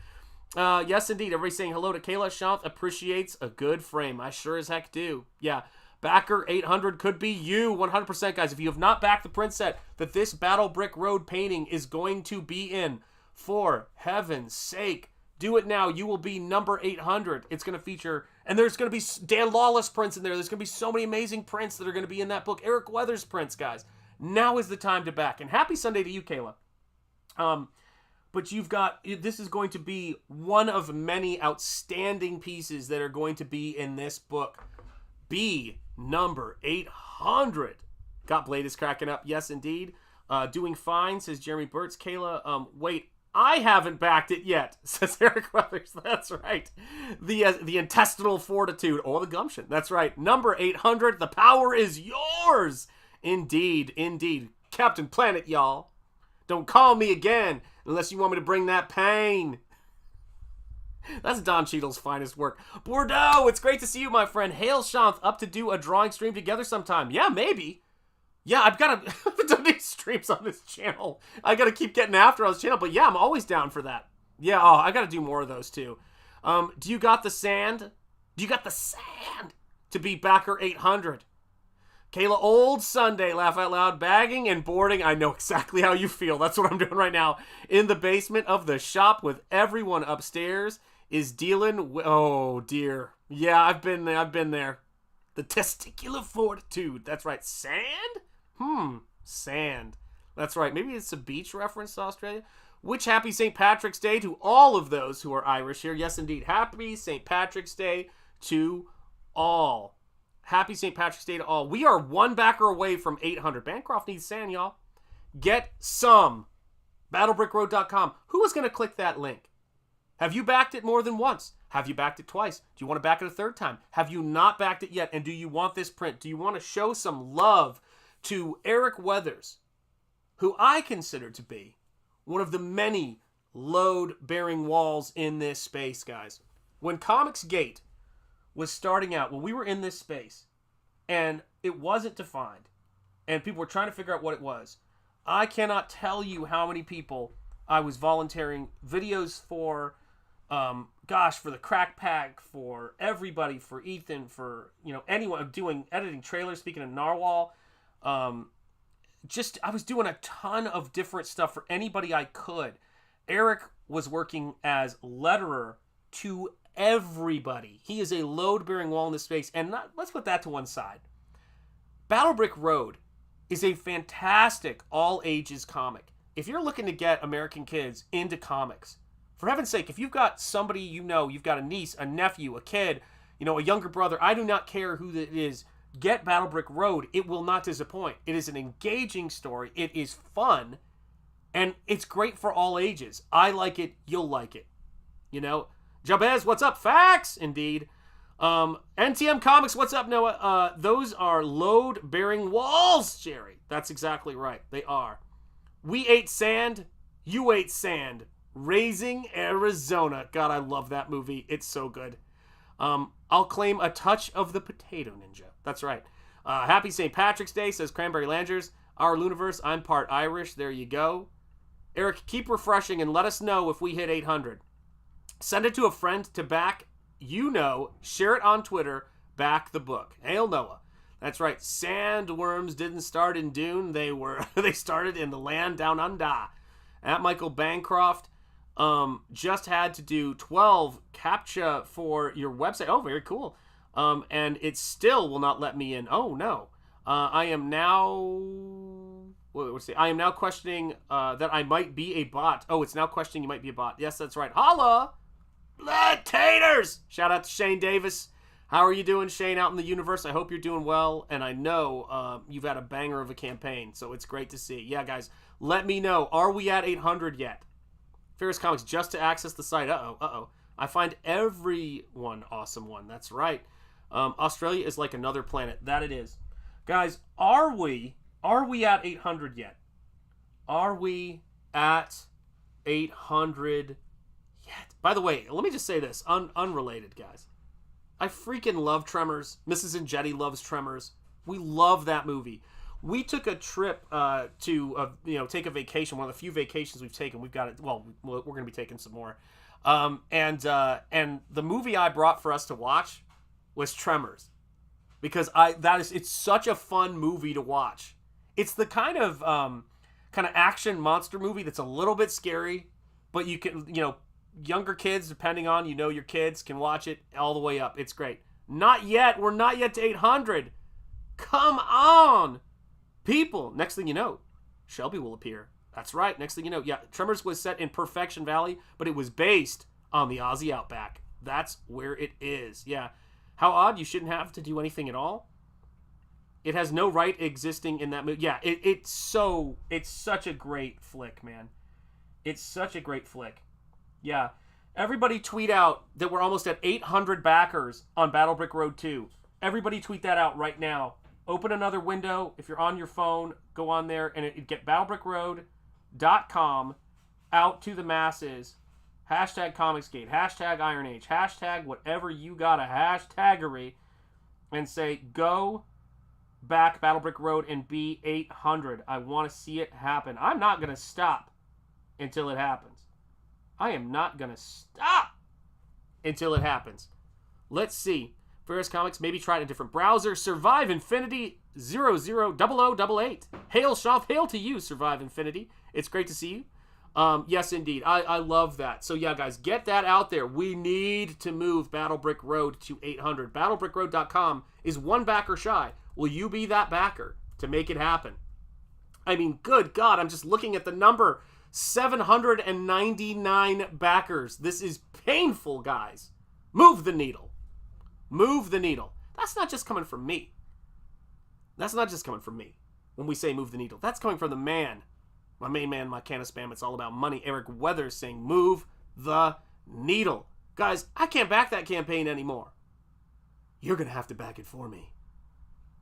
Yes, indeed. Everybody's saying hello to Kayla. Shanth appreciates a good frame. I sure as heck do. Yeah. Backer 800 could be you. 100%, guys. If you have not backed the print set that this Battle Brick Road painting is going to be in, for heaven's sake, do it now. You will be number 800. It's going to feature, and there's going to be Dan Lawless prints in there. There's going to be so many amazing prints that are going to be in that book. Eric Weathers prints, guys. Now is the time to back. And happy Sunday to you, Kayla. But you've got, this is going to be one of many outstanding pieces that are going to be in this book. Be number 800. Got Blade is cracking up. Yes, indeed. Doing fine, says Jeremy Burtz. Kayla, wait, I haven't backed it yet, says Eric Weathers. That's right. The intestinal fortitude, or the gumption. That's right. Number 800. The power is yours. Indeed, indeed. Captain Planet, y'all. Don't call me again unless you want me to bring that pain. That's Don Cheadle's finest work. Bordeaux, it's great to see you, my friend. Hail Shanth, up to do a drawing stream together sometime. Yeah, maybe. Yeah, I've done these streams on this channel. I got to keep getting after on this channel, but yeah, I'm always down for that. Yeah, I got to do more of those too. Do you got the sand? Do you got the sand to be backer 800? Kayla, old Sunday, laugh out loud, bagging and boarding. I know exactly how you feel. That's what I'm doing right now. In the basement of the shop with everyone upstairs is dealing with, oh dear. Yeah, I've been there. The testicular fortitude. That's right. Sand? Sand. That's right. Maybe it's a beach reference to Australia. Which happy St. Patrick's Day to all of those who are Irish here. Yes, indeed. Happy St. Patrick's Day to all. Happy St. Patrick's Day to all. We are one backer away from 800. Bancroft needs sand, y'all. Get some. BattleBrickRoad.com. Who is going to click that link? Have you backed it more than once? Have you backed it twice? Do you want to back it a third time? Have you not backed it yet? And do you want this print? Do you want to show some love to Eric Weathers, who I consider to be one of the many load-bearing walls in this space, guys? When Comics Gate was starting out, when we were in this space, and it wasn't defined, and people were trying to figure out what it was, I cannot tell you how many people I was volunteering videos for, for the Crack Pack, for everybody, for Ethan, for, anyone doing editing trailers, speaking of Narwhal. I was doing a ton of different stuff for anybody I could. Eric was working as letterer to everybody. He is a load-bearing wall in this space. And let's put that to one side. Battle Brick Road is a fantastic all-ages comic. If you're looking to get American kids into comics, for heaven's sake, if you've got somebody you've got a niece, a nephew, a kid, a younger brother, I do not care who it is, get Battle Brick Road. It will not disappoint. It is an engaging story. It is fun. And it's great for all ages. I like it. You'll like it. Jabez, what's up? Facts, indeed. NTM Comics, what's up, Noah? Those are load-bearing walls, Jerry. That's exactly right. They are. We ate sand. You ate sand. Raising Arizona. God, I love that movie. It's so good. I'll claim a touch of the Potato Ninja. That's right. Happy St. Patrick's Day, says Cranberry Langers. Our Luniverse, I'm part Irish. There you go. Eric, keep refreshing and let us know if we hit 800. Send it to a friend to back, share it on Twitter, back the book. Hail Noah. That's right. Sandworms didn't start in Dune. They started in the land down under. At Michael Bancroft, just had to do 12 CAPTCHA for your website. Oh, very cool. And it still will not let me in. Oh, no. I am now questioning that I might be a bot. Oh, it's now questioning you might be a bot. Yes, that's right. Holla! Blood taters! Shout out to Shane Davis. How are you doing, Shane, out in the universe? I hope you're doing well, and I know you've had a banger of a campaign, so it's great to see. Yeah, guys, let me know. Are we at 800 yet? Ferris Comics, just to access the site. Uh-oh. I find everyone awesome one. That's right. Australia is like another planet. That it is. Guys, are we at 800 yet? Are we at 800 yet. By the way, let me just say this, unrelated, guys. I freaking love Tremors. Mrs. Enjetti loves Tremors. We love that movie. We took a trip to take a vacation. One of the few vacations we've taken. We've got it. Well, we're going to be taking some more. And the movie I brought for us to watch was Tremors, because it's such a fun movie to watch. It's the kind of action monster movie that's a little bit scary, but you can, younger kids, depending on, your kids, can watch it all the way up. It's great. Not yet. We're not yet to 800. Come on, people. Next thing you know, Shelby will appear. That's right. Next thing you know, yeah, Tremors was set in Perfection Valley, but it was based on the Aussie Outback. That's where it is. Yeah. How odd, you shouldn't have to do anything at all. It has no right existing in that movie. Yeah, it's such a great flick, man. It's such a great flick. Yeah. Everybody tweet out that we're almost at 800 backers on Battle Brick Road 2. Everybody tweet that out right now. Open another window. If you're on your phone, go on there and get battlebrickroad.com out to the masses. Hashtag Comicsgate. Hashtag Iron Age. Hashtag whatever you got a hashtaggery. And say, go back Battle Brick Road and be 800. I want to see it happen. I'm not going to stop until it happens. I am not going to stop until it happens. Let's see. Various Comics, maybe try it in a different browser. Survive Infinity 000088. Hail, Shanth. Hail to you, Survive Infinity. It's great to see you. Yes, indeed. I love that. So, yeah, guys, get that out there. We need to move Battle Brick Road to 800. BattleBrickRoad.com is one backer shy. Will you be that backer to make it happen? I mean, good God, I'm just looking at the number. 799 backers. This is painful, guys. Move the needle. Move the needle. That's not just coming from me. That's not just coming from me when we say move the needle. That's coming from the man. My main man, my can of spam. It's all about money. Eric Weathers saying move the needle. Guys, I can't back that campaign anymore. You're going to have to back it for me.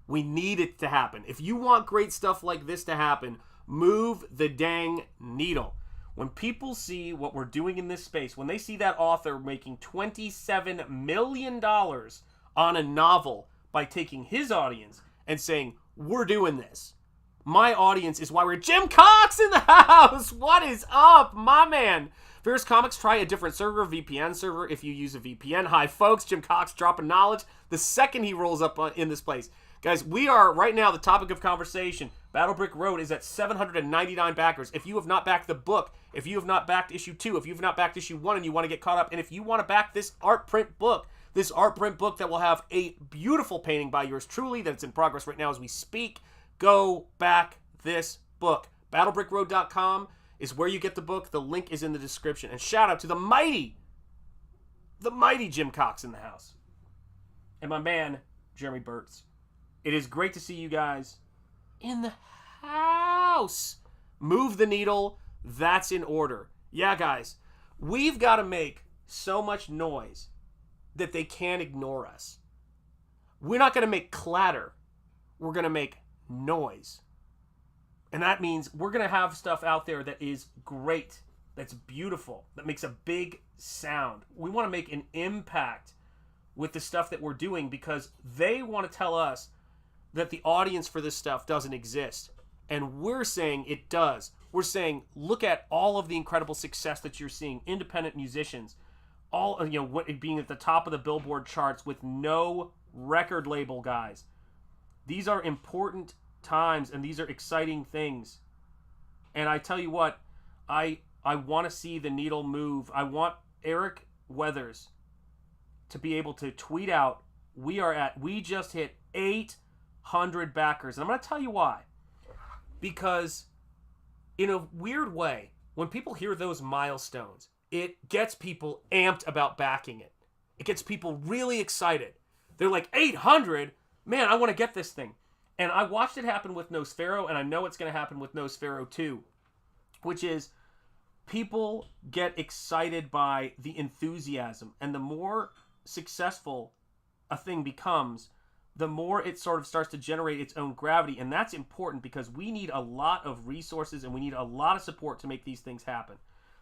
We need it to happen. If you want great stuff like this to happen, move the dang needle. When people see what we're doing in this space, when they see that author making $27 million on a novel by taking his audience and saying, we're doing this. My audience is why we're... Jim Cox in the house! What is up, my man? Various Comics, try a different server, VPN server, if you use a VPN. Hi, folks. Jim Cox dropping knowledge the second he rolls up in this place. Guys, we are right now the topic of conversation. Battle Brick Road is at 799 backers. If you have not backed the book, if you have not backed issue 2, if you have not backed issue 1 and you want to get caught up, and if you want to back this art print book that will have a beautiful painting by yours truly that's in progress right now as we speak, go back this book. BattleBrickRoad.com is where you get the book. The link is in the description. And shout out to the mighty Jim Cox in the house. And my man, Jeremy Burtz. It is great to see you guys in the house. Move the needle. That's in order. Yeah, guys. We've got to make so much noise that they can't ignore us. We're not going to make clatter. We're going to make noise. And that means we're going to have stuff out there that is great, that's beautiful, that makes a big sound. We want to make an impact with the stuff that we're doing because they want to tell us that the audience for this stuff doesn't exist. And we're saying it does. We're saying, look at all of the incredible success that you're seeing. Independent musicians, all, being at the top of the Billboard charts with no record label, guys. These are important times and these are exciting things. And I tell you what, I want to see the needle move. I want Eric Weathers to be able to tweet out, we just hit 800 backers. And I'm going to tell you why. Because in a weird way, when people hear those milestones, it gets people amped about backing it. It gets people really excited. They're like, 800? Man, I want to get this thing. And I watched it happen with Nosfero, and I know it's going to happen with Nosfero too, which is people get excited by the enthusiasm. And the more successful a thing becomes, the more it sort of starts to generate its own gravity. And that's important because we need a lot of resources and we need a lot of support to make these things happen.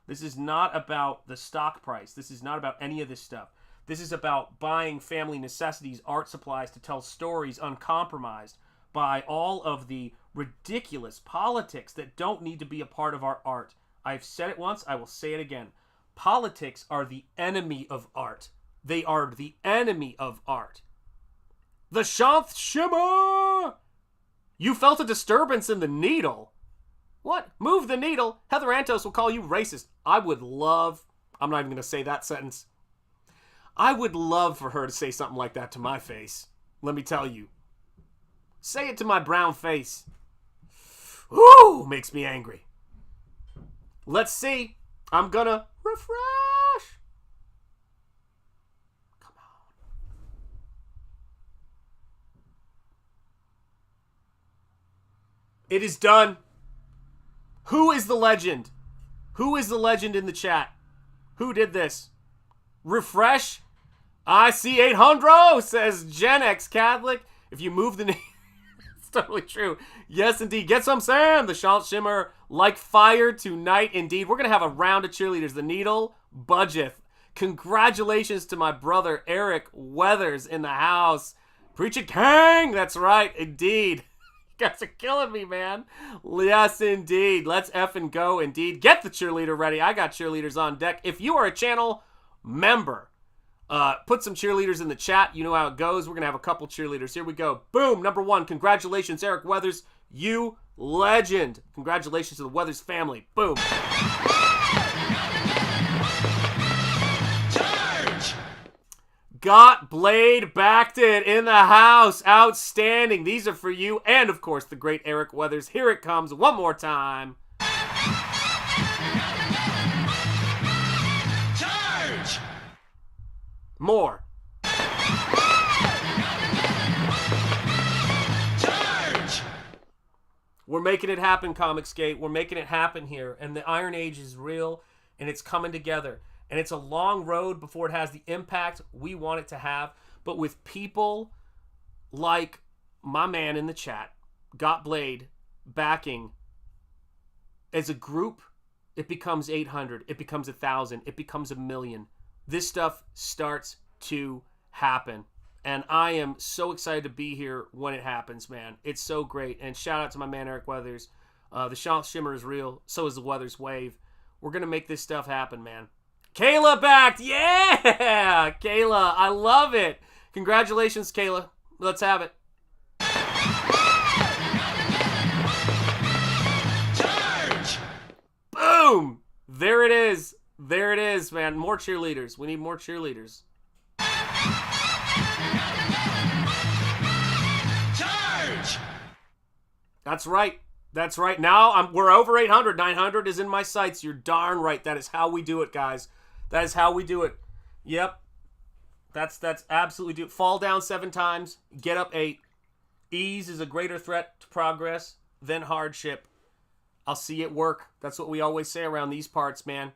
This is not about the stock price. This is not about any of this stuff. This is about buying family necessities, art supplies to tell stories uncompromised by all of the ridiculous politics that don't need to be a part of our art. I've said it once, I will say it again. Politics are the enemy of art. They are the enemy of art. The Shanth Shimmer! You felt a disturbance in the needle. What? Move the needle? Heather Antos will call you racist. I'm not even going to say that sentence. I would love for her to say something like that to my face. Let me tell you. Say it to my brown face. Ooh, makes me angry. Let's see. I'm gonna refresh. Come on. It is done. Who is the legend? Who is the legend in the chat? Who did this? Refresh. I see 800, says Gen X Catholic. If you move the name, it's totally true. Yes, indeed. Get some sand. The Shanth Shimmer like fire tonight, indeed. We're going to have a round of cheerleaders. The needle budgeth. Congratulations to my brother Eric Weathers in the house. Preach it, Kang. That's right, indeed. You guys are killing me, man. Yes, indeed. Let's effing go, indeed. Get the cheerleader ready. I got cheerleaders on deck. If you are a channel member, put some cheerleaders in the chat. You know how it goes. We're going to have a couple cheerleaders. Here we go. Boom. Number 1. Congratulations, Eric Weathers. You legend. Congratulations to the Weathers family. Boom. Charge! Got Blade backed it in the house. Outstanding. These are for you. And, of course, the great Eric Weathers. Here it comes one more time. Charge! More. Charge! We're making it happen, Comicsgate. We're making it happen here. And the Iron Age is real, and it's coming together. And it's a long road before it has the impact we want it to have. But with people like my man in the chat, Got Blade, backing, as a group, it becomes 800. It becomes 1,000. It becomes 1,000,000. This stuff starts to happen. And I am so excited to be here when it happens, man. It's so great. And shout out to my man, Eric Weathers. The Shanth Shimmer is real. So is the Weathers Wave. We're going to make this stuff happen, man. Kayla backed. Yeah! Kayla, I love it. Congratulations, Kayla. Let's have it. Charge! Boom! There it is. There it is, man. More cheerleaders. We need more cheerleaders. Charge! That's right. That's right. Now we're over 800. 900 is in my sights. You're darn right. That is how we do it, guys. That is how we do it. Yep. That's absolutely do it. Fall down 7 times. Get up 8. Ease is a greater threat to progress than hardship. I'll see it work. That's what we always say around these parts, man.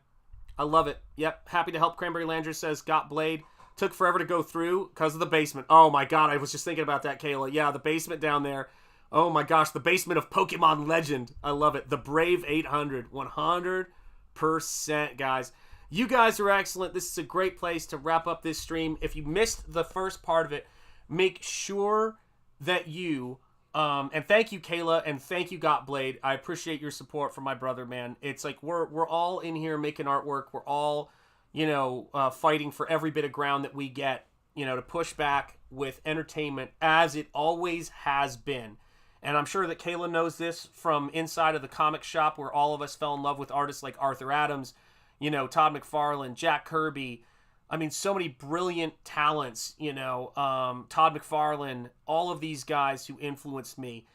I love it. Yep. Happy to help. Cranberry Lander says, Got Blade. Took forever to go through because of the basement. Oh, my God. I was just thinking about that, Kayla. Yeah, the basement down there. Oh, my gosh. The basement of Pokemon Legend. I love it. The Brave 800. 100%, guys. You guys are excellent. This is a great place to wrap up this stream. If you missed the first part of it, make sure that you... and thank you, Kayla, and thank you, Got Blade. I appreciate your support for my brother, man. It's like we're all in here making artwork. We're all, fighting for every bit of ground that we get, to push back with entertainment as it always has been. And I'm sure that Kayla knows this from inside of the comic shop where all of us fell in love with artists like Arthur Adams, Todd McFarlane, Jack Kirby. I mean, so many brilliant talents, Todd McFarlane, all of these guys who influenced me.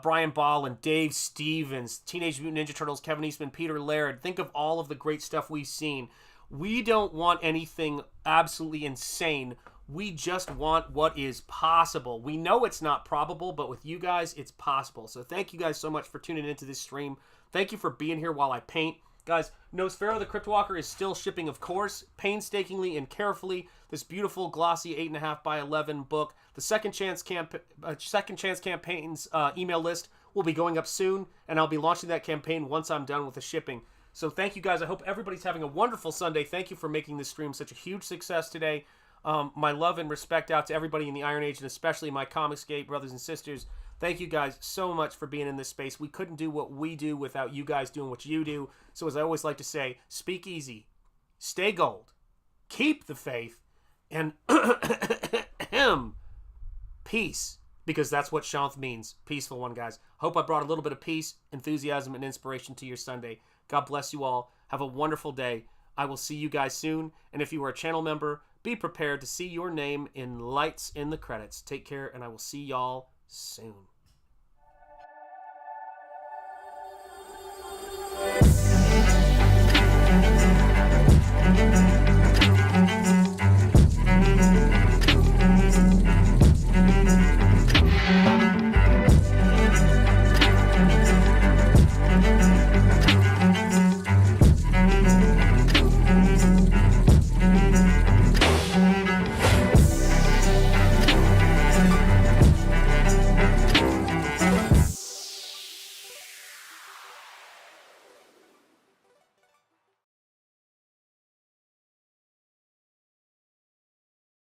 Brian Ball, Dave Stevens, Teenage Mutant Ninja Turtles, Kevin Eastman, Peter Laird. Think of all of the great stuff we've seen. We don't want anything absolutely insane. We just want what is possible. We know it's not probable, but with you guys, it's possible. So thank you guys so much for tuning into this stream. Thank you for being here while I paint. Guys, Nosfero the Crypt Walker is still shipping, of course, painstakingly and carefully. This beautiful, glossy 8.5 by 11 book. The Second Chance Campaign's email list will be going up soon, and I'll be launching that campaign once I'm done with the shipping. So thank you guys. I hope everybody's having a wonderful Sunday. Thank you for making this stream such a huge success today. My love and respect out to everybody in the Iron Age, and especially my Comicsgate brothers and sisters. Thank you guys so much for being in this space. We couldn't do what we do without you guys doing what you do. So as I always like to say, speak easy, stay gold, keep the faith, and peace. Because that's what Shanth means. Peaceful one, guys. Hope I brought a little bit of peace, enthusiasm, and inspiration to your Sunday. God bless you all. Have a wonderful day. I will see you guys soon. And if you are a channel member, be prepared to see your name in lights in the credits. Take care, and I will see y'all soon.